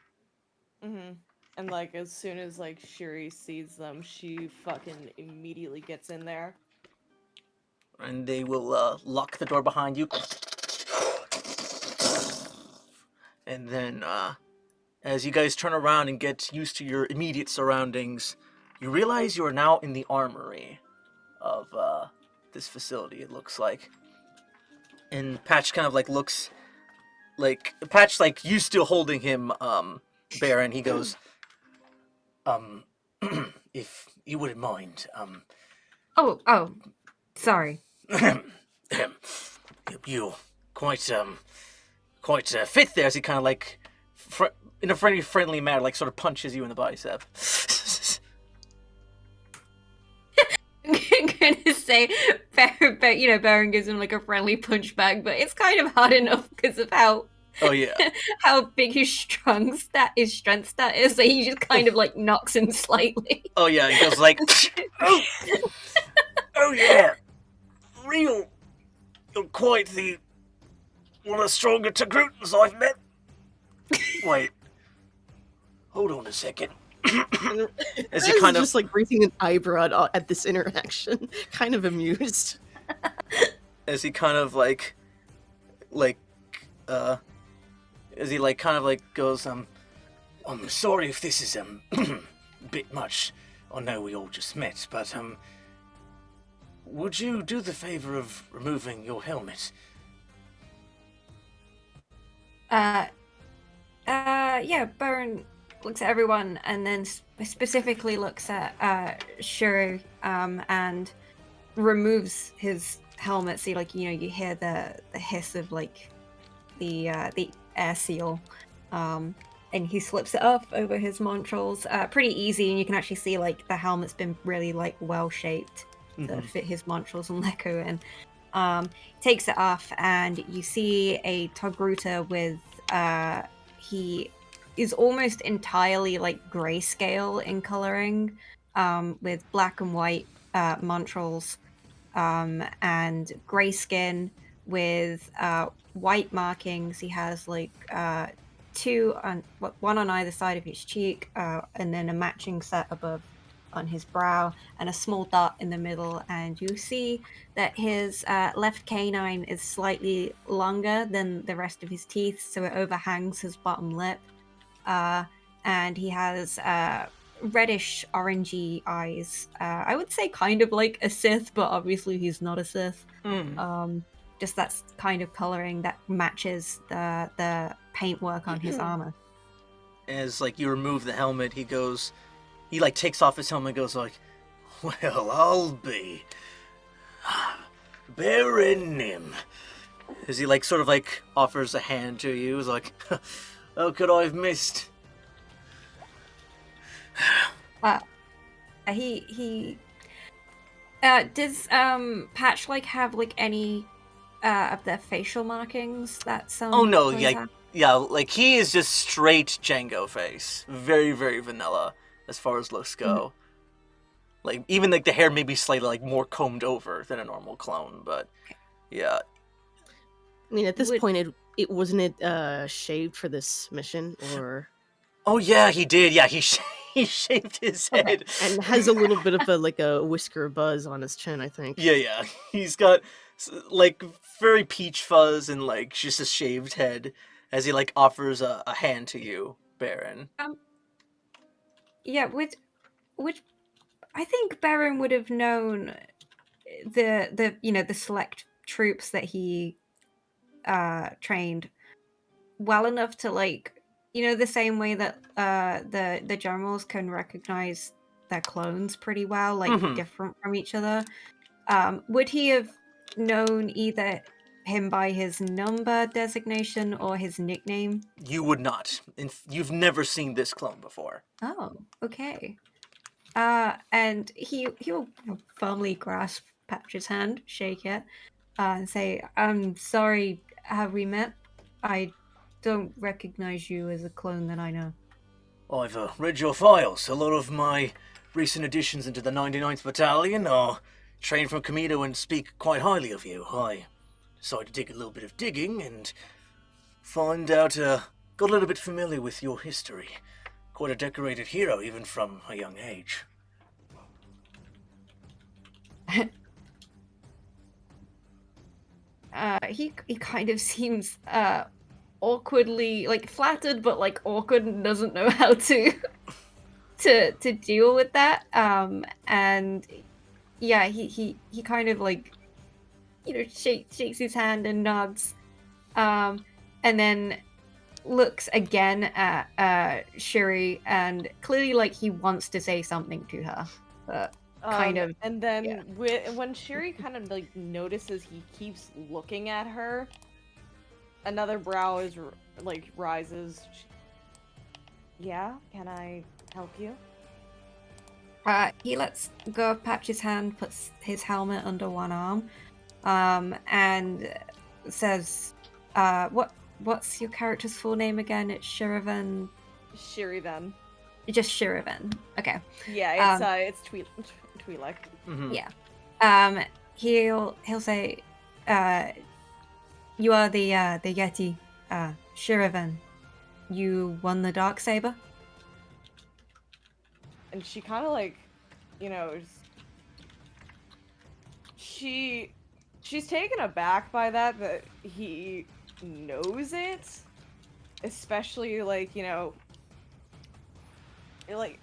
Mm-hmm. And like as soon as like Shiri sees them, she fucking immediately gets in there. And they will lock the door behind you. And then, as you guys turn around and get used to your immediate surroundings, you realize you are now in the armory of this facility, it looks like. And Patch kind of like looks like... Patch, like, you still holding him, Beren, he goes, if you wouldn't mind, Oh, sorry. you quite fit there, as he kind of like in a friendly manner, like sort of punches you in the bicep. I'm gonna say, Baron gives him like a friendly punch back, but it's kind of hard enough because of how Oh yeah. how big his strength stat is. So he just kind of like knocks him slightly. Oh yeah, he goes like, oh yeah, real. You're quite the one of the stronger Tagrutans I've met. Wait, hold on a second. As he Rez kind is of just like raising an eyebrow at this interaction, kind of amused. as he kind of like as he like kind of like goes I'm sorry if this is a bit much. I know we all just met, but would you do the favor of removing your helmet? Yeah, Beren looks at everyone and then specifically looks at Shuri, and removes his helmet. So, like, you hear the hiss of like the air seal, and he slips it off over his montrals. Pretty easy, and you can actually see like the helmet's been really like well shaped to fit his montrals and Leko in. Takes it off, and you see a Togruta with he is almost entirely like grayscale in coloring, with black and white montrals, and gray skin with white markings. He has like two on one on either side of his cheek, and then a matching set above on his brow, and a small dot in the middle. And you see that his left canine is slightly longer than the rest of his teeth, so it overhangs his bottom lip. And he has reddish orangey eyes. I would say kind of like a Sith, but obviously he's not a Sith. Just that kind of coloring that matches the paintwork on his armor. As like you remove the helmet, he like takes off his helmet and goes like, "Well, I'll be Beren him." As he like sort of like offers a hand to you, he's like, "How could I have missed?" He does Patch like have like any of the facial markings that some Oh no, clones have? yeah, like he is just straight Django face, very very vanilla as far as looks go. Like even like the hair may be slightly like more combed over than a normal clone, but yeah. I mean, at this point, it wasn't it shaved for this mission, or Oh yeah, he did. Yeah, he shaved his head and has a little bit of a whisker buzz on his chin, I think. Yeah. He's got like very peach fuzz and like just a shaved head as he like offers a hand to you, Beren. Yeah, which I think Beren would have known the the select troops that he trained well enough to, like, the same way that the generals can recognize their clones pretty well, like different from each other. Would he have known either him by his number designation or his nickname? You would not. You've never seen this clone before. Oh, okay. And he'll firmly grasp Patch's hand, shake it, and say, "I'm sorry, have we met? I don't recognize you as a clone that I know." I've read your files. A lot of my recent additions into the 99th Battalion are trained from Camino and speak quite highly of you. I decided to do a little bit of digging and find out, got a little bit familiar with your history. Quite a decorated hero, even from a young age. He kind of seems awkwardly like flattered, but like awkward, and doesn't know how to to deal with that. And yeah, he kind of like shakes his hand and nods, and then looks again at Shuri, and clearly like he wants to say something to her, but kind of. And then when Shuri kind of like notices he keeps looking at her, another brow is like rises. Yeah, can I help you? He lets go of Patch's hand, puts his helmet under one arm, and says, what's your character's full name again? It's Shir'iven. Shir'iven. Just Shir'iven. Okay. Yeah, it's Twi'lek. Mm-hmm. Yeah. He'll say, you are the Yeti, Shir'iven. You won the Darksaber? And she kind of like, she's taken aback by that he knows it, especially like, like,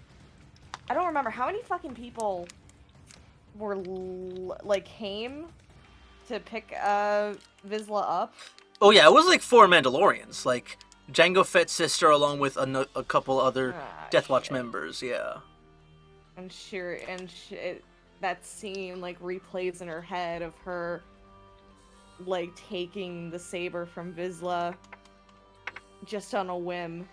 I don't remember how many fucking people were like came to pick Vizsla up. Oh yeah, it was like 4 Mandalorians, like Jango Fett's sister along with a couple other Death Watch shit. members. Yeah. And that scene like replays in her head of her like taking the saber from Vizsla just on a whim,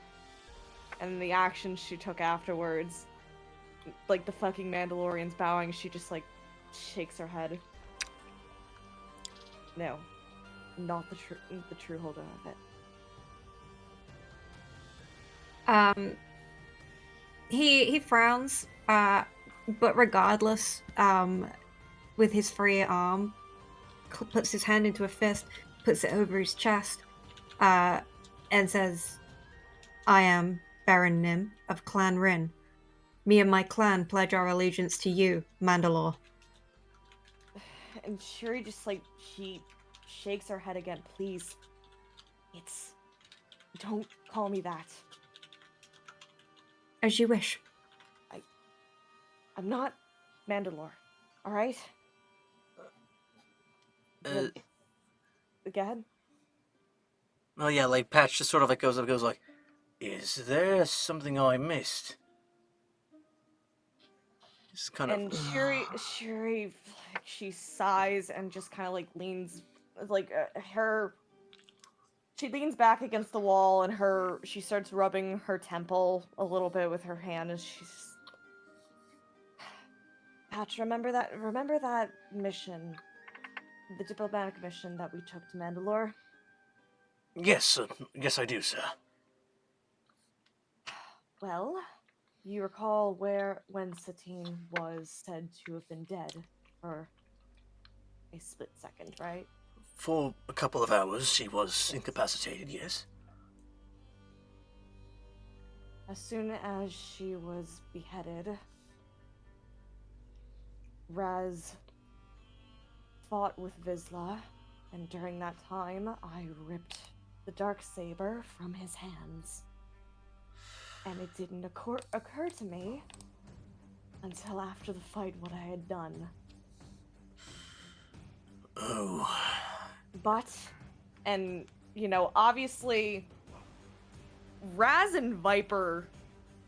and the actions she took afterwards, like the fucking Mandalorians bowing, she just like shakes her head. No, not the true holder of it. He frowns, but regardless, with his free arm, puts his hand into a fist, puts it over his chest, and says, "I am Beren Nim of Clan Rin. Me and my clan pledge our allegiance to you, Mandalore." And Shuri just like she shakes her head again. Please, don't call me that. As you wish. I'm not Mandalore, all right? Go ahead. Oh yeah, like Patch just sort of like goes like, "Is there something I missed?" Just kind of. And Shuri, like, she sighs and just kind of like leans, like she leans back against the wall and she starts rubbing her temple a little bit with her hand, and she's. Patch, remember that mission, the diplomatic mission that we took to Mandalore? Yes, yes I do, sir. Well, you recall when Satine was said to have been dead for a split second, right? For a couple of hours, she was incapacitated. Yes. As soon as she was beheaded, Raz fought with Vizsla, and during that time, I ripped the Darksaber from his hands. And it didn't occur to me until after the fight what I had done. Oh. But, and, obviously, Raz and Viper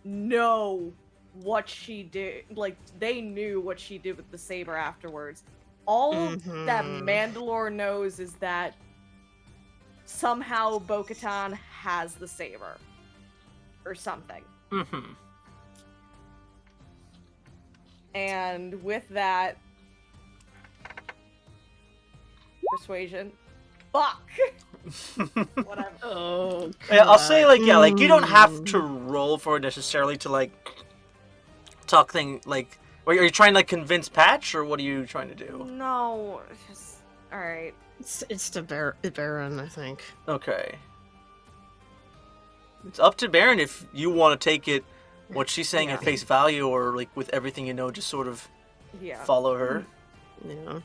know what she did. Like, they knew what she did with the saber afterwards. All that Mandalore knows is that somehow Bo-Katan has the saber. Or something. Mm-hmm. And with that... Persuasion. Fuck! Whatever. Oh, Yeah, I'll say, like, yeah, like, you don't have Mm. to roll for it necessarily to, like, talk like, are you trying to, like, convince Patch, or what are you trying to do? No, just... Alright. It's the Baron, I think. Okay. It's up to Beren if you want to take it, what she's saying at face value, or, like, with everything you know, just sort of follow her. Yeah.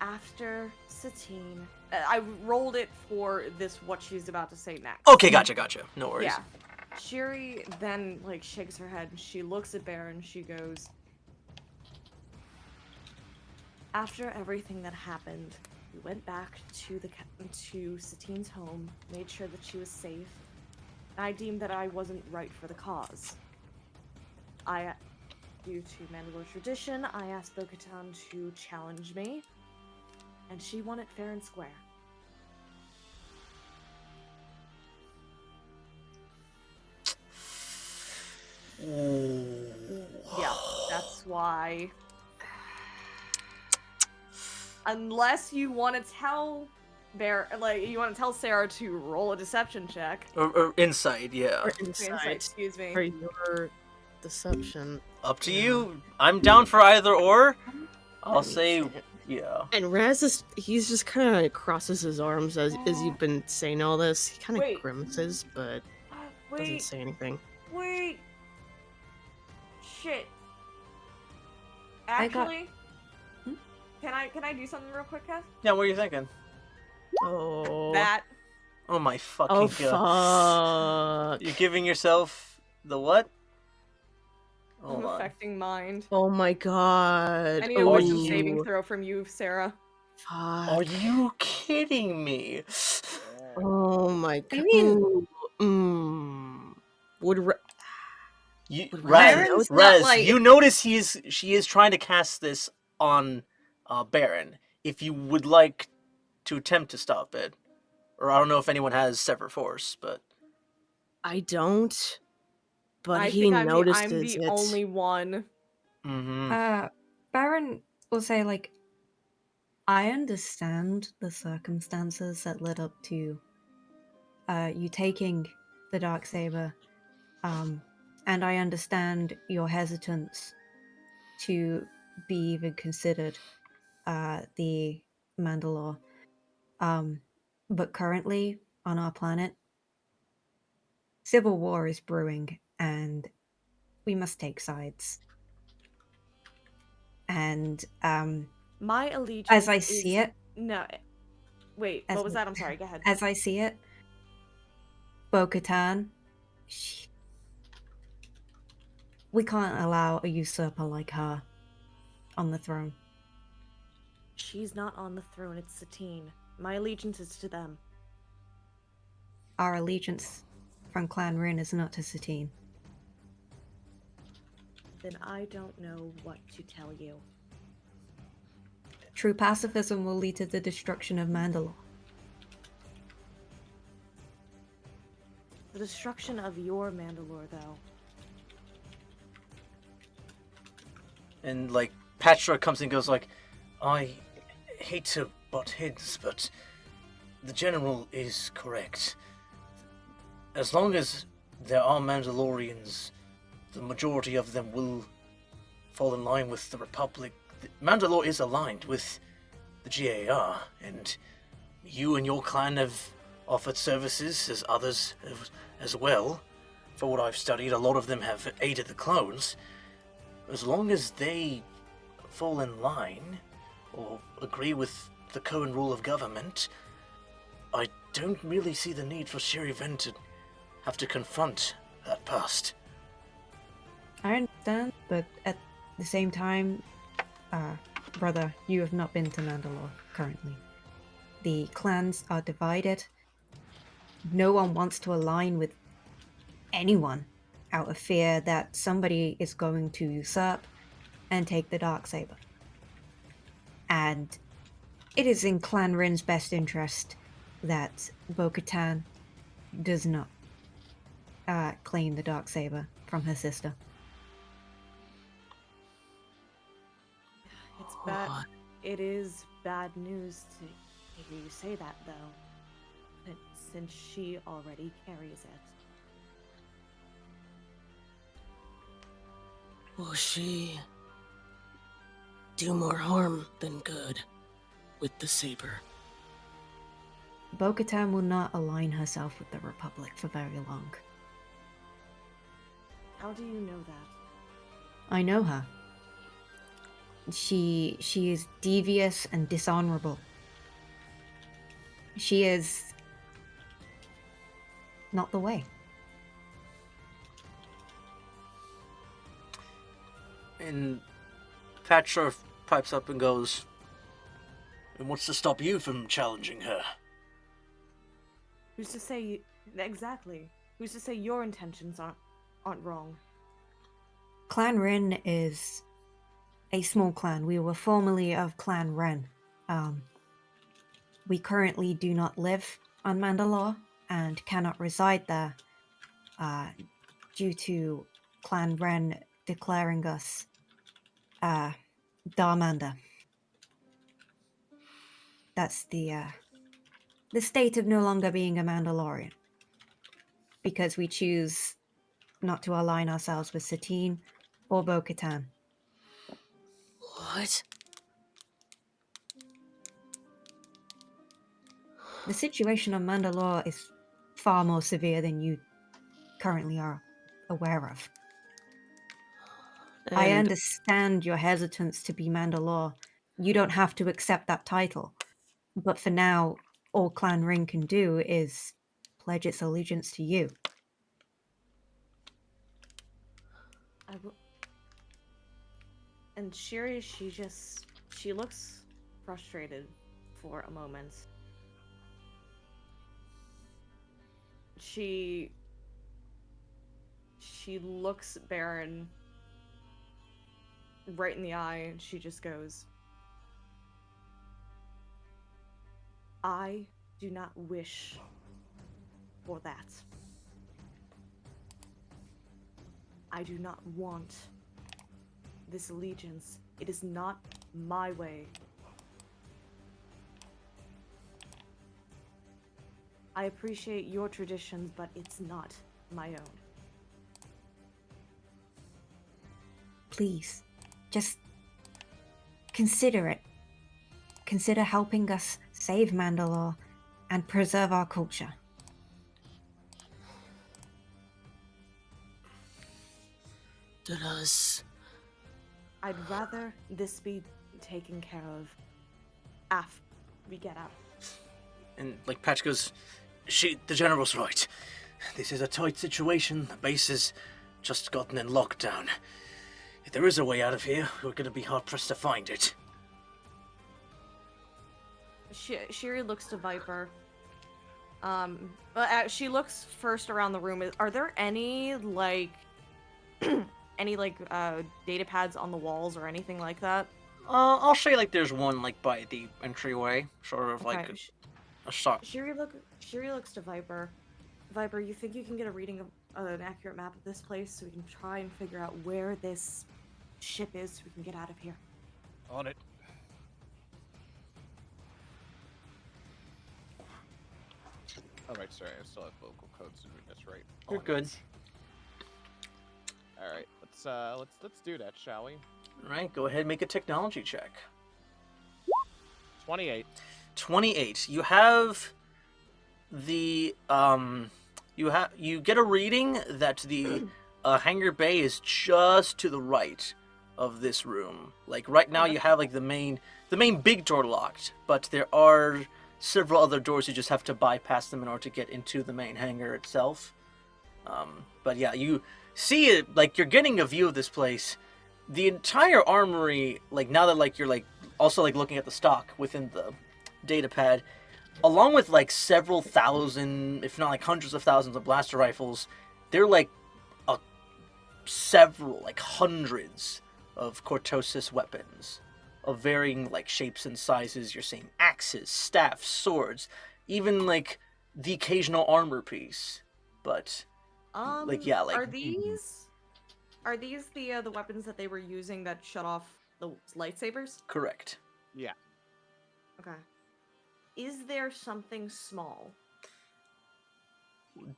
After Satine... I rolled it for what she's about to say next. Okay, gotcha. No worries. Yeah. Shuri then, like, shakes her head, and she looks at Beren, she goes... After everything that happened, we went back to Satine's home, made sure that she was safe. I deemed that I wasn't right for the cause. Due to Mandalore tradition, I asked Bo-Katan to challenge me, and she won it fair and square. Yeah, that's why. Unless you want to tell you want to tell Sara to roll a deception check. Or insight, yeah. Or insight. Excuse me. For your deception. Up to you. I'm down for either or. I'll say, yeah. And Raz he's just kind of crosses his arms as you've been saying all this. He kind of grimaces, but doesn't say anything. Wait. Shit. I got- Actually, can I do something real quick, Cass? Yeah, what are you thinking? Oh. That. Oh my fucking god. Fuck. You're giving yourself the what? I'm Hold on. affecting mind. Oh my god. I need a wisdom saving throw from you, Sara. Are Fuck. you kidding me? Oh my I god. mean, Would Razi know Baron's that? not Rez, like you notice she is trying to cast this on Beren. If you would like to attempt to stop it, or I don't know if anyone has Sever Force, but I don't, but I he think I'm notices the it. only one. Baron will say like, I understand the circumstances that led up to you taking the Darksaber, and I understand your hesitance to be even considered the Mandalore. But currently on our planet, civil war is brewing, and we must take sides. And My allegiance as I is see it, no. Wait, as what was that? I'm sorry. Go ahead. as I see it, Bo-Katan, we can't allow a usurper like her on the throne. She's not on the throne. It's Satine. My allegiance is to them. Our allegiance from Clan Rin is not to Satine. Then I don't know what to tell you. True pacifism will lead to the destruction of Mandalore. The destruction of your Mandalore, though. and like Patra comes and goes like, I hate to butt heads, but the general is correct. As long as there are Mandalorians, the majority of them will fall in line with the Republic. Mandalore is aligned with the GAR, and you and your clan have offered services as others have as well. For what I've studied, a lot of them have aided the clones. As long as they fall in line or agree with the current rule of government, I don't really see the need for Shir'iven to have to confront that past. I understand, but at the same time, brother, you have not been to Mandalore currently. The clans are divided. No one wants to align with anyone out of fear that somebody is going to usurp and take the Darksaber. And it is in Clan Rin's best interest that Bo-Katan does not claim the Darksaber from her sister. It's bad. It is bad news to hear you say that, though. But since she already carries it. Will she do more harm than good with the saber? Bo-Katan will not align herself with the Republic for very long. How do you know that? I know her. She is devious and dishonorable. She is not the way. And Patra pipes up and goes, and what's to stop you from challenging her? Who's to say exactly? Who's to say your intentions aren't wrong? Clan Rin is a small clan. We were formerly of Clan Ren. We currently do not live on Mandalore and cannot reside there due to Clan Ren declaring us Darmanda. That's the state of no longer being a Mandalorian. Because we choose not to align ourselves with Satine or Bo-Katan. What? The situation on Mandalore is far more severe than you currently are aware of. I And understand your hesitance to be Mandalore. You don't have to accept that title. But for now, all Clan Ring can do is pledge its allegiance to you. And Shiri, she looks frustrated for a moment. She looks Beren right in the eye and she just goes, I do not wish for that. I do not want this allegiance. It is not my way. I appreciate your traditions, but it's not my own. Please, just consider it. Consider helping us save Mandalore and preserve our culture. I'd rather this be taken care of after we get out. And like Patch goes, the general's right. This is a tight situation. The base has just gotten in lockdown. If there is a way out of here, we're going to be hard pressed to find it. Shiri looks to Viper. She looks first around the room. Are there any data pads on the walls or anything like that? I'll say like there's one like by the entryway, sort of like a shot. Shiri looks to Viper. Viper, you think you can get a reading of an accurate map of this place so we can try and figure out where this ship is so we can get out of here? On it. Alright, sorry, I still have vocal codes to read this right. You're good. Alright, let's do that, shall we? Alright, go ahead and make a technology check. 28. 28. You have the you get a reading that the hangar bay is just to the right of this room. Like right now you have like the main big door locked, but there are several other doors you just have to bypass them in order to get into the main hangar itself. But yeah, you see it, like you're getting a view of this place. The entire armory, like now that like you're like also like looking at the stock within the data pad, along with like several thousand, if not like hundreds of thousands of blaster rifles, they're like several, like hundreds of cortosis weapons of varying like shapes and sizes. You're seeing axes, staffs, swords, even like the occasional armor piece. But like yeah, like are these the weapons that they were using that shut off the lightsabers? Correct. Yeah. Okay. Is there something small?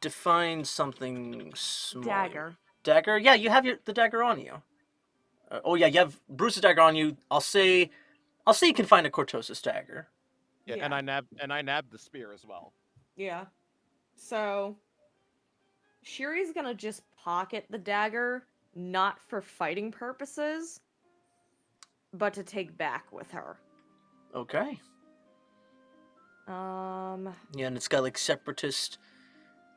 Define something small. Dagger. Dagger? Yeah, you have the dagger on you. Oh yeah, you have Bruce's dagger on you. I'll say you can find a cortosis dagger. Yeah, Yeah. and I nabbed the spear as well. Yeah. So Shiri's gonna just pocket the dagger, not for fighting purposes, but to take back with her. Okay. Yeah, and it's got like separatist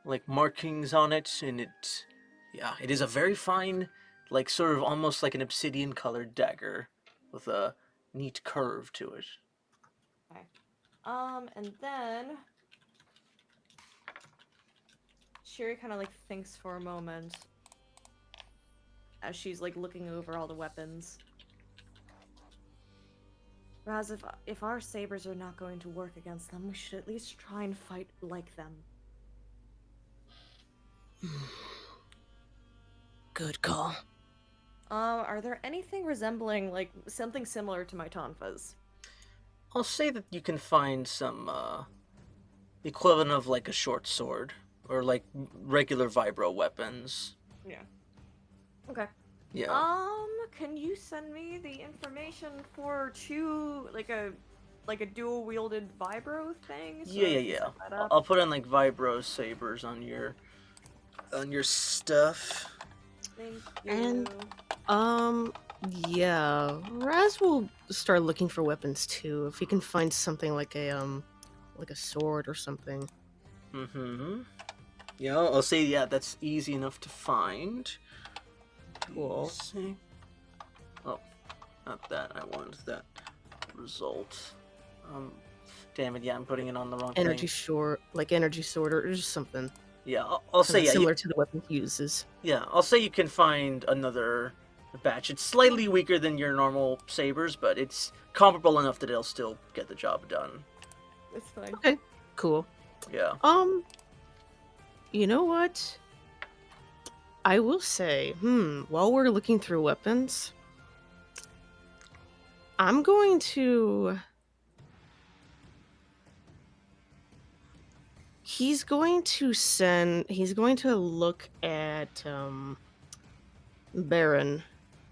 like markings on it, and it is a very fine, like sort of almost like an obsidian colored dagger with a neat curve to it. Okay. And then Shiri kind of like thinks for a moment as she's like looking over all the weapons. Raz, if our sabers are not going to work against them, we should at least try and fight like them. Good call. Are there anything resembling like something similar to my tonfas? I'll say that you can find some the equivalent of like a short sword or like regular vibro weapons. Yeah. Okay. Yeah. Can you send me the information for two like a dual wielded vibro thing? So Yeah. I'll put in like vibro sabers on your stuff. Thank you. And yeah, Raz will start looking for weapons too. If he can find something like a sword or something. Mm-hmm. Yeah, I'll say that's easy enough to find. Cool. Let's see. Oh, not that. I wanted that result. Damn it, yeah, I'm putting it on the wrong energy thing. energy sword or just something. Yeah, I'll say, Kinda yeah, similar to the weapon he uses. yeah, I'll say you can find another batch. It's slightly weaker than your normal sabers, but it's comparable enough that it'll still get the job done. It's fine. Okay, cool. Yeah. You know what? I will say, while we're looking through weapons, I'm going to... He's going to look at, Beren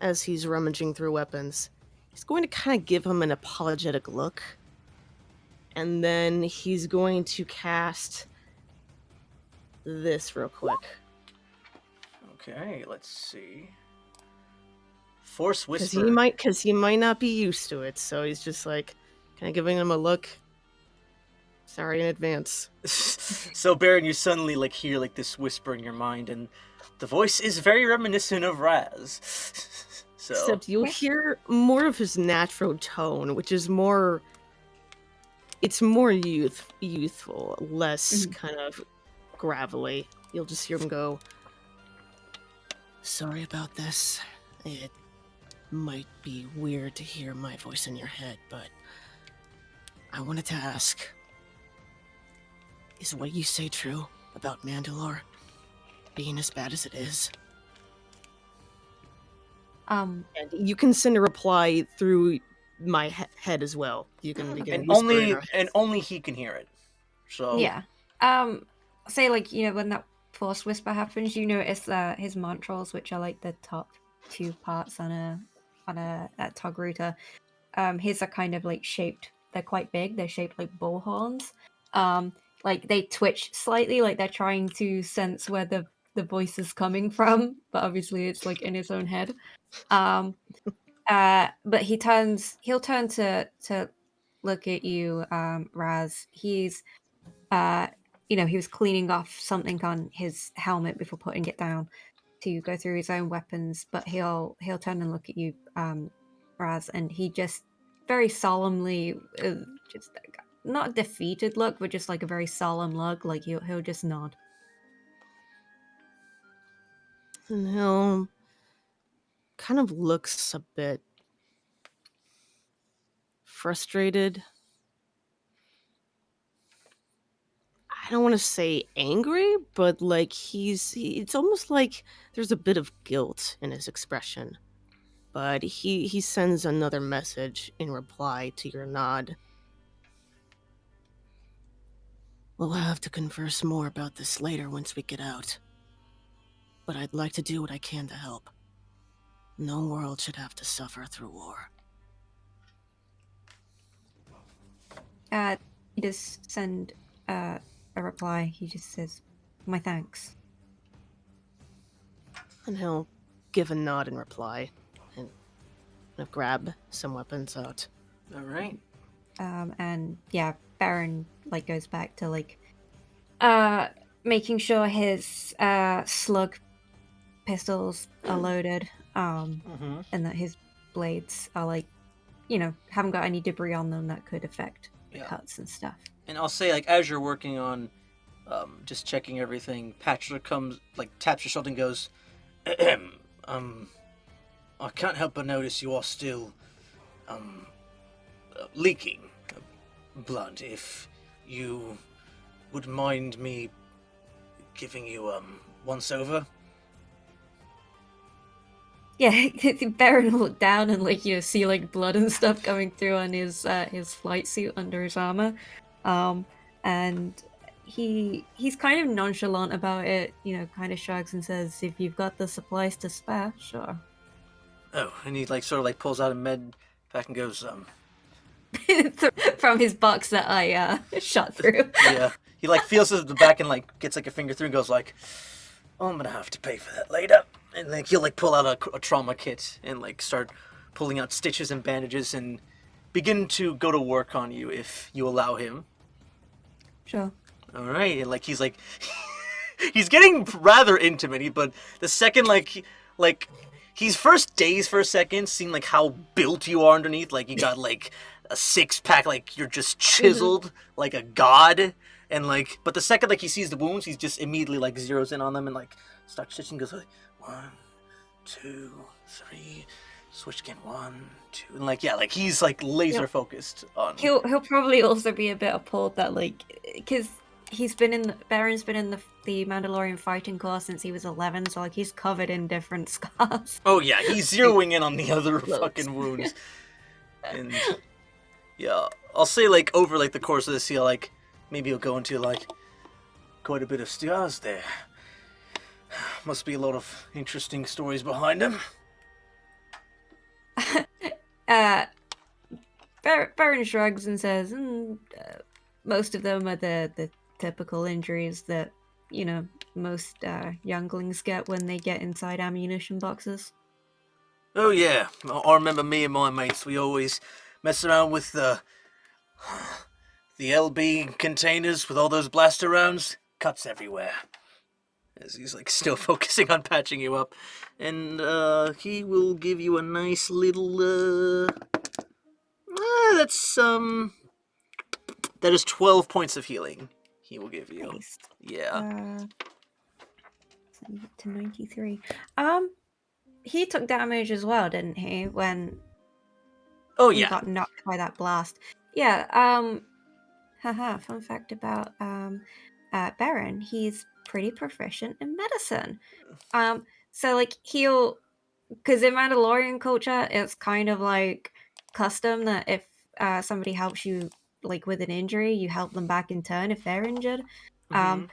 as he's rummaging through weapons. He's going to kind of give him an apologetic look. And then he's going to cast this real quick. Okay, let's see. Force Because Whisper. he might not be used to it, so he's just like kind of giving him a look. Sorry in advance. So Baron, you suddenly like hear like this whisper in your mind, and the voice is very reminiscent of Raz. So Except you'll hear more of his natural tone, which is more... It's more youthful, less kind of gravelly. You'll just hear him go, "Sorry about this. It might be weird to hear my voice in your head, but I wanted to ask, is what you say true about Mandalore being as bad as it is?" And you can send a reply through my head as well. You can and whisper in our heads. only he can hear it. So Yeah. Say like, you know, when that force whisper happens, you notice that his mantrals, which are like the top two parts on a tog router, his are kind of like shaped. They're quite big. They're shaped like bull horns. Like they twitch slightly, like they're trying to sense where the voice is coming from, but obviously it's like in his own head. But he'll turn to look at you, Raz. He's you know, he was cleaning off something on his helmet before putting it down to go through his own weapons, but he'll turn and look at you, Raz, and he just very solemnly, just not a defeated look, but just like a very solemn look, like he'll just nod. And he'll kind of looks a bit frustrated. I don't want to say angry, but like it's almost like there's a bit of guilt in his expression. But he sends another message in reply to your nod. "We'll have to converse more about this later once we get out. But I'd like to do what I can to help. No world should have to suffer through war." He just send a reply. He just says, "My thanks." And he'll give a nod in reply and grab some weapons out. all right. And yeah, Baron like goes back to like making sure his slug pistols are loaded, and that his blades are like, you know, haven't got any debris on them that could affect cuts and stuff. And I'll say, like, as you're working on just checking everything, Patrick comes, like, taps your shoulder and goes, I can't help but notice you are still leaking blood. If you would mind me giving you once over. Yeah, Baron will look down and like, you know, see like blood and stuff coming through on his flight suit under his armor, and he's kind of nonchalant about it, you know, kind of shrugs and says, "If you've got the supplies to spare, sure." Oh, and he like sort of like pulls out a med pack and goes, From his box that I shot through. yeah. He like feels at the back and like gets like a finger through and goes like, "Oh, I'm gonna have to pay for that later." And like he'll like pull out a trauma kit and like start pulling out stitches and bandages and begin to go to work on you if you allow him. Sure. All right, and like he's like he's getting rather intimate, but the second like he's first dazed for a second, seeing like how built you are underneath, like you got like a six-pack, like you're just chiseled like a god. And like, but the second like he sees the wounds, he's just immediately like zeroes in on them and like starts stitching. Goes like 1, 2, 3, switch again 1, 2, and like yeah, like he's like laser focused on. He'll probably also be a bit appalled that like because Beren's been in the Mandalorian fighting course since he was 11, so like he's covered in different scars. Oh yeah, he's zeroing in on the other fucking wounds. And yeah, I'll say like over like the course of this, maybe he'll go into like quite a bit of scars there. Must be a lot of interesting stories behind him. Beren shrugs and says, most of them are the typical injuries that, most younglings get when they get inside ammunition boxes. Oh yeah, I remember me and my mates, we always mess around with the LB containers with all those blaster rounds. Cuts everywhere. As he's like still focusing on patching you up. And he will give you a nice little that is 12 points of healing he will give you. Nice. Yeah. To 93. He took damage as well, didn't he? When he got knocked by that blast. Yeah. Fun fact about Beren, he's pretty proficient in medicine. So like because in Mandalorian culture, it's kind of like custom that if somebody helps you like with an injury, you help them back in turn if they're injured. So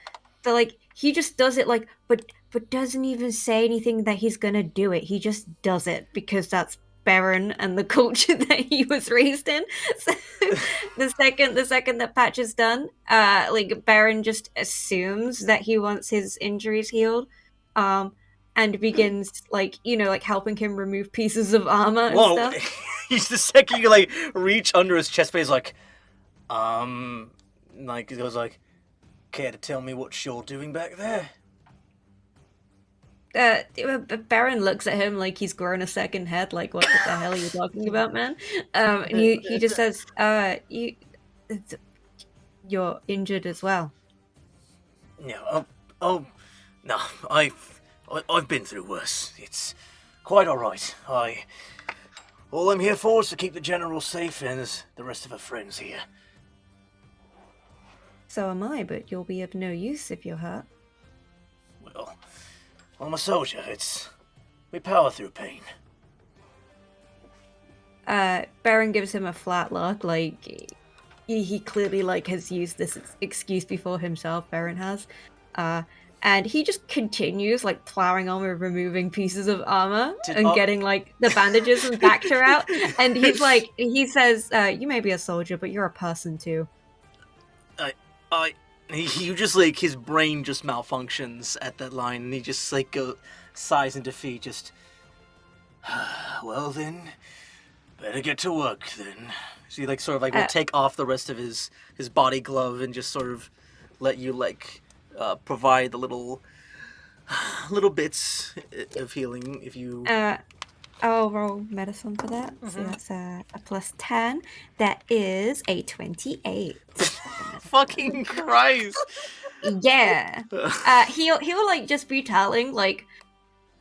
like he just does it like, but doesn't even say anything that he's gonna do it. He just does it because that's Beren and the culture that he was raised in. So the second that Patch is done, like Beren just assumes that he wants his injuries healed, and begins like helping him remove pieces of armor and stuff. He's the second you like reach under his chest plate, he's like he goes like, care to tell me what you're doing back there? Beren looks at him like he's grown a second head, like what the hell are you talking about, man? And he just says, you're injured as well. No, no, I've been through worse. It's quite alright. All I'm here for is to keep the General safe and the rest of her friends here. So am I, but you'll be of no use if you're hurt. Well, I'm a soldier. We power through pain. Beren gives him a flat look, like he clearly like has used this excuse before himself. Beren has, and he just continues like plowing on with removing pieces of armor and getting like the bandages and Bacta out. And he says, "You may be a soldier, but you're a person too." He just like his brain just malfunctions at that line, and he just like sighs in defeat. Just, well then, better get to work then. So he like sort of like will take off the rest of his body glove and just sort of let you like provide the little bits of healing if you. I'll roll medicine for that. So that's a plus 10. That is a 28. Fucking Christ! Yeah. He'll like just be telling like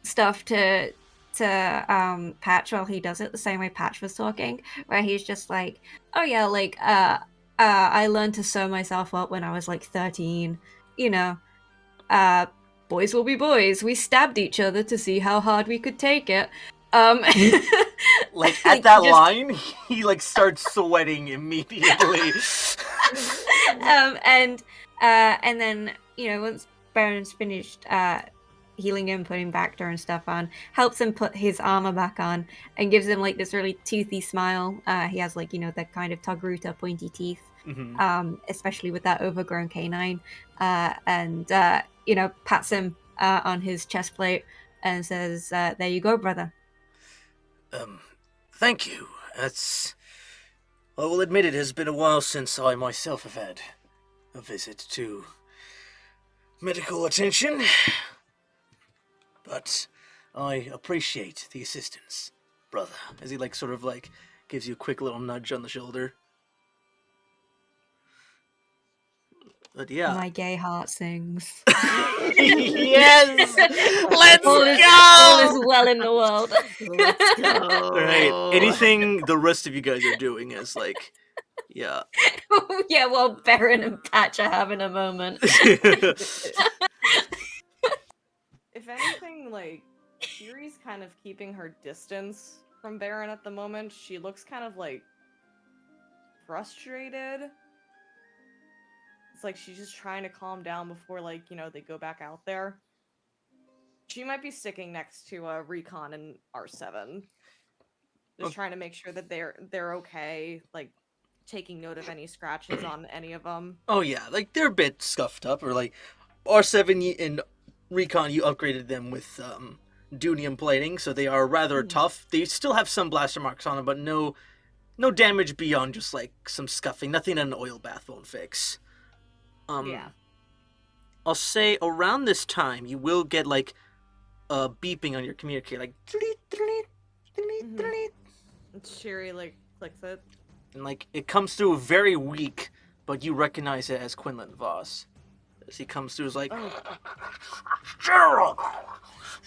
stuff to Patch while he does it, the same way Patch was talking, where he's just like, oh yeah, like I learned to sew myself up when I was like 13. Boys will be boys. We stabbed each other to see how hard we could take it. Like at that line, he like starts sweating immediately. And then once Beren's finished healing him, putting Bacta and stuff on, helps him put his armor back on, and gives him like this really toothy smile. He has like the kind of Togruta pointy teeth, especially with that overgrown canine, and pats him on his chest plate and says, "There you go, brother." Thank you. I will admit it has been a while since I myself have had a visit to medical attention, but I appreciate the assistance, brother. As he like sort of like gives you a quick little nudge on the shoulder. But yeah. My gay heart sings. Yes! Let's All go! is well in the world. Let's go. Alright, anything the rest of you guys are doing is like, yeah. Yeah, well, Beren and Patch are having a moment. If anything, like, Shiri's kind of keeping her distance from Beren at the moment. She looks kind of, like, frustrated. It's like she's just trying to calm down before, like, you know, they go back out there. She might be sticking next to Recon and R7. Just trying to make sure that they're okay, like, taking note of any scratches on any of them. Oh yeah, like they're a bit scuffed up, or like R7 and Recon, you upgraded them with Dunium plating, so they are rather tough. They still have some blaster marks on them, but no damage beyond just like some scuffing. Nothing an oil bath won't fix. Yeah. I'll say around this time you will get like a beeping on your communicator, like Shiri, like, clicks it. and like it comes through very weak, but you recognize it as Quinlan Voss. As he comes through, is like, General!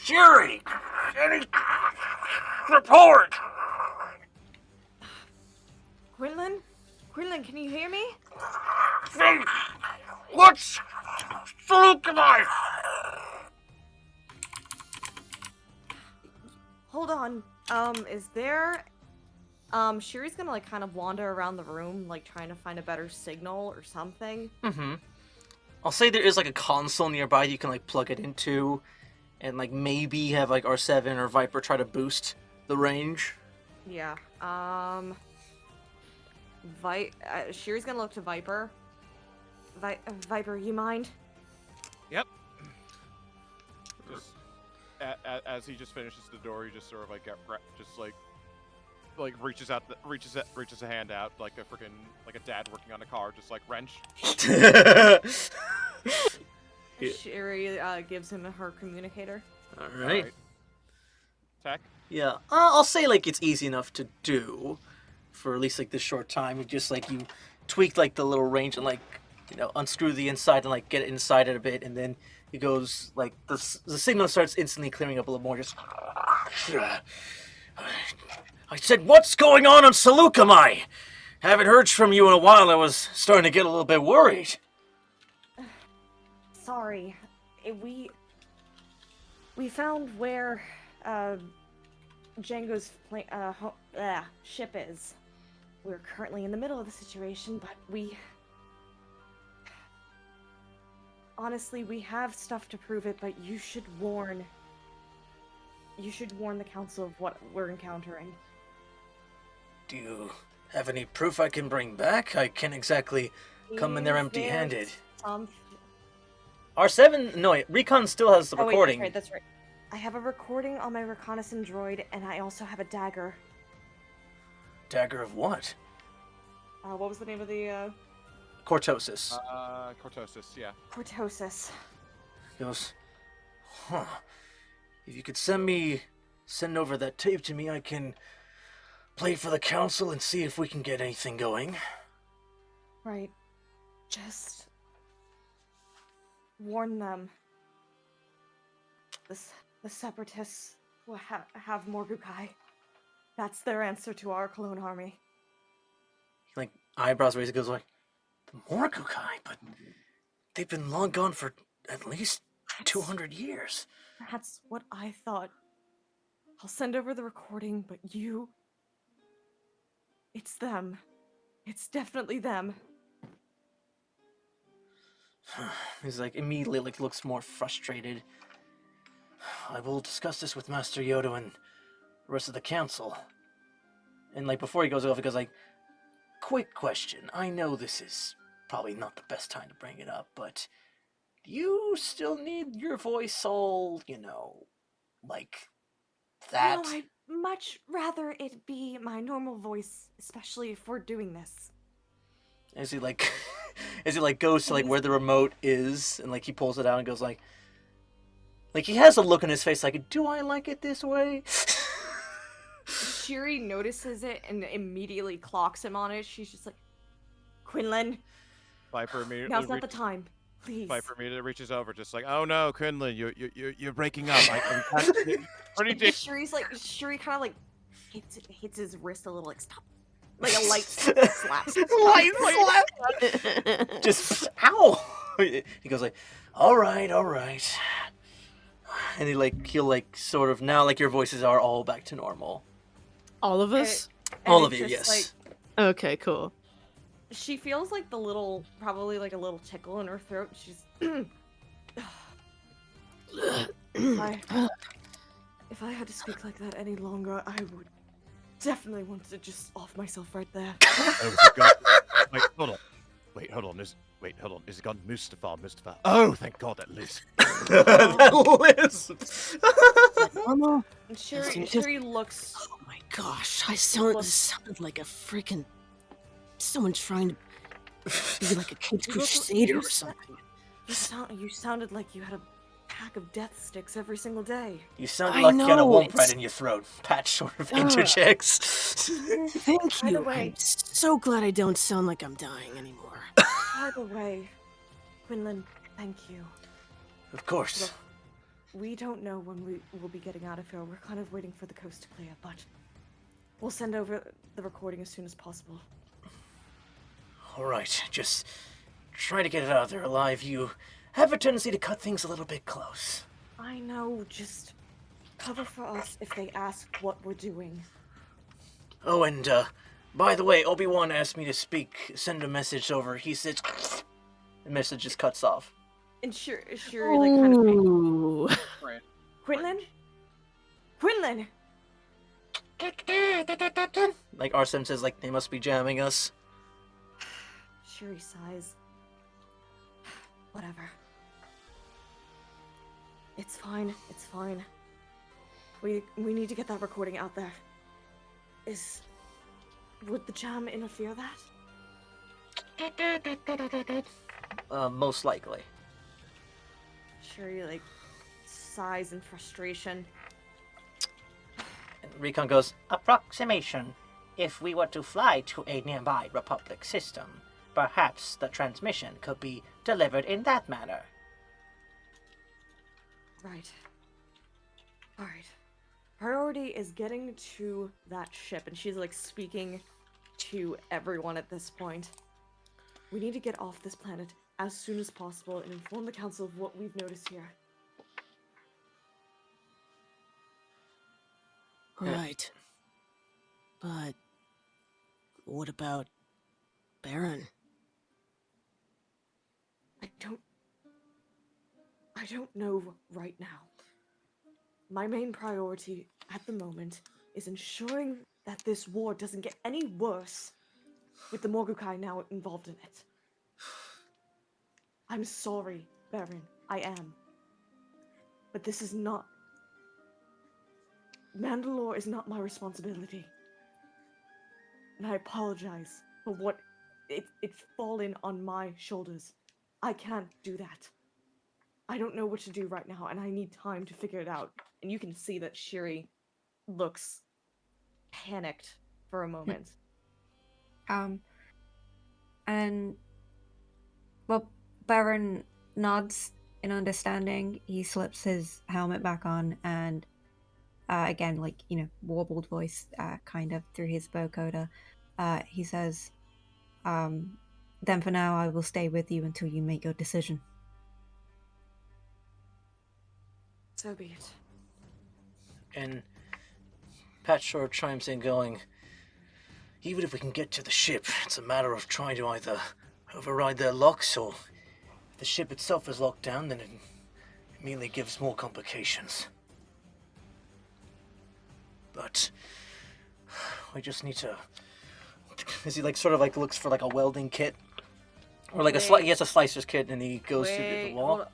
Shiri! Any report? Quinlan? Quinlan, can you hear me? What's Salukavai? Hold on. Is there... Shiri's gonna, like, kind of wander around the room, like, trying to find a better signal or something. I'll say there is like a console nearby you can like plug it into, and like maybe have like R7 or Viper try to boost the range. Yeah. Shiri's gonna look to Viper. Viper, you mind? Yep. Just as he just finishes the door, he just sort of like just like reaches a hand out like a freaking like a dad working on a car, just like wrench. Shiri gives him her communicator. All right. Tech. Yeah, I'll say like it's easy enough to do for at least like this short time. You just like you tweak like the little range and like unscrew the inside and like get it inside it a bit, and then he goes like the signal starts instantly clearing up a little more. Just I said, what's going on Salukavai? Haven't heard from you in a while. I was starting to get a little bit worried. Sorry. We found where Django's ship is. We're currently in the middle of the situation, but honestly, we have stuff to prove it, but you should warn the council of what we're encountering. Do you have any proof I can bring back? I can't exactly come in there empty-handed. R7? No, wait, Recon still has the recording. Wait, that's right. I have a recording on my reconnaissance droid, and I also have a dagger. Dagger of what? What was the name of the, Cortosis. Cortosis, yeah. Cortosis. He goes, if you could send over that tape to me, I can play for the council and see if we can get anything going. Right. Just warn them. The separatists will have Morgukai. That's their answer to our clone army. Like, eyebrows raised, goes like, the Morgukai? But they've been long gone for at least 200 years. That's what I thought. I'll send over the recording, but it's them. It's definitely them. He's like, immediately, like, looks more frustrated. I will discuss this with Master Yoda and the rest of the council. And, like, before he goes off, he goes like, quick question. I know this is probably not the best time to bring it up, but do you still need your voice all, like that? No, I'd much rather it be my normal voice, especially if we're doing this. As he goes to like where the remote is, and like he pulls it out and goes like he has a look on his face like, do I like it this way? Shiri notices it and immediately clocks him on it. She's just like, Quinlan, Viper immediately now's not the time. Please. Viper immediately reaches over, just like, oh no, Quinlan, you're breaking up. We can't. Pretty deep. Shiri kind of like hits his wrist a little, like stop, like a light slap. Light slap. Just ow. He goes like, all right. And he'll like sort of now like your voices are all back to normal. All of us? All of you, yes. Like, Okay, cool. she feels like probably like a little tickle in her throat. She's if I had to speak like that any longer, I would definitely want to just off myself right there. Oh, God. Wait, hold on. Is it gone? Mustafa. Oh, thank God, that lisp. That lisp. Normal? And Shiri looks. Oh my gosh, I sounded like a freaking someone trying to be like a kid's crusader or something. You sounded like you had a pack of death sticks every single day. You sounded like you had a womp right in your throat. Patch sort of interjects. Thank you. way- I'm so glad I don't sound like I'm dying anymore. By the way, Quinlan, thank you. Of course. Look, we don't know when we will be getting out of here. We're kind of waiting for the coast to clear, but we'll send over the recording as soon as possible. All right, just try to get it out of there alive. You have a tendency to cut things a little bit close. I know, just cover for us if they ask what we're doing. Oh, and by the way, Obi-Wan asked me to send a message over. He said, the message just cuts off. And Shiri like kind of Ooh. Quinlan? Like Arsem says, like they must be jamming us. Shiri sighs. Whatever. It's fine. We need to get that recording out there. Would the jam interfere that? Most likely. Shiri like sighs in frustration. And Recon goes, Approximation. If we were to fly to a nearby Republic system, perhaps the transmission could be delivered in that manner. Right. Alright. Priority is getting to that ship, and she's like speaking to everyone at this point. We need to get off this planet as soon as possible and inform the council of what we've noticed here. Right. But what about Beren? I don't know right now. My main priority at the moment is ensuring that this war doesn't get any worse with the Morgukai now involved in it. I'm sorry, Beren. I am. But this is not... Mandalore is not my responsibility. And I apologize for what it's fallen on my shoulders. I can't do that. I don't know what to do right now, and I need time to figure it out. And you can see that Shiri looks panicked for a moment. And well, Beren nods in understanding. He slips his helmet back on, and again, like, you know, warbled voice, kind of through his vocoder, he says, "Then for now, I will stay with you until you make your decision." So be it. and Pat Shore chimes in going, even if we can get to the ship, it's a matter of trying to either override their locks, or if the ship itself is locked down, then it immediately gives more complications. But we just need to... Is he like sort of like looks for like a welding kit? Or like he has a slicer's kit and he goes to the wall?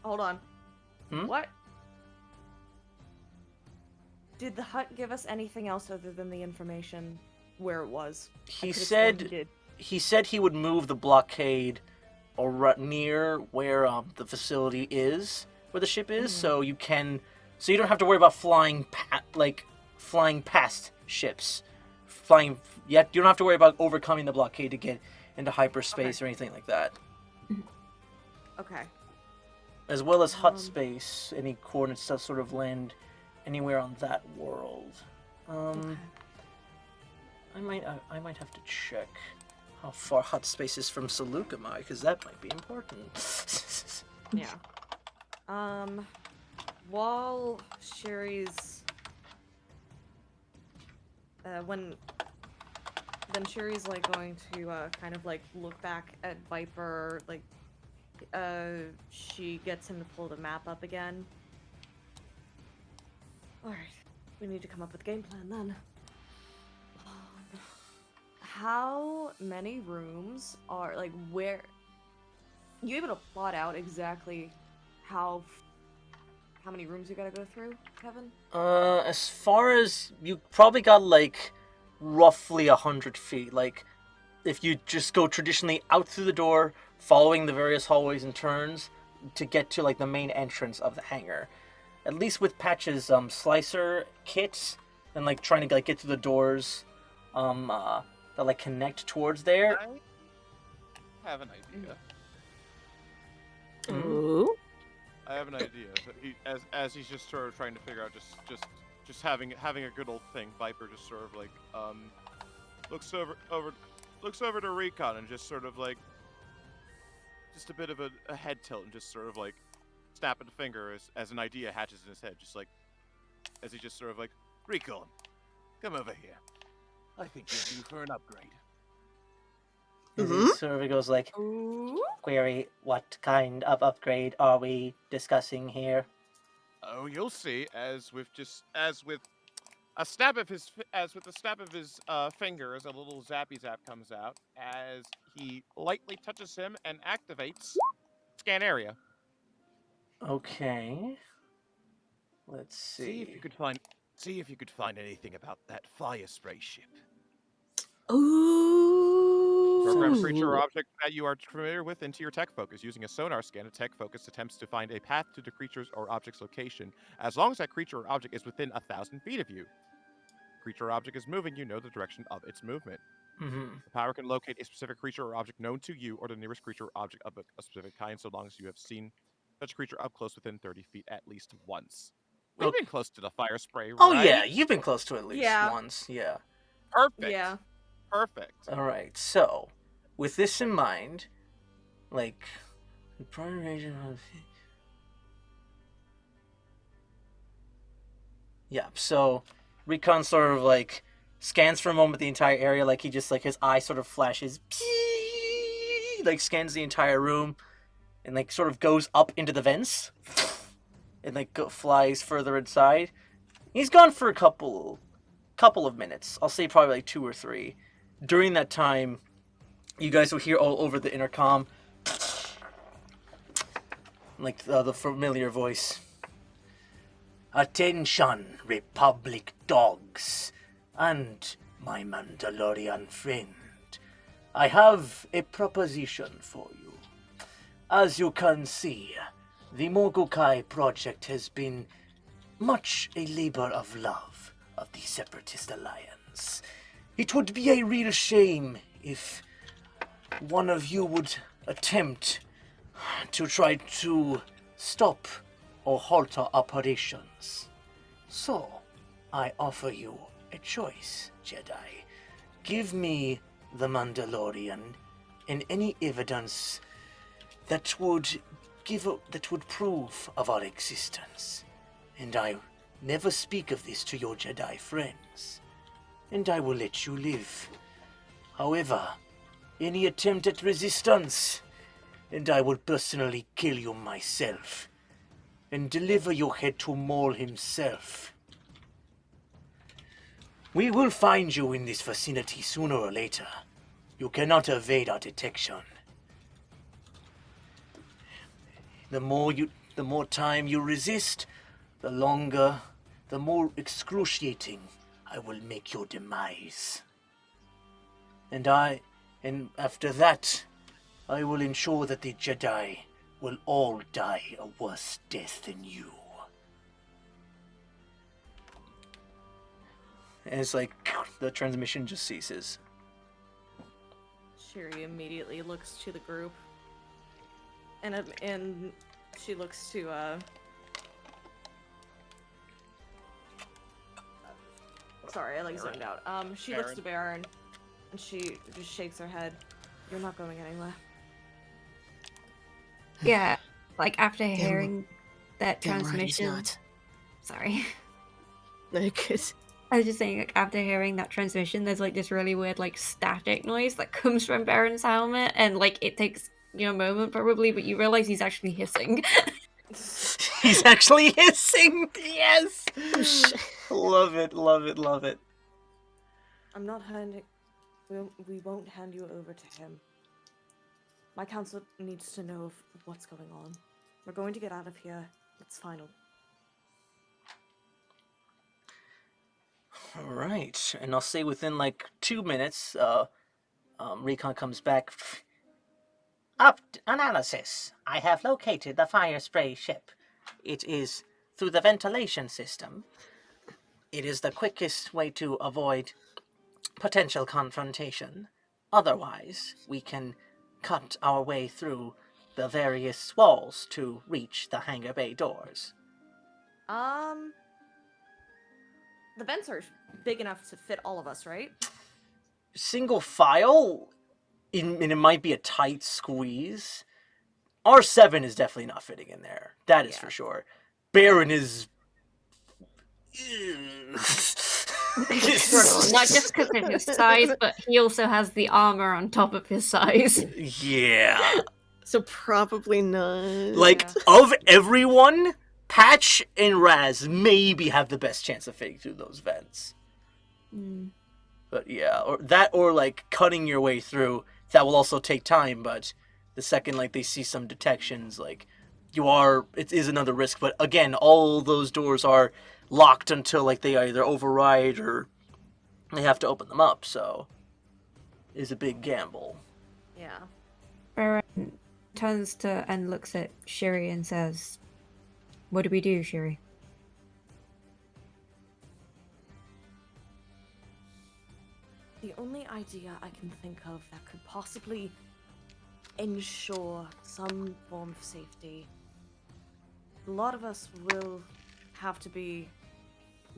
Hold on. Hmm? What? Did the hut give us anything else other than the information where it was? He said he would move the blockade or near where the facility is, where the ship is, so you don't have to worry about flying flying past ships. Yet you don't have to worry about overcoming the blockade to get into hyperspace or anything like that. Okay. As well as hut space, any coordinates that sort of land anywhere on that world. Okay. I might have to check how far hut space is from Seleucami, because that might be important. Yeah. While Sherry's then Sherry's like going to kind of like look back at Viper, like she gets him to pull the map up again. Alright. We need to come up with a game plan then. How many rooms are like where you able to plot out exactly how many rooms you gotta go through, Kevin? As far as you probably got like roughly 100 feet. Like if you just go traditionally out through the door, following the various hallways and turns to get to like the main entrance of the hangar. At least with Patch's slicer kits and like trying to like get to the doors that like connect towards there. I have an idea. Ooh. I have an idea. As he's just sort of trying to figure out just having a good old thing. Viper just sort of like looks over to Recon and just sort of like just a bit of a head tilt and just sort of like snapping a finger as an idea hatches in his head, just like as he just sort of like, Recon, come over here. I think you're due for an upgrade. He sort of goes like, query, what kind of upgrade are we discussing here? Oh, you'll see. As with a snap of his fingers, a little zappy zap comes out as he lightly touches him and activates scan area. Okay. Let's see. See if you could find anything about that fire spray ship. Ooh. Program a creature or object that you are familiar with into your tech focus. Using a sonar scan, a tech focus attempts to find a path to the creature's or object's location, as long as that creature or object is within 1,000 feet of you. Creature or object is moving, you know the direction of its movement. The power can locate a specific creature or object known to you or the nearest creature or object of a specific kind, so long as you have seen such a creature up close within 30 feet at least once. We've been close to the fire spray, right? Oh yeah, you've been close to it at least once. Yeah. Perfect. Yeah. Perfect. Alright, so, with this in mind, like, the primary region of... Yeah, so, Recon sort of, like, scans for a moment the entire area, like, he just, like, his eye sort of flashes, like, scans the entire room, and, like, sort of goes up into the vents, and, like, flies further inside. He's gone for a couple of minutes. I'll say probably, like, 2 or 3. During that time, you guys will hear all over the intercom, like the familiar voice. Attention, Republic dogs, and my Mandalorian friend. I have a proposition for you. As you can see, the Morgukai project has been much a labor of love of the Separatist Alliance. It would be a real shame if one of you would attempt to try to stop or halt our operations. So, I offer you a choice, Jedi. Give me the Mandalorian and any evidence that would prove of our existence. And I never speak of this to your Jedi friends. And I will let you live. However, any attempt at resistance, and I will personally kill you myself, and deliver your head to Maul himself. We will find you in this vicinity sooner or later. You cannot evade our detection. The more time you resist, the more excruciating I will make your demise. And after that, I will ensure that the Jedi will all die a worse death than you. And it's like the transmission just ceases. Shiri immediately looks to the group, and she looks to sorry, I zoned out. She looks to Beren, and she just shakes her head. You're not going anywhere. Yeah, after hearing that Damn right transmission. he's not. Sorry. Because I was just saying, after hearing that transmission, there's this really weird static noise that comes from Baron's helmet, and it takes a moment probably, but you realize he's actually hissing. He's actually hissing. Yes. oh shit. Love it. Love it. Love it. I'm not handing. We won't hand you over to him. My council needs to know what's going on. We're going to get out of here. It's final. All right, and I'll say within 2 minutes, Recon comes back. Analysis. I have located the fire spray ship. It is through the ventilation system. It is the quickest way to avoid potential confrontation. Otherwise, we can cut our way through the various walls to reach the hangar bay doors. The vents are big enough to fit all of us, right? Single file, and it might be a tight squeeze. R7 is definitely not fitting in there. That is for sure. Beren is... Not just because of his size, but he also has the armor on top of his size. Yeah. So probably not. Of everyone, Patch and Raz maybe have the best chance of fitting through those vents. But yeah, or cutting your way through, that will also take time, but the second they see some detections, it is another risk. But again, all those doors are locked until they either override or they have to open them up, so it's a big gamble. Yeah. Beren turns to and looks at Shiri and says, "What do we do, Shiri?" The only idea I can think of that could possibly ensure some form of safety. A lot of us will have to be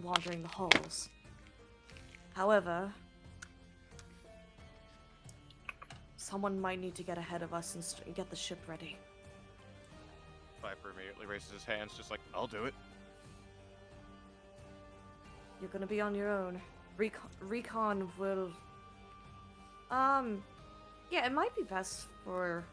wandering the halls. However, someone might need to get ahead of us and get the ship ready. Viper immediately raises his hands, just I'll do it. You're gonna be on your own. Recon will... Yeah, it might be best for...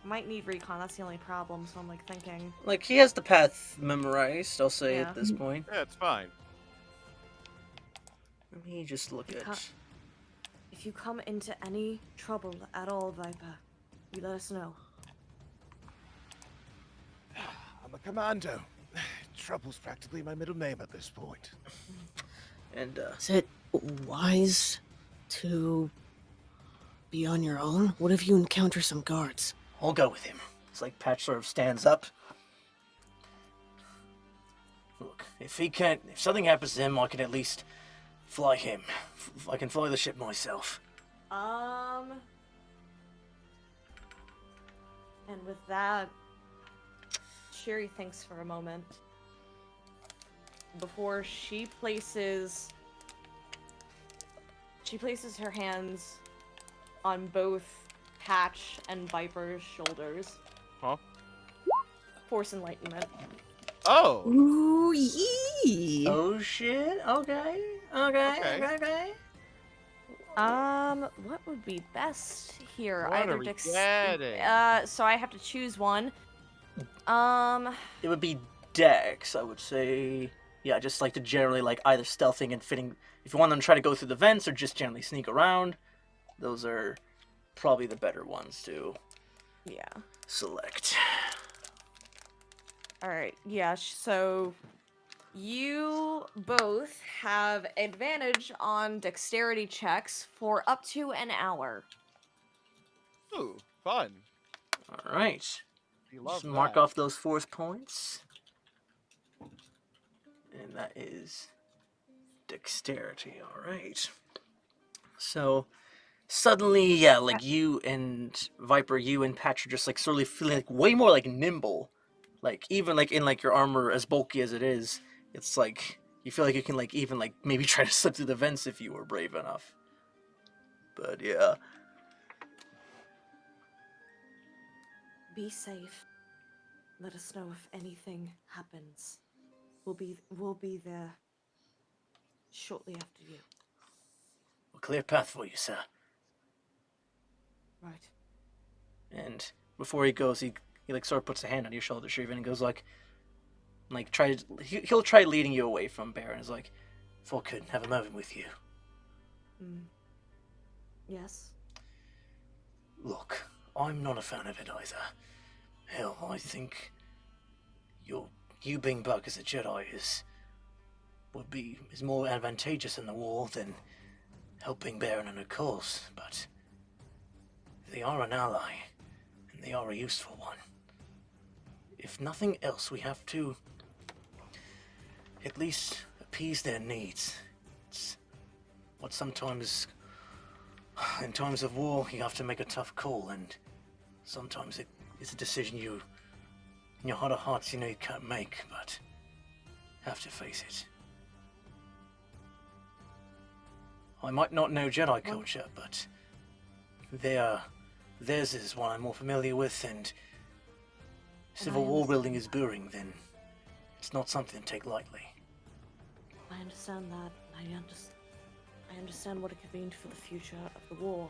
Might need recon, that's the only problem, so I'm thinking... He has the path memorized, I'll say, at this point. Yeah, it's fine. Let me just look at... If you come into any trouble at all, Viper, you let us know. I'm a commando. Trouble's practically my middle name at this point. And, Is it wise to be on your own? What if you encounter some guards? I'll go with him. It's Patch sort of stands up. Look, if something happens to him, I can at least fly him. I can fly the ship myself. And with that, Shiri thinks for a moment before she places her hands on both Patch and Viper's shoulders. Huh? Force enlightenment. Oh! Ooh, yee! Oh shit, okay. What would be best here? What are we getting? So I have to choose one. It would be Dex, I would say. Yeah, just to generally either stealthing and fitting. If you want them to try to go through the vents or just generally sneak around, those are probably the better ones to select. Alright, yeah, so you both have advantage on dexterity checks for up to an hour. Ooh, fun. Alright. You Just love mark that. off those force points. And that is dexterity, alright. So suddenly, yeah, like you and Viper, you and Patch are just like slowly feeling like way more like nimble. Like even like in like your armor as bulky as it is, it's like you feel like you can like even like maybe try to slip through the vents if you were brave enough. But yeah. Be safe. Let us know if anything happens. We'll be there shortly after you. A clear path for you, sir. Right. And before he goes, he like sort of puts a hand on your shoulder, Shir'iven, and goes like try he'll try leading you away from Beren. Is like, if I could have a moment with you. Yes. Look, I'm not a fan of it either. Hell, I think you being back as a Jedi is more advantageous in the war than helping Beren and her cause, but they are an ally, and they are a useful one. If nothing else, we have to at least appease their needs. It's what sometimes, in times of war, you have to make a tough call, and sometimes it's a decision you, in your heart of hearts, you know you can't make, but have to face it. I might not know Jedi culture, but theirs is one I'm more familiar with, and Civil War building is boring, then it's not something to take lightly. I understand that. I understand what it could mean for the future of the war.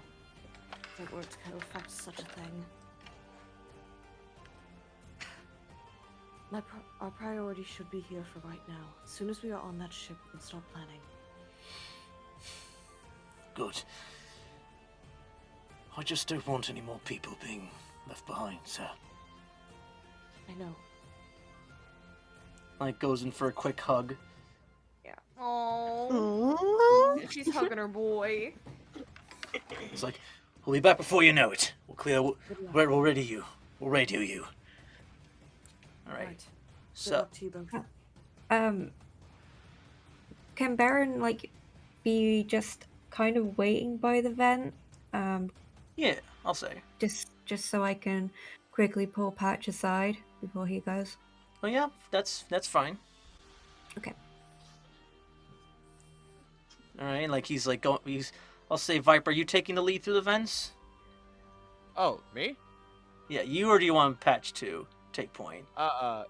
If it were to affect such a thing. Our priority should be here for right now. As soon as we are on that ship, we can start planning. Good. I just don't want any more people being left behind, sir. I know. Like, goes in for a quick hug. Yeah. Oh. She's hugging her boy. It's like, we'll be back before you know it. We'll radio you. We'll radio you. Alright. So. Good luck to you both. Can Beren be just kind of waiting by the vent? Yeah, I'll say. Just so I can quickly pull Patch aside before he goes. Oh yeah, that's fine. Okay. Alright, like he's like going. I'll say, Viper, are you taking the lead through the vents? Oh, me? Yeah, you, or do you want Patch to take point? I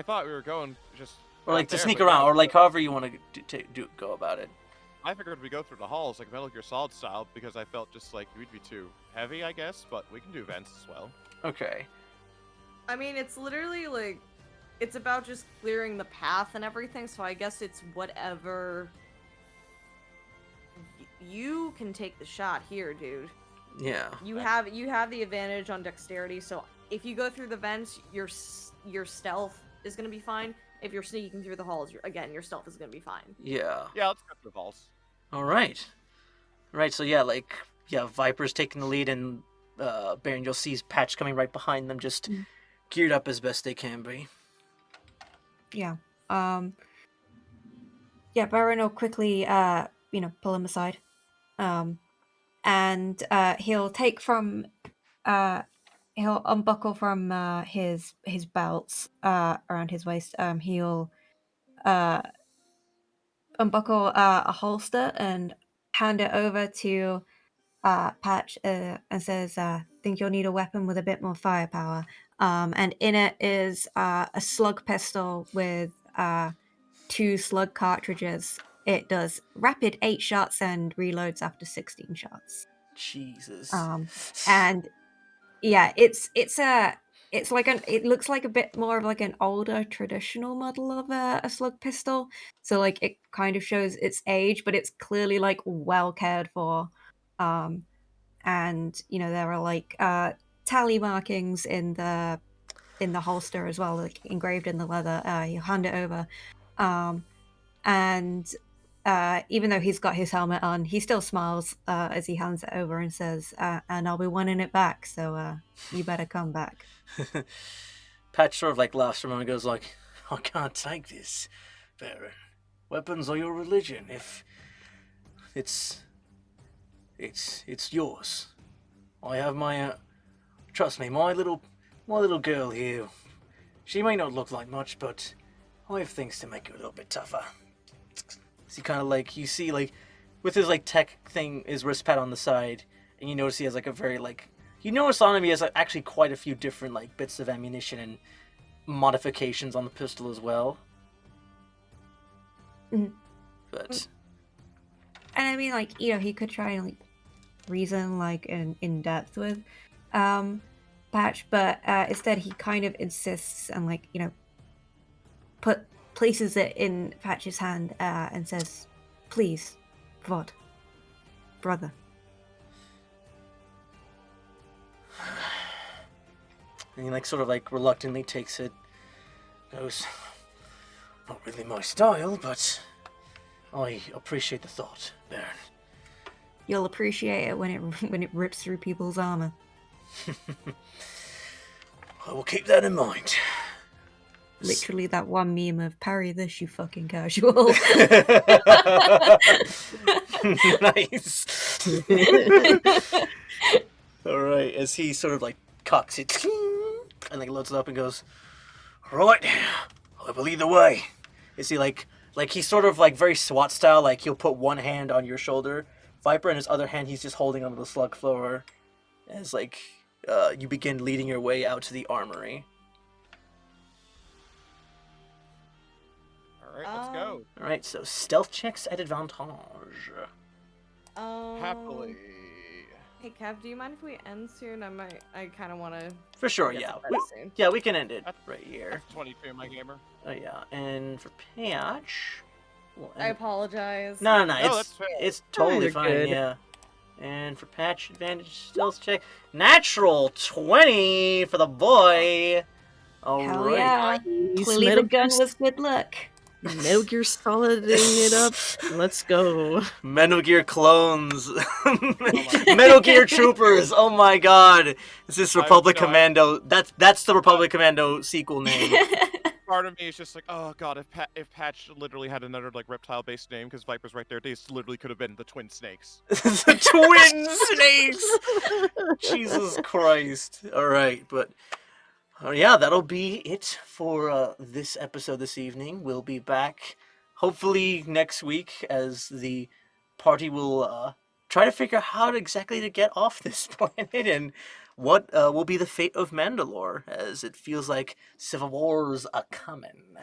thought we were going just. Or like out to there, sneak but around, yeah, or like however you want to go about it. I figured we go through the halls like Metal Gear Solid style because I felt just like we'd be too heavy, I guess. But we can do vents as well. Okay. I mean, it's literally like, it's about just clearing the path and everything. So I guess it's whatever. You can take the shot here, dude. Yeah. You have the advantage on dexterity. So if you go through the vents, your stealth is gonna be fine. If you're sneaking through the halls, your stealth is gonna be fine. Yeah. Yeah, let's go through the halls. All right. Right. So yeah, Viper's taking the lead, and Beren, you'll see Patch coming right behind them, just geared up as best they can be. Yeah. Yeah, Beren will quickly, pull him aside. And he'll take from, he'll unbuckle from his belts around his waist. He'll unbuckle a holster and hand it over to Patch and says, think you'll need a weapon with a bit more firepower. And in it is a slug pistol with 2 slug cartridges. It does rapid 8 shots and reloads after 16 shots. Jesus. And yeah, it looks like a bit more of like an older traditional model of a slug pistol. So like it kind of shows its age, but it's clearly like well cared for. And there are like tally markings in the holster as well, like engraved in the leather. You hand it over, and even though he's got his helmet on, he still smiles as he hands it over and says, "And I'll be wanting it back, so you better come back." Patch sort of like laughs for a moment and goes like, I can't take this, Beren. Weapons are your religion. If it's yours. I have my trust me, my little girl here. She may not look like much, but I have things to make her a little bit tougher. So he kind of like, you see like, with his like tech thing, his wrist pad on the side, and you notice he has like a very like, you notice on him he has like, actually quite a few different like bits of ammunition and modifications on the pistol as well. Mhm. But And I mean, like, you know, he could try and like reason like in depth with Patch, but instead he kind of insists and like, you know, places it in Patch's hand and says, "Please, Vod, brother." and he like sort of like reluctantly takes it. Goes, not really my style, but I appreciate the thought, Beren. You'll appreciate it when it rips through people's armor. I will keep that in mind. Literally that one meme of "parry this, you fucking casual." Nice. All right, as he sort of like cocks it and like loads it up and goes, right, I believe the way. Is he like he's sort of like very SWAT style, like he'll put one hand on your shoulder, Viper, and his other hand he's just holding onto the slug floor as like you begin leading your way out to the armory. All right, let's go. All right, so stealth checks at advantage. Happily. Hey, Kev, do you mind if we end soon? I kind of want to. For sure, get yeah. to bed soon. Yeah, we can end it right here. That's 22, my gamer. Oh yeah, and for Patch, we'll I end... apologize. No, that's fair. it's totally You're fine. good. Yeah. And for Patch, advantage stealth check, natural 20 for the boy. All Hell right. yeah! Nice. Clearly the Metal gun Gear was good luck. Metal Gear Soliding it up. Let's go. Metal Gear clones, Metal Gear Troopers. Oh my God, is this Republic Commando? That's the Republic Commando sequel name. Part of me is just like, oh god, if Patch literally had another like reptile-based name, because Viper's right there, they literally could have been the Twin Snakes. The Twin Snakes. Jesus Christ. All right, but. Yeah, that'll be it for this episode this evening. We'll be back hopefully next week as the party will try to figure out how exactly to get off this planet and what will be the fate of Mandalore, as it feels like civil wars are coming.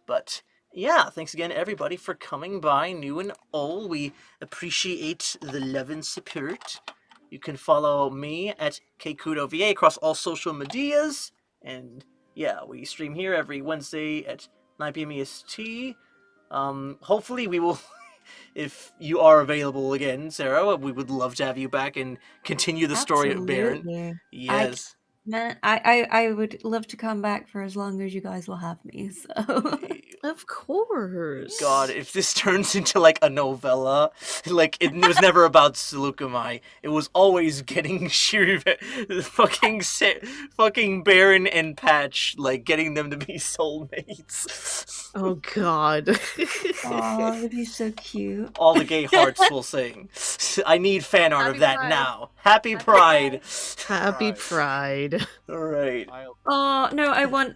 But yeah, thanks again everybody for coming by, new and old. We appreciate the love and support. You can follow me at KCoutoVA across all social medias. And yeah, we stream here every Wednesday at 9 p.m. EST. Hopefully we will, if you are available again, Sarah, we would love to have you back and continue the story of Beren. Absolutely. Yes. I would love to come back for as long as you guys will have me. So Of course. God, if this turns into like a novella, like it was never about Seleucami. It was always getting Shir'iven, fucking Beren and Patch, like getting them to be soulmates. Oh God. oh, that'd be so cute. All the gay hearts will sing. I need fan art of Happy that Pride. now. Happy Pride. Happy Pride. All right. Oh no, I want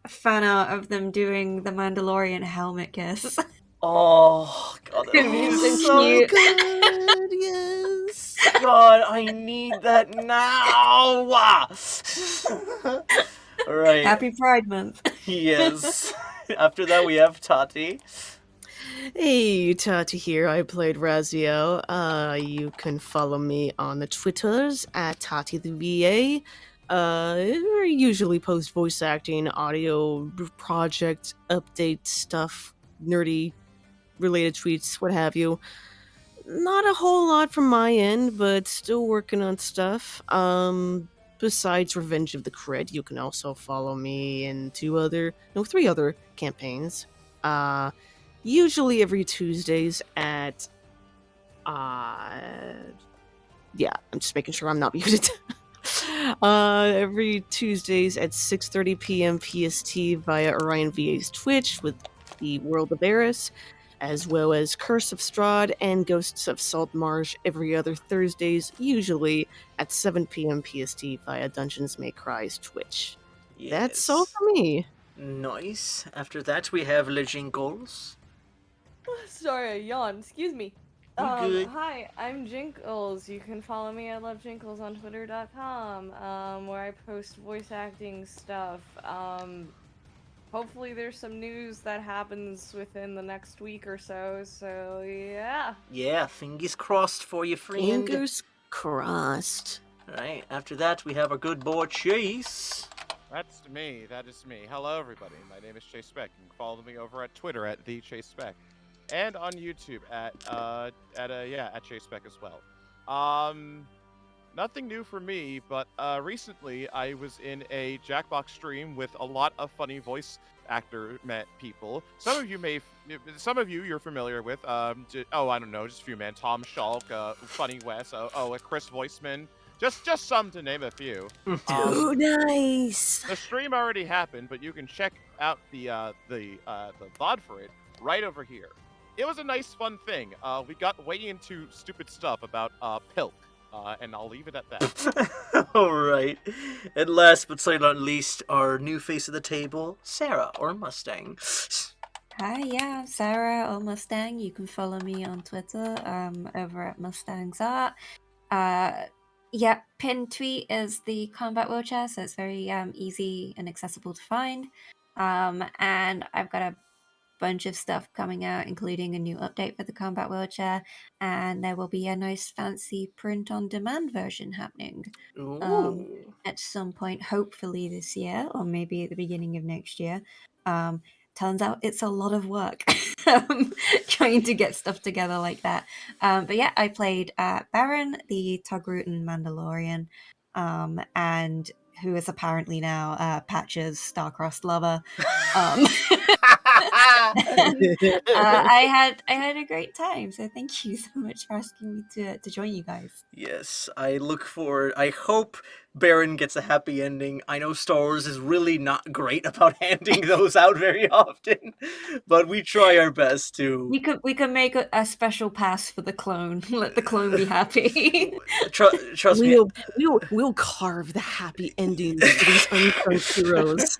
fan art of them doing the Mandalorian helmet kiss. Oh God, that It'd would be be so so cute. Good, yes. God, I need that now. All right. Happy Pride Month. Yes. After that, we have Tati. Hey, Tati here. I played Raziel. You can follow me on the Twitters at Tati the VA. I usually post voice acting, audio project update stuff, nerdy related tweets, what have you. Not a whole lot from my end, but still working on stuff. Besides Revenge of the Crit, you can also follow me in three other campaigns. usually every Tuesdays at yeah, I'm just making sure I'm not muted. Every Tuesdays at 6:30 p.m. PST via Orion VA's Twitch with the World of Eris, as well as Curse of Strahd and Ghosts of Saltmarsh every other Thursdays, usually at 7 p.m. PST via Dungeons May Cry's Twitch. That's all for me. Nice. After that, we have Le Jinkles. Sorry, I yawned. Excuse me. You're good. Hi, I'm Jinkles. You can follow me at lovejinkles on twitter.com, where I post voice acting stuff. Hopefully there's some news that happens within the next week or so, so yeah. Yeah, fingers crossed for you, friend. Fingers crossed. Alright, after that, we have our good boy Chase. That's me. That is me. Hello, everybody. My name is Chase Speck. You can follow me over at Twitter at the Chase Speck, and on YouTube at Chase Speck as well. Nothing new for me, but recently I was in a Jackbox stream with a lot of funny voice actor people. Some of you you're familiar with. I don't know, just a few, man. Tom Schalk, Funny Wes, Chris Voiceman. Just some to name a few. Oh, nice! The stream already happened, but you can check out the VOD for it right over here. It was a nice, fun thing. We got way into stupid stuff about Pilk, and I'll leave it at that. Alright. And last but certainly not least, our new face of the table, Sara, or Mustang. Hi, yeah, I'm Sara or Mustang. You can follow me on Twitter over at Mustangsart. Yeah, pinned tweet is the combat wheelchair, so it's very easy and accessible to find. And I've got a bunch of stuff coming out, including a new update for the combat wheelchair, and there will be a nice fancy print-on-demand version happening at some point, hopefully this year, or maybe at the beginning of next year. Turns out it's a lot of work trying to get stuff together like that. But yeah, I played Beren, the Togrutan Mandalorian, and who is apparently now Patch's star-crossed lover. I had a great time, so thank you so much for asking me to join you guys. Yes, I hope Beren gets a happy ending. I know Star Wars is really not great about handing those out very often, but we try our best to. We could make a special pass for the clone. Let the clone be happy. Trust me. We'll carve the happy endings for these unsung heroes.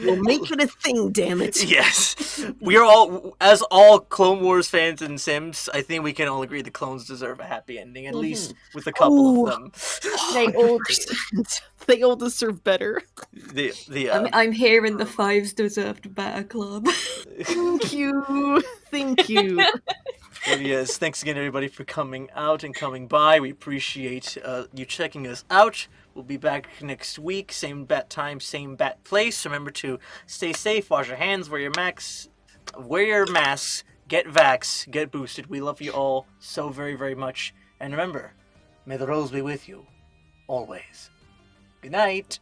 We'll make it a thing, damn it. Yes, we are all, as all Clone Wars fans and Sims, I think we can all agree the clones deserve a happy ending, at least with a couple of them. They all They all deserve better. I'm here in the Fives Deserved Better Club. Thank you. Thank you. Well, yes, thanks again, everybody, for coming out and coming by. We appreciate you checking us out. We'll be back next week, same bat time, same bat place. Remember to stay safe, wash your hands, wear your masks, get vax, get boosted. We love you all so very, very much. And remember, may the rose be with you, always. Good night.